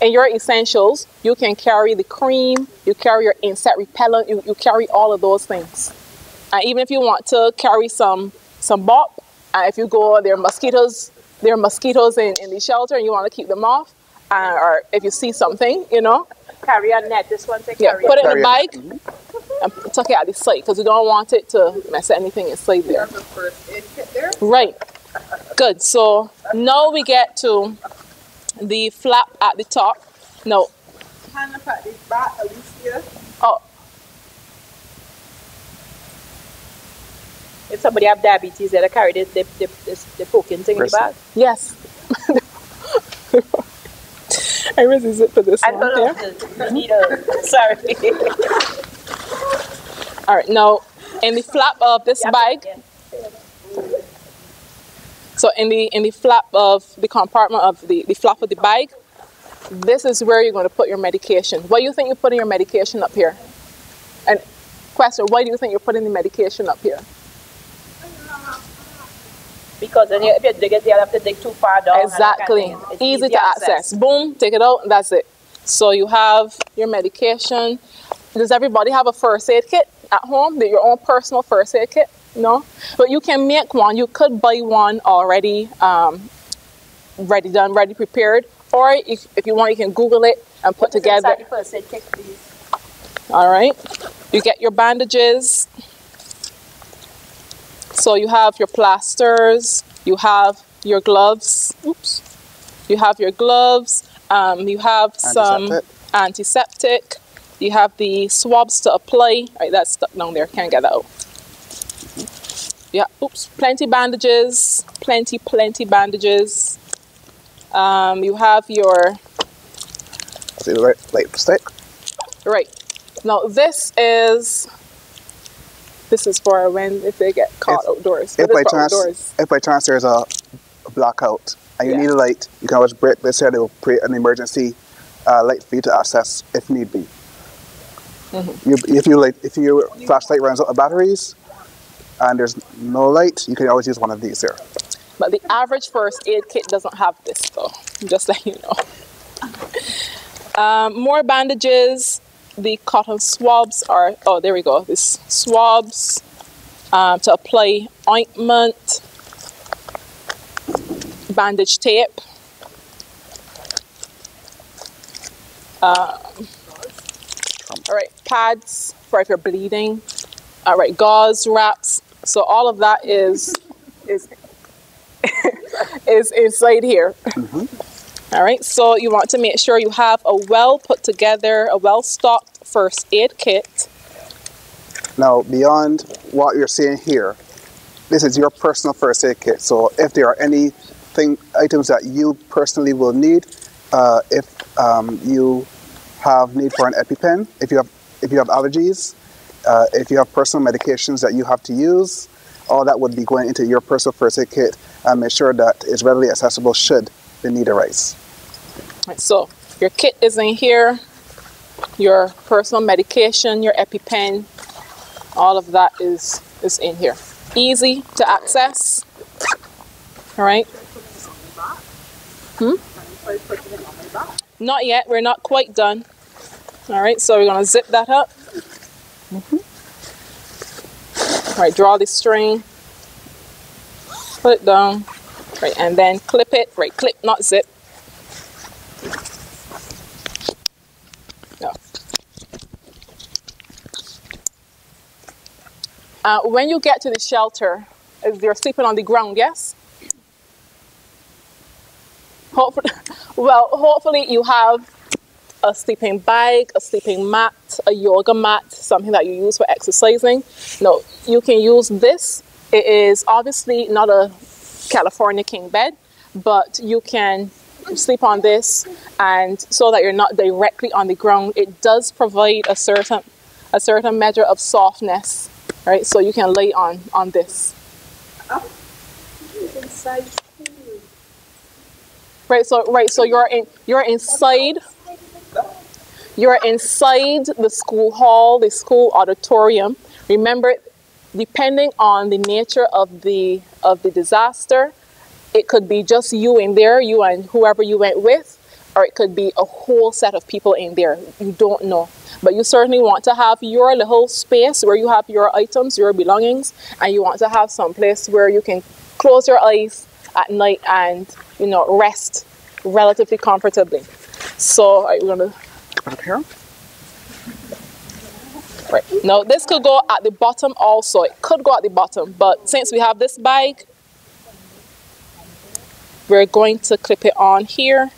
in your essentials. You can carry the cream. You carry your insect repellent. You carry all of those things. And even if you want to carry some mop, and if you go, there are mosquitoes in the shelter, and you want to keep them off. Or if you see something, Carry a net. This one take put it in the bag and tuck it at the side because you don't want it to mess anything inside there. The first aid kit there. Right. Good. So now we get to the flap at the top. No. Hand up at the back, Alicia. Oh. If somebody have diabetes, they'll carry the poking thing in the bag. Yes. I resist it for this one. Sorry. All right. Now, in the flap of this bag. So in the flap of the compartment of the flap of the bag, this is where you're going to put your medication. Why do you think you're putting your medication up here? And question, why do you think you're putting the medication up here? Because then if you dig it, you'll have to dig too far down. Exactly. Easy to access. Boom, take it out, and that's it. So you have your medication. Does everybody have a first aid kit at home? Your own personal first aid kit? No? But you can make one. You could buy one already ready done, ready prepared. Or if you want, you can Google it and put together. The first aid kit, please. All right. You get your bandages. So you have your plasters, you have your gloves. Oops. You have your gloves. You have some antiseptic. You have the swabs to apply. All right, that's stuck down there. Can't get that out. Yeah. Oops. Plenty bandages. Plenty bandages. You have your. See the right stick. Right. Now this is for when if they get caught outdoors. If by chance there's a blackout and you need a light, you can always break this here. They will create an emergency light for you to access if need be. If your flashlight runs out of batteries and there's no light, you can always use one of these here. But the average first aid kit doesn't have this though. Just let you know. More bandages. The cotton swabs are, oh, there we go. This swabs to apply ointment, bandage tape, all right, pads for if you're bleeding, all right, gauze wraps. So all of that is inside here. All right, so you want to make sure you have a well put together, a well stocked first aid kit. Now, beyond what you're seeing here, this is your personal first aid kit. So if there are any items that you personally will need, if you have need for an EpiPen, if you have allergies, if you have personal medications that you have to use, all that would be going into your personal first aid kit and make sure that it's readily accessible should the need arise. Right, so your kit is in here, your personal medication, your EpiPen, all of that is in here. Easy to access. All right. Not yet. We're not quite done. All right. So we're going to zip that up. All right. Draw the string. Put it down. Right. And then clip it. Right. Clip, not zip. No. When you get to the shelter, you're sleeping on the ground, yes? Hopefully you have a sleeping bag, a sleeping mat, a yoga mat, something that you use for exercising. No, you can use this. It is obviously not a California king bed, but you can sleep on this, and so that you're not directly on the ground. It does provide a certain measure of softness, right? So you can lay on this. Right, so you're inside the school hall, the school auditorium. Remember, depending on the nature of the disaster, it could be just you in there, you and whoever you went with, or it could be a whole set of people in there. You don't know. But you certainly want to have your little space where you have your items, your belongings, and you want to have some place where you can close your eyes at night and, you know, rest relatively comfortably. So we're going to put it here. Right. Now this could go at the bottom also. It could go at the bottom, but since we have this bag, we're going to clip it on here.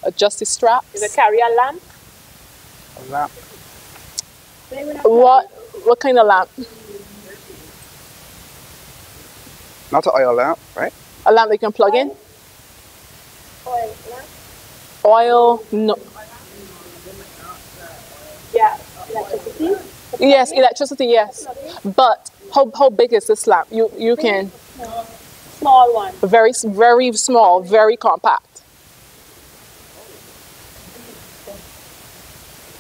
Adjust the straps. Is it carry a lamp? A lamp. What kind of lamp? Not an oil lamp, right? A lamp that you can plug in? Oil lamp? Oil, no. Yeah, electricity? Yes, electricity, yes. But how big is this lamp? You can... Small one. Very, very small, very compact.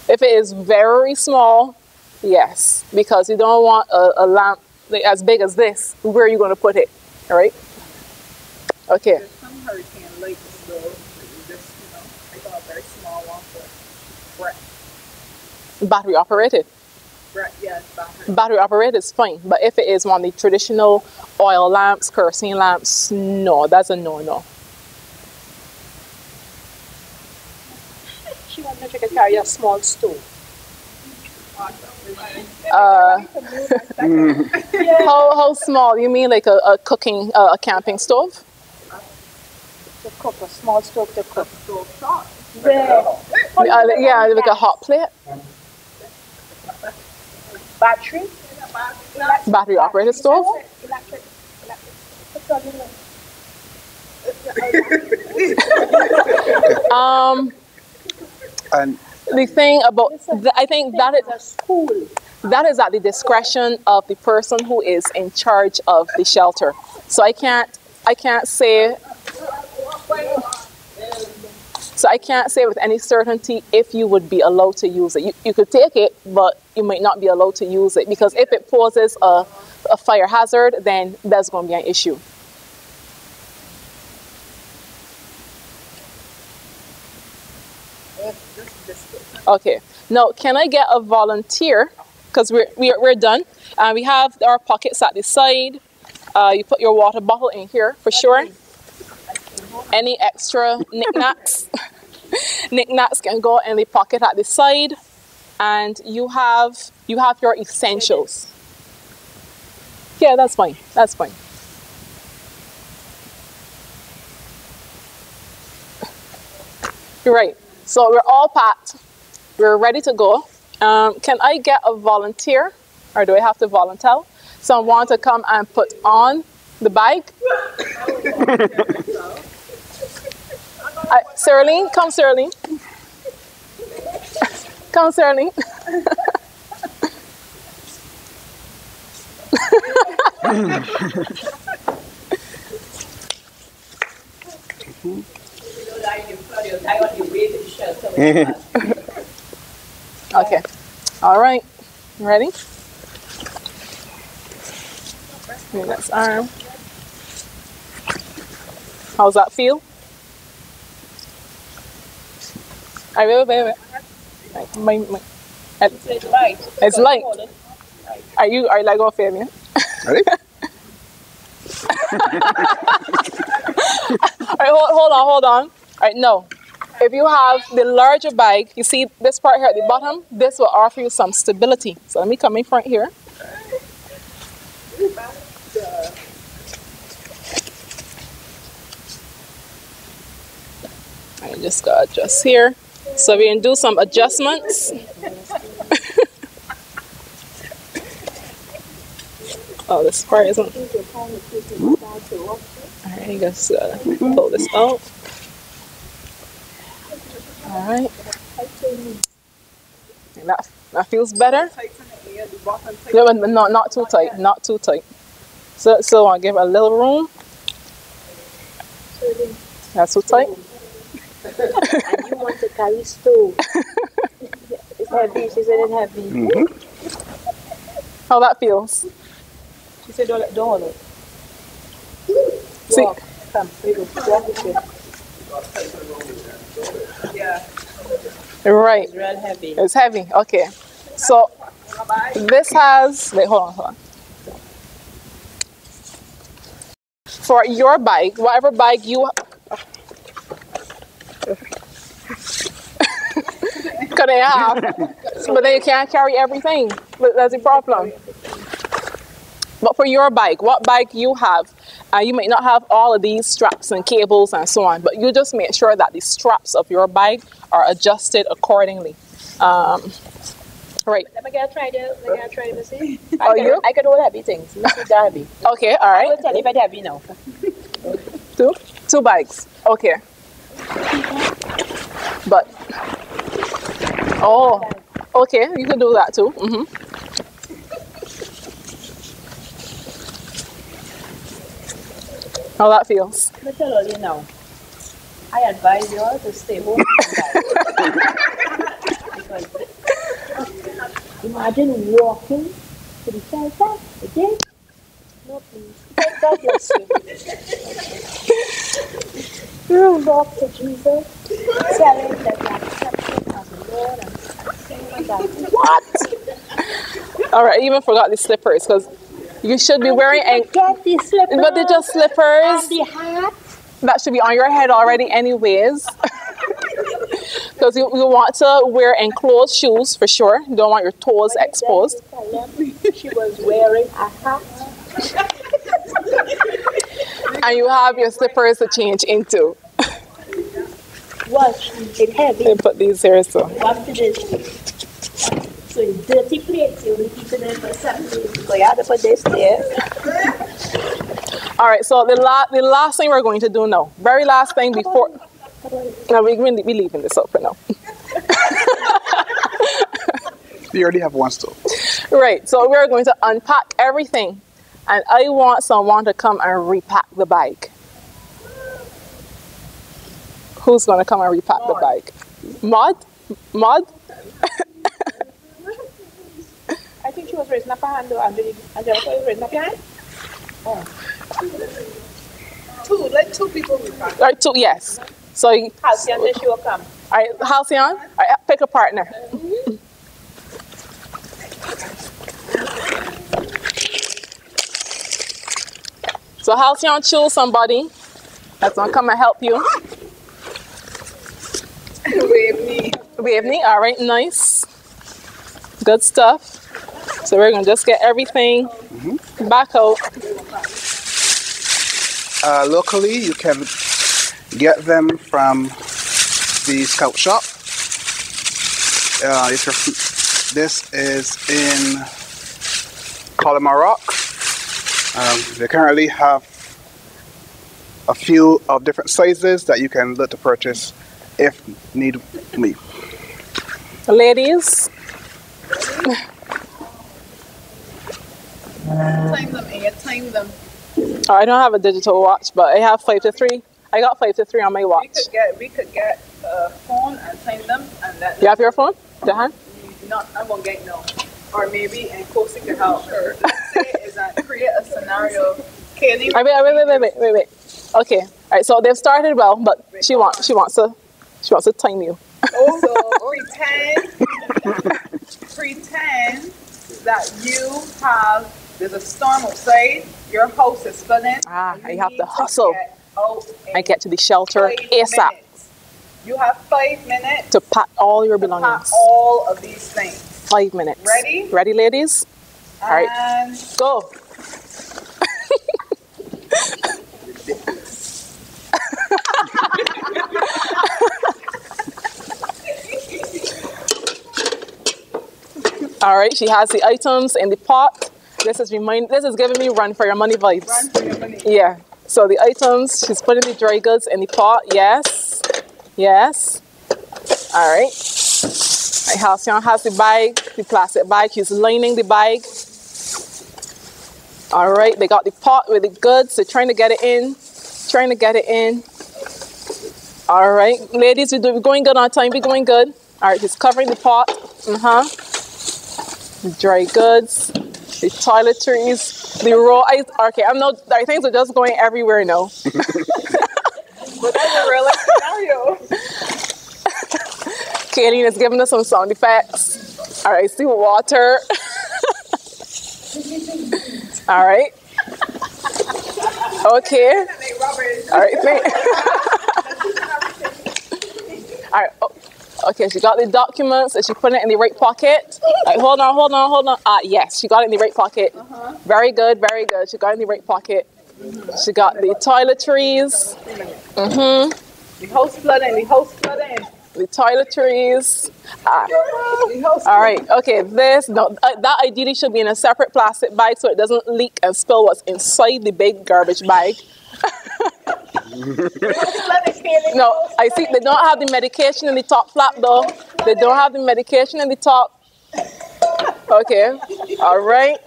If it is very small, yes, because you don't want a lamp as big as this. Where are you going to put it? All right? Okay. There's some hurricane lights though, just, you know, I got a very small one for breath. Battery operated. Yes, battery. Battery operated is fine, but if it is one of the traditional oil lamps, kerosene lamps, no, that's a no-no. She wanted to carry a small stove. How small? You mean like a cooking, a camping stove? To cook, a small stove to cook. Yeah, like a hot plate. Battery? Battery operated stove? Electric. And the thing about, I think that is at the discretion of the person who is in charge of the shelter. So I can't say with any certainty if you would be allowed to use it. You could take it, but you might not be allowed to use it, because if it poses a fire hazard, then that's going to be an issue. Okay, now can I get a volunteer, because we're done, and we have our pockets at the side. You put your water bottle in here for sure. Any extra knickknacks can go in the pocket at the side, and you have your essentials. Yeah, that's fine. That's fine. You're right. So we're all packed. We're ready to go. Can I get a volunteer, or do I have to volunteer? Someone to come and put on the bag? Serling, come Serling. Come Serling. Okay. All right. Ready? Next arm. How's that feel? I will, wait. It's light. It's light. Are you like going to fail me? Ready? All right, hold on. All right, no. If you have the larger bag, you see this part here at the bottom, this will offer you some stability. So let me come in front here. I just got to adjust here. So we can do some adjustments. Oh, this part isn't. Alright, just pull this out. Alright. That feels better. No, not too tight. Not too tight. So I'll give it a little room. That's too tight. And you want to carry stove. It's heavy. She said it's heavy. Mm-hmm. How that feels? She said don't hold it. See? Walk. Come, we go. Walk with you. Yeah. Right. It's real heavy. It's heavy. Okay. So this has. Wait, hold on. For your bike, whatever bike you. Cut it half. But then you can't carry everything. But that's the problem. But for your bike, what bike you have, you might not have all of these straps and cables and so on, but you just make sure that the straps of your bike are adjusted accordingly. Right. Let me try to see. Oh, you? I can hold heavy things. Not too heavy. Okay, all right. I will tell you if it's heavy now. Two bikes. Okay. But, oh, okay, you can do that too. Mm-hmm. How that feels? Let me tell you now. I advise you all to stay home. Because imagine walking to the shelter again. No, please. God bless you. Talk to Jesus. Tell him that you accept him as Lord and Savior. What? All right, I even forgot the slippers because you should be wearing Get the slippers. but they're just slippers. And the hat. That should be on your head already anyways. Because you want to wear enclosed shoes for sure. You don't want your toes exposed. She was wearing a hat. And you have your slippers to change into. Watch, it's heavy. Let me put these here so. After this. So it's dirty plates, you only keep it there for 7 days. So you have to put this there. Alright, so the last thing we're going to do now. Very last thing before. No, we're leaving this up for now. You already have one stove. Right, so we're going to unpack everything. And I want someone to come and repack the bike. Who's going to come and repack the bike? Maud? I think she was raising up her hand, Angelica was raising up your hand? Oh. Let two people repack. Right, two, yes. So, Halcyon, then she will come. All right, Halcyon, all right, pick a partner. So Halcyon, choose somebody that's gonna come and help you. Wave me, all right, nice. Good stuff. So we're gonna just get everything back out. Locally, you can get them from the scout shop. This is in Colima. They currently have a few of different sizes that you can look to purchase if need be. Ladies, Time them, and you time them. Oh, I don't have a digital watch, but I have 5 to 3. I got 5 to 3 on my watch. We could get a phone and time them, and that. You have your phone? Jahan? Not, I won't get no. Or maybe, and Kosi could help. Let's say is that create a scenario. Kaylee. Wait. Okay. All right. So they've started well, but she wants to time you. Also, pretend that there's a storm outside. Your house is flooding. I have to hustle. I get to the shelter ASAP. You have 5 minutes to pack all your belongings. Pack all of these things. 5 minutes. Ready? Ready, ladies? And all right. Go. All right, she has the items in the pot. This is giving me run for your money vibes. Run for your money. Yeah. So the items, she's putting the dry goods in the pot. Yes. Yes. All right. Halcyon has the bag, the plastic bag. She's lining the bag. All right. They got the pot with the goods. They're trying to get it in. All right. Ladies, we're going good on time. We're going good. All right. She's covering the pot. The dry goods, the toiletries, the raw ice. Okay, things are just going everywhere now. But that's a real life scenario. Kaylene is giving us some sound effects. All right, see water. All right. Okay. All right. All right. Oh. Okay, she got the documents and she put it in the right pocket. Right, hold on. Yes, she got it in the right pocket. Very good. She got it in the right pocket. She got the toiletries. The house flooding. The toiletries. All right, okay, that ideally should be in a separate plastic bag so it doesn't leak and spill what's inside the big garbage bag. No, I see they don't have the medication in the top flap though. They don't have the medication in the top. Okay, all right.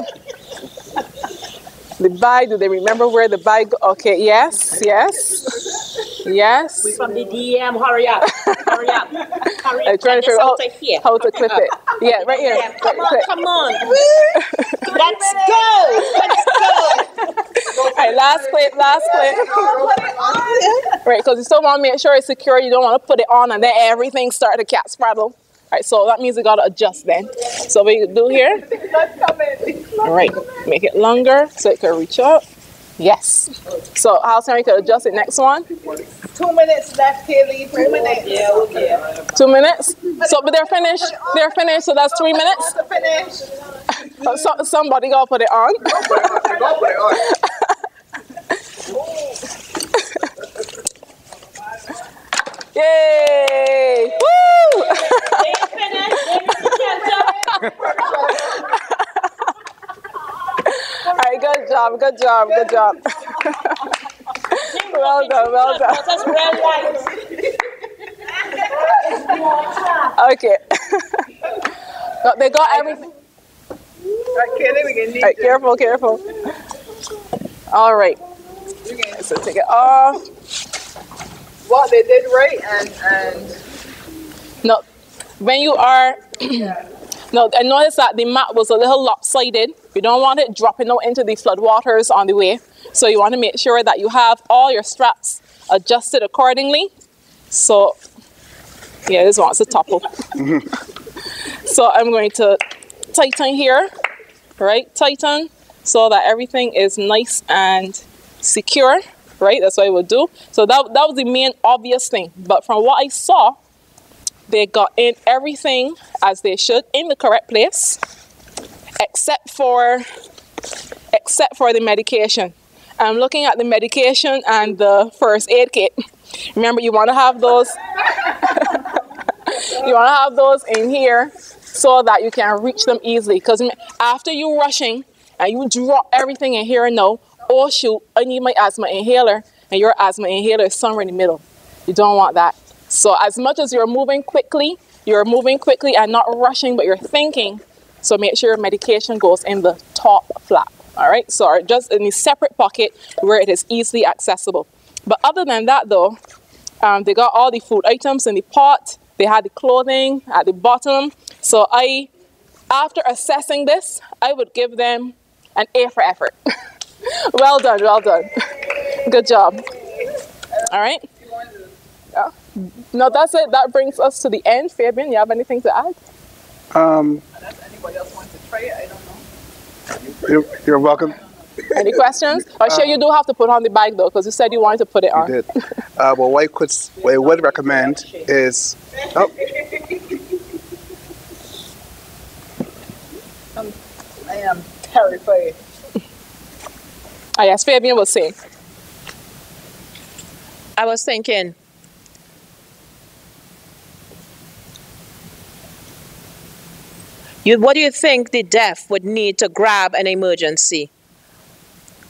The bag, do they remember where the bag? Okay, yes. We from the DM, hurry up. I'm trying to figure out how to clip it. Yeah, right here. Come on. Let's go. All right, last clip. Right, because you still want to make sure it's secure. You don't want to put it on and then everything start to cat spraddle. All right, so that means we got to adjust then. So what you do here? All right, make it longer so it can reach up. Yes. So how soon you can adjust it? Next one. 2 minutes left, Kaylee. 2 minutes. Yeah, okay. 2 minutes. So, but they're finished. So that's 3 minutes. So, somebody gotta put it on. Yay! Woo! All right, good job. Well done. Okay. No, they got everything. All right, careful. All right. So take it off. What they did right and no, when you are no, I noticed that the mat was a little lopsided. You don't want it dropping out into the floodwaters on the way. So you want to make sure that you have all your straps adjusted accordingly. So yeah, this wants to topple. So I'm going to tighten here, right? Tighten so that everything is nice and secure, right? That's what I would do. So that was the main obvious thing. But from what I saw, they got in everything as they should in the correct place, except for the medication. I'm looking at the medication and the first aid kit. Remember, you want to have those. You want to have those in here so that you can reach them easily. Because after you rushing and you drop everything in here and now, oh shoot, I need my asthma inhaler, and your asthma inhaler is somewhere in the middle. You don't want that. So as much as you're moving quickly and not rushing, but you're thinking. So make sure your medication goes in the top flap. All right, so just in a separate pocket where it is easily accessible. But other than that though, they got all the food items in the pot. They had the clothing at the bottom. So after assessing this, I would give them an A for effort. Well done, well done. Good job. All right. Yeah. No, that's it. That brings us to the end. Fabian, you have anything to add? Unless anybody else wants to try it, I don't know. You're welcome. Any questions? I'm sure you do have to put on the bag though, because you said you wanted to put it on. You did. Well, what I would recommend is... Oh. I am terrified. Yes, Fabian was saying. I was thinking, what do you think the deaf would need to grab an emergency?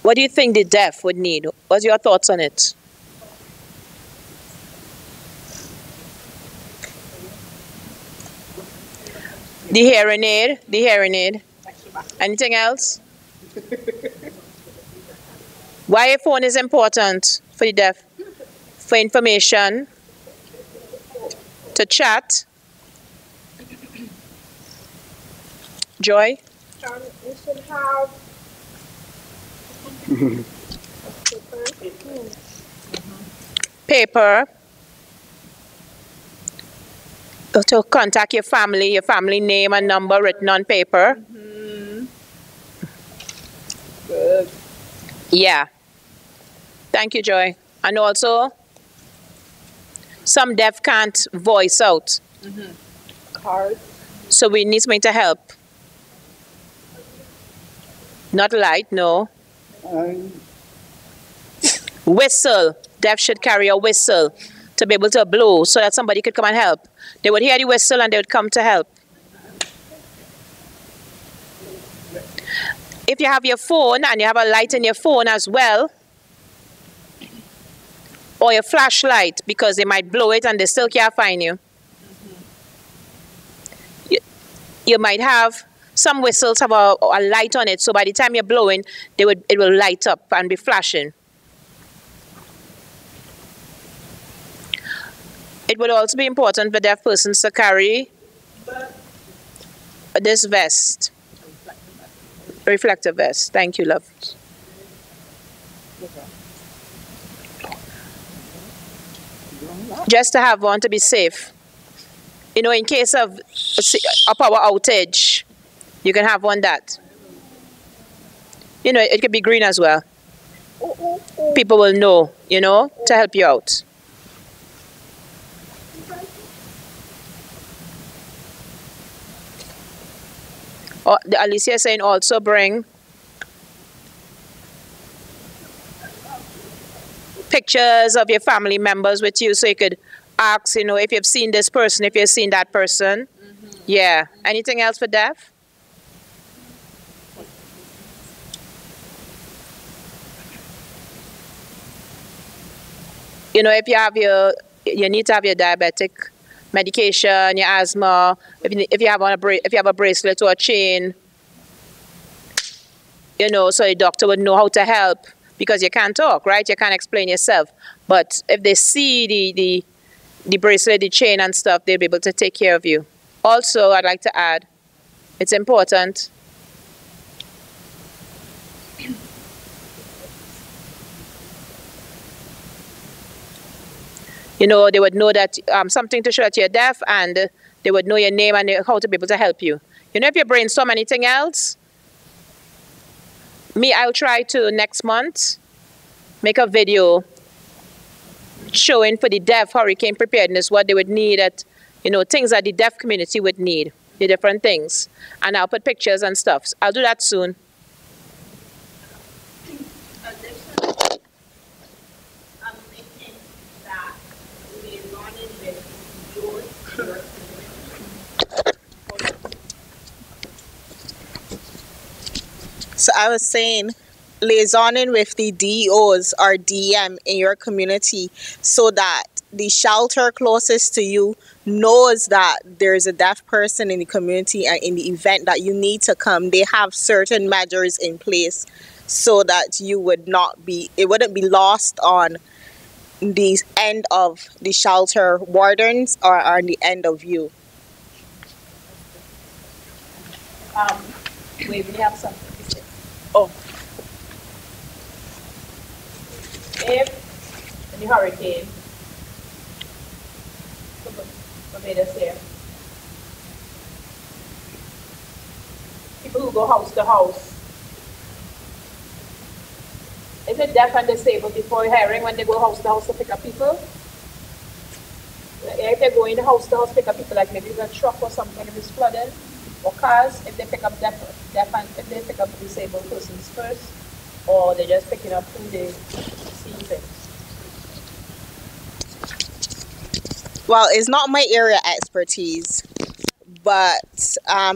What do you think the deaf would need? What's your thoughts on it? The hearing aid. Anything else? Why a phone is important for the deaf? For information, to chat. Joy? We should have paper. To contact your family name and number written on paper. Good. Yeah. Thank you, Joy. And also, some deaf can't voice out. Cards. So we need something to help. Not light, no. Whistle. Deaf should carry a whistle to be able to blow so that somebody could come and help. They would hear the whistle and they would come to help. If you have your phone and you have a light in your phone as well, or your flashlight, because they might blow it and they still can't find you. You might have, some whistles have a light on it, so by the time you're blowing, it will light up and be flashing. It would also be important for deaf persons to carry this vest. Reflective vest. Thank you, love. Just to have one to be safe. You know, in case of a power outage, you can have one that. You know, it could be green as well. People will know, you know, to help you out. Oh, Alicia is saying also bring pictures of your family members with you so you could ask, you know, if you've seen this person, if you've seen that person. Yeah. Anything else for deaf? You know, if you have you need to have your diabetic medication, your asthma, if you have a bracelet or a chain, you know, so the doctor would know how to help, because you can't talk, right? You can't explain yourself. But if they see the bracelet, the chain and stuff, they'll be able to take care of you. Also, I'd like to add, it's important you know, they would know that something to show that you're deaf, and they would know your name and how to be able to help you. You know, if you brainstorm anything else, I'll try to next month make a video showing for the deaf hurricane preparedness what they would need, at, you know, things that the deaf community would need, the different things. And I'll put pictures and stuff. I'll do that soon. So I was saying, liaisoning with the DEOs or DEM in your community so that the shelter closest to you knows that there's a deaf person in the community, and in the event that you need to come, they have certain measures in place so that it wouldn't be lost on the end of the shelter wardens or on the end of you. Wait, we have something to say. Oh. If in the hurricane, Barbados here, people who go house to house, is it deaf and disabled before hiring when they go house to house to pick up people? If they go in the house to house pick up people, like maybe with a truck or something if it's flooded, or cars, if they pick up deaf and if they pick up disabled persons first, or they're just picking up who they see things. Well, it's not my area expertise, but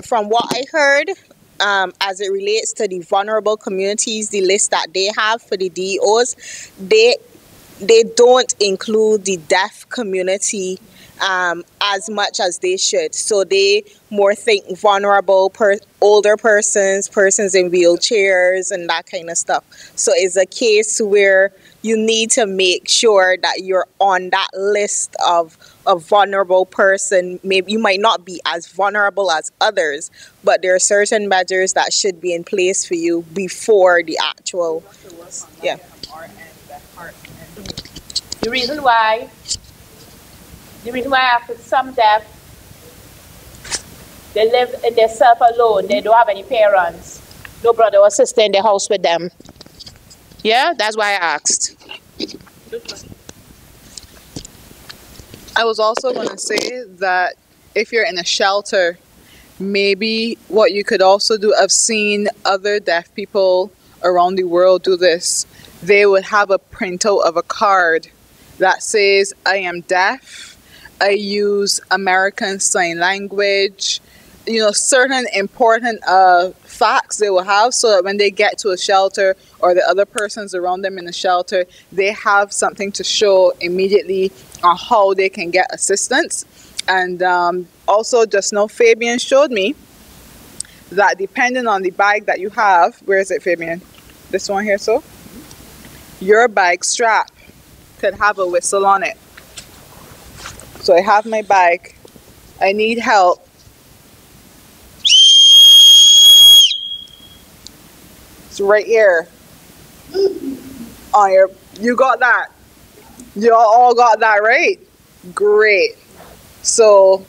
from what I heard, as it relates to the vulnerable communities, the list that they have for the DEOs, they don't include the deaf community as much as they should. So they more think vulnerable, older persons in wheelchairs and that kind of stuff. So it's a case where you need to make sure that you're on that list of a vulnerable person. Maybe you might not be as vulnerable as others, but there are certain measures that should be in place for you before the actual, yeah. The reason why after some deaf, they live in themselves alone, they don't have any parents, no brother or sister in the house with them. Yeah, that's why I asked. I was also going to say that if you're in a shelter, maybe what you could also do, I've seen other deaf people around the world do this. They would have a printout of a card that says, I am deaf, I use American Sign Language, certain important facts they will have, so that when they get to a shelter or the other persons around them in the shelter, they have something to show immediately on how they can get assistance. And also, just now Fabian showed me that depending on the bag that you have, where is it, Fabian? This one here, so? Your bag strap could have a whistle on it. So I have my bag, I need help. It's right here. On you got that? You all got that, right? Great. So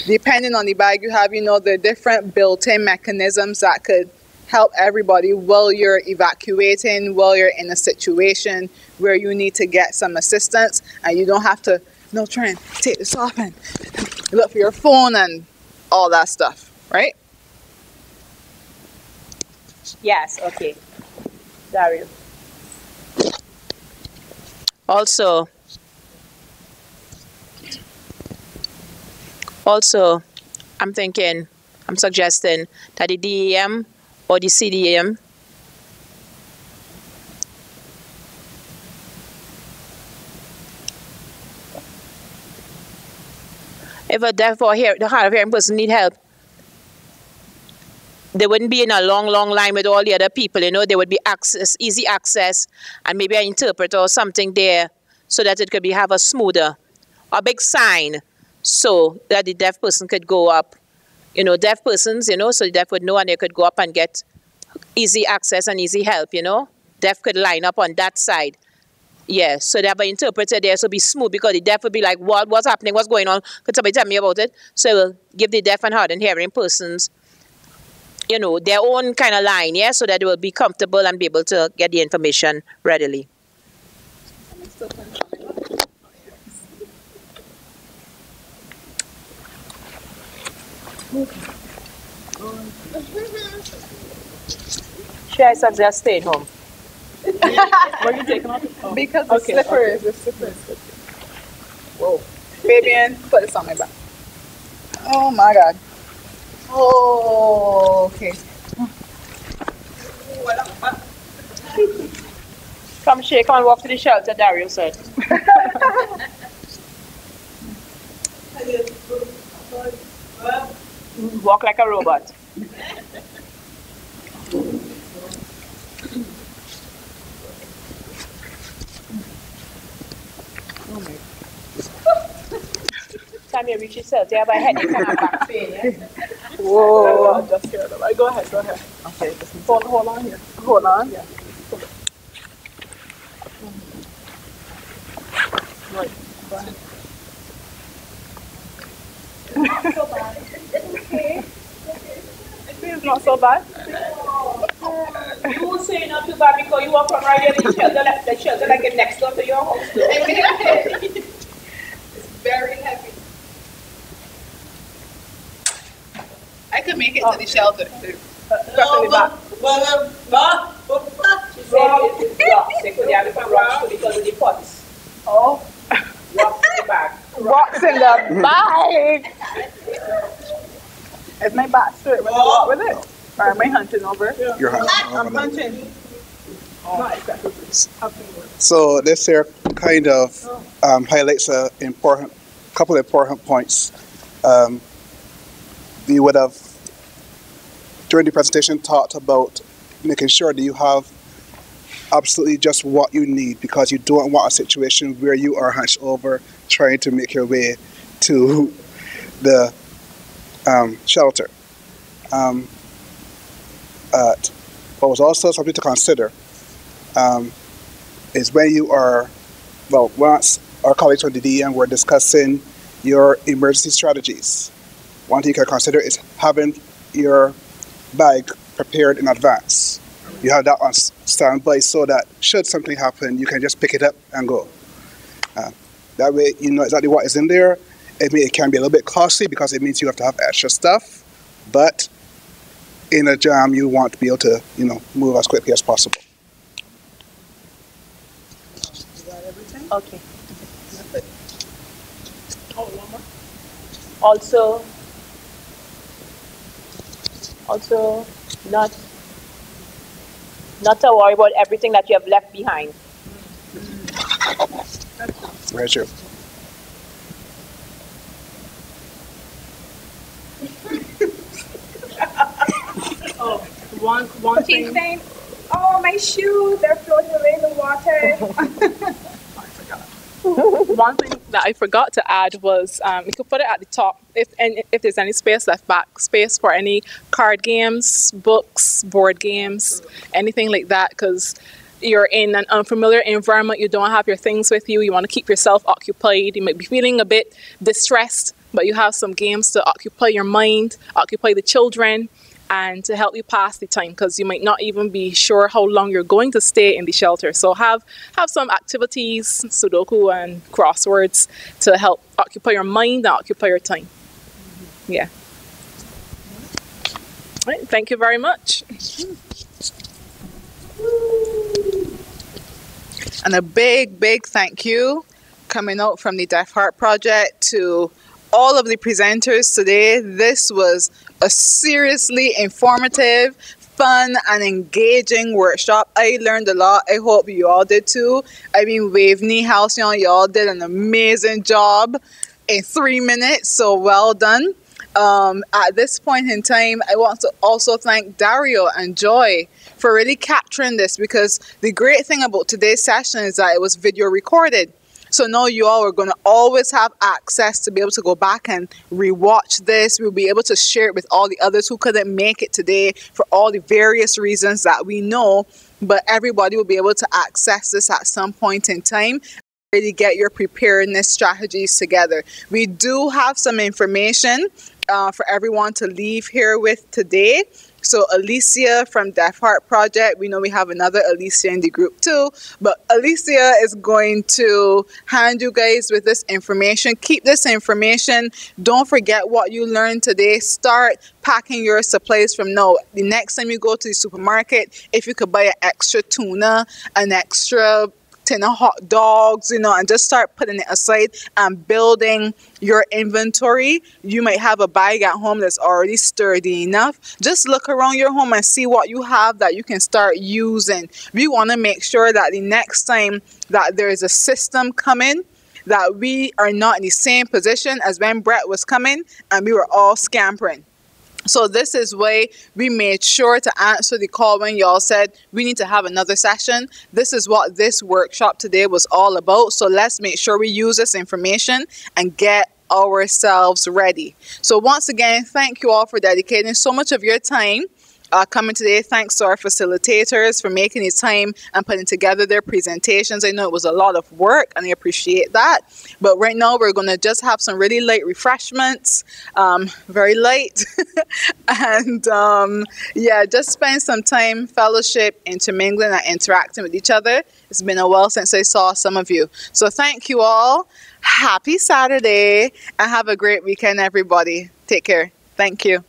depending on the bag you have, there are different built-in mechanisms that could help everybody while you're evacuating, while you're in a situation where you need to get some assistance, and you don't have to try and take this off and look for your phone and all that stuff, right? Yes, okay. Dario. Also, I'm suggesting that the DEM or the CDM if a deaf or the hard of hearing person need help, they wouldn't be in a long line with all the other people, there would be easy access, and maybe an interpreter or something there so that it could have a big sign so that the deaf person could go up, deaf persons, so the deaf would know and they could go up and get easy access and easy help, Deaf could line up on that side. Yeah, so they have an interpreter there, so be smooth, because the deaf will be like, what's happening, what's going on? Could somebody tell me about it? So it will give the deaf and hard and hearing persons, their own kind of line, yeah, so that they will be comfortable and be able to get the information readily. Should I suggest staying home? Were you taking off? Oh. Because the slippers. Whoa. Fabian, put this on my back. Oh my God. Oh, okay. Come shake and walk to the shelter, Dario said. walk like a robot. Time you reach yourself, you have a headache and a back pain, yeah? Whoa. Just here. Go ahead. Okay. Hold on here. Hold on. Yeah. Right. Go ahead. Not so bad. Okay. It's not so bad. You will say not too bad because you walk from right here to the shelter like it next door to your house. It's very heavy. I could make it to the shelter. Especially back. She said it's rocks. They could have different rocks too because of the pots. Oh. Rocks in the bag. Rocks in the bag. Is my back straight when I walk with it? Or am I hunting over? You're hunting. I'm hunting. Not exactly. So this here kind of highlights a couple of important points. We would have, during the presentation, talked about making sure that you have absolutely just what you need, because you don't want a situation where you are hunched over trying to make your way to the shelter. What was also something to consider is when you are, once our colleagues from the DEIA were discussing your emergency strategies, one thing you can consider is having your bag prepared in advance. You have that on standby so that should something happen, you can just pick it up and go. That way you know exactly what is in there. It can be a little bit costly because it means you have to have extra stuff, but in a jam you want to be able to, move as quickly as possible. You got everything? Okay. Oh, one more. Also, not to worry about everything that you have left behind. Very true. One She's thing. saying, oh, my shoes, they're floating away in the water. One thing that I forgot to add was you could put it at the top if there's any space left back, space for any card games, books, board games, anything like that, because you're in an unfamiliar environment, you don't have your things with you, you want to keep yourself occupied, you might be feeling a bit distressed, but you have some games to occupy your mind, occupy the children, and to help you pass the time, because you might not even be sure how long you're going to stay in the shelter. So have some activities, Sudoku and crosswords, to help occupy your mind and occupy your time. Yeah. All right, thank you very much. And a big thank you coming out from the Deaf Heart Project to all of the presenters today. This was a seriously informative, fun and engaging workshop. I learned a lot. I hope you all did too. I mean, Waveney, Halcyon, y'all did an amazing job in 3 minutes, so well done. At this point in time, I want to also thank Dario and Joy for really capturing this, because the great thing about today's session is that it was video recorded. So now you all are going to always have access to be able to go back and rewatch this. We'll be able to share it with all the others who couldn't make it today for all the various reasons that we know. But everybody will be able to access this at some point in time. Really get your preparedness strategies together. We do have some information for everyone to leave here with today. So Alicia from Deaf Heart Project, we know we have another Alicia in the group too, but Alicia is going to hand you guys with this information. Keep this information. Don't forget what you learned today. Start packing your supplies from now. The next time you go to the supermarket, if you could buy an extra tuna, an extra tin of hot dogs, and just start putting it aside and building your inventory. You might have a bag at home that's already sturdy enough. Just look around your home and see what you have that you can start using. We want to make sure that the next time that there is a system coming, that we are not in the same position as when Brett was coming and we were all scampering. So this is why we made sure to answer the call when y'all said we need to have another session. This is what this workshop today was all about. So let's make sure we use this information and get ourselves ready. So once again, thank you all for dedicating so much of your time coming today. Thanks to our facilitators for making the time and putting together their presentations. I know it was a lot of work and I appreciate that. But right now we're going to just have some really light refreshments, very light. And yeah, just spend some time fellowship, intermingling and interacting with each other. It's been a while since I saw some of you. So thank you all. Happy Saturday and have a great weekend, everybody. Take care. Thank you.